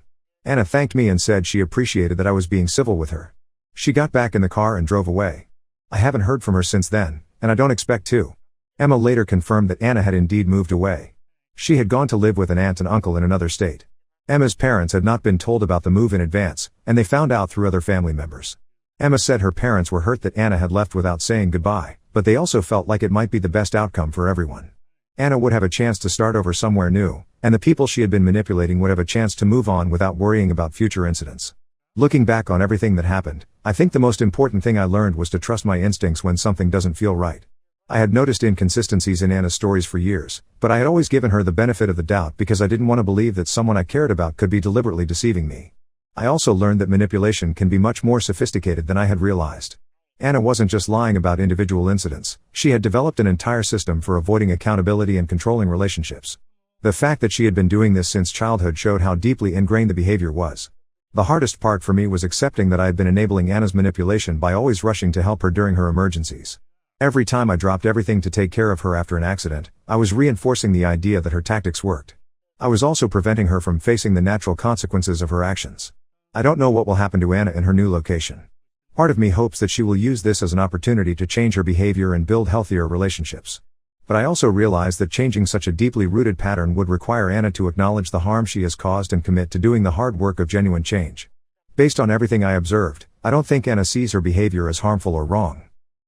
Anna thanked me and said she appreciated that I was being civil with her. She got back in the car and drove away. I haven't heard from her since then, and I don't expect to. Emma later confirmed that Anna had indeed moved away. She had gone to live with an aunt and uncle in another state. Emma's parents had not been told about the move in advance, and they found out through other family members. Emma said her parents were hurt that Anna had left without saying goodbye, but they also felt like it might be the best outcome for everyone. Anna would have a chance to start over somewhere new, and the people she had been manipulating would have a chance to move on without worrying about future incidents. Looking back on everything that happened, I think the most important thing I learned was to trust my instincts when something doesn't feel right. I had noticed inconsistencies in Anna's stories for years, but I had always given her the benefit of the doubt because I didn't want to believe that someone I cared about could be deliberately deceiving me. I also learned that manipulation can be much more sophisticated than I had realized. Anna wasn't just lying about individual incidents, she had developed an entire system for avoiding accountability and controlling relationships. The fact that she had been doing this since childhood showed how deeply ingrained the behavior was. The hardest part for me was accepting that I had been enabling Anna's manipulation by always rushing to help her during her emergencies. Every time I dropped everything to take care of her after an accident, I was reinforcing the idea that her tactics worked. I was also preventing her from facing the natural consequences of her actions. I don't know what will happen to Anna in her new location. Part of me hopes that she will use this as an opportunity to change her behavior and build healthier relationships. But I also realized that changing such a deeply rooted pattern would require Anna to acknowledge the harm she has caused and commit to doing the hard work of genuine change. Based on everything I observed, I don't think Anna sees her behavior as harmful or wrong.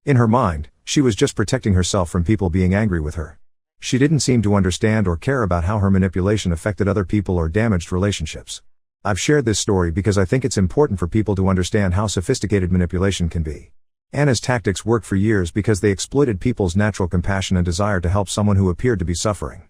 In her mind, she was just protecting herself from people being angry with her. She didn't seem to understand or care about how her manipulation affected other people or damaged relationships. I've shared this story because I think it's important for people to understand how sophisticated manipulation can be. Anna's tactics worked for years because they exploited people's natural compassion and desire to help someone who appeared to be suffering.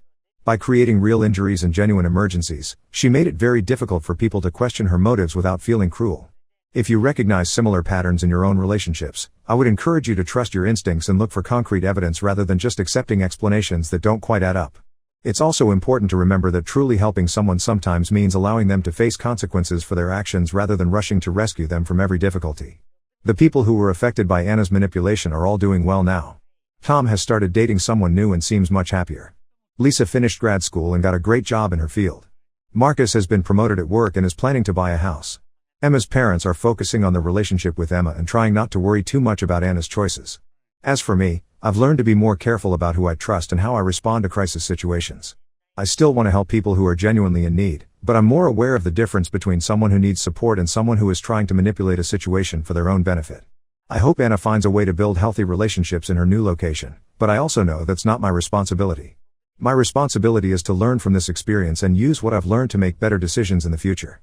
By creating real injuries and genuine emergencies, she made it very difficult for people to question her motives without feeling cruel. If you recognize similar patterns in your own relationships, I would encourage you to trust your instincts and look for concrete evidence rather than just accepting explanations that don't quite add up. It's also important to remember that truly helping someone sometimes means allowing them to face consequences for their actions rather than rushing to rescue them from every difficulty. The people who were affected by Anna's manipulation are all doing well now. Tom has started dating someone new and seems much happier. Lisa finished grad school and got a great job in her field. Marcus has been promoted at work and is planning to buy a house. Emma's parents are focusing on the relationship with Emma and trying not to worry too much about Anna's choices. As for me, I've learned to be more careful about who I trust and how I respond to crisis situations. I still want to help people who are genuinely in need, but I'm more aware of the difference between someone who needs support and someone who is trying to manipulate a situation for their own benefit. I hope Anna finds a way to build healthy relationships in her new location, but I also know that's not my responsibility. My responsibility is to learn from this experience and use what I've learned to make better decisions in the future.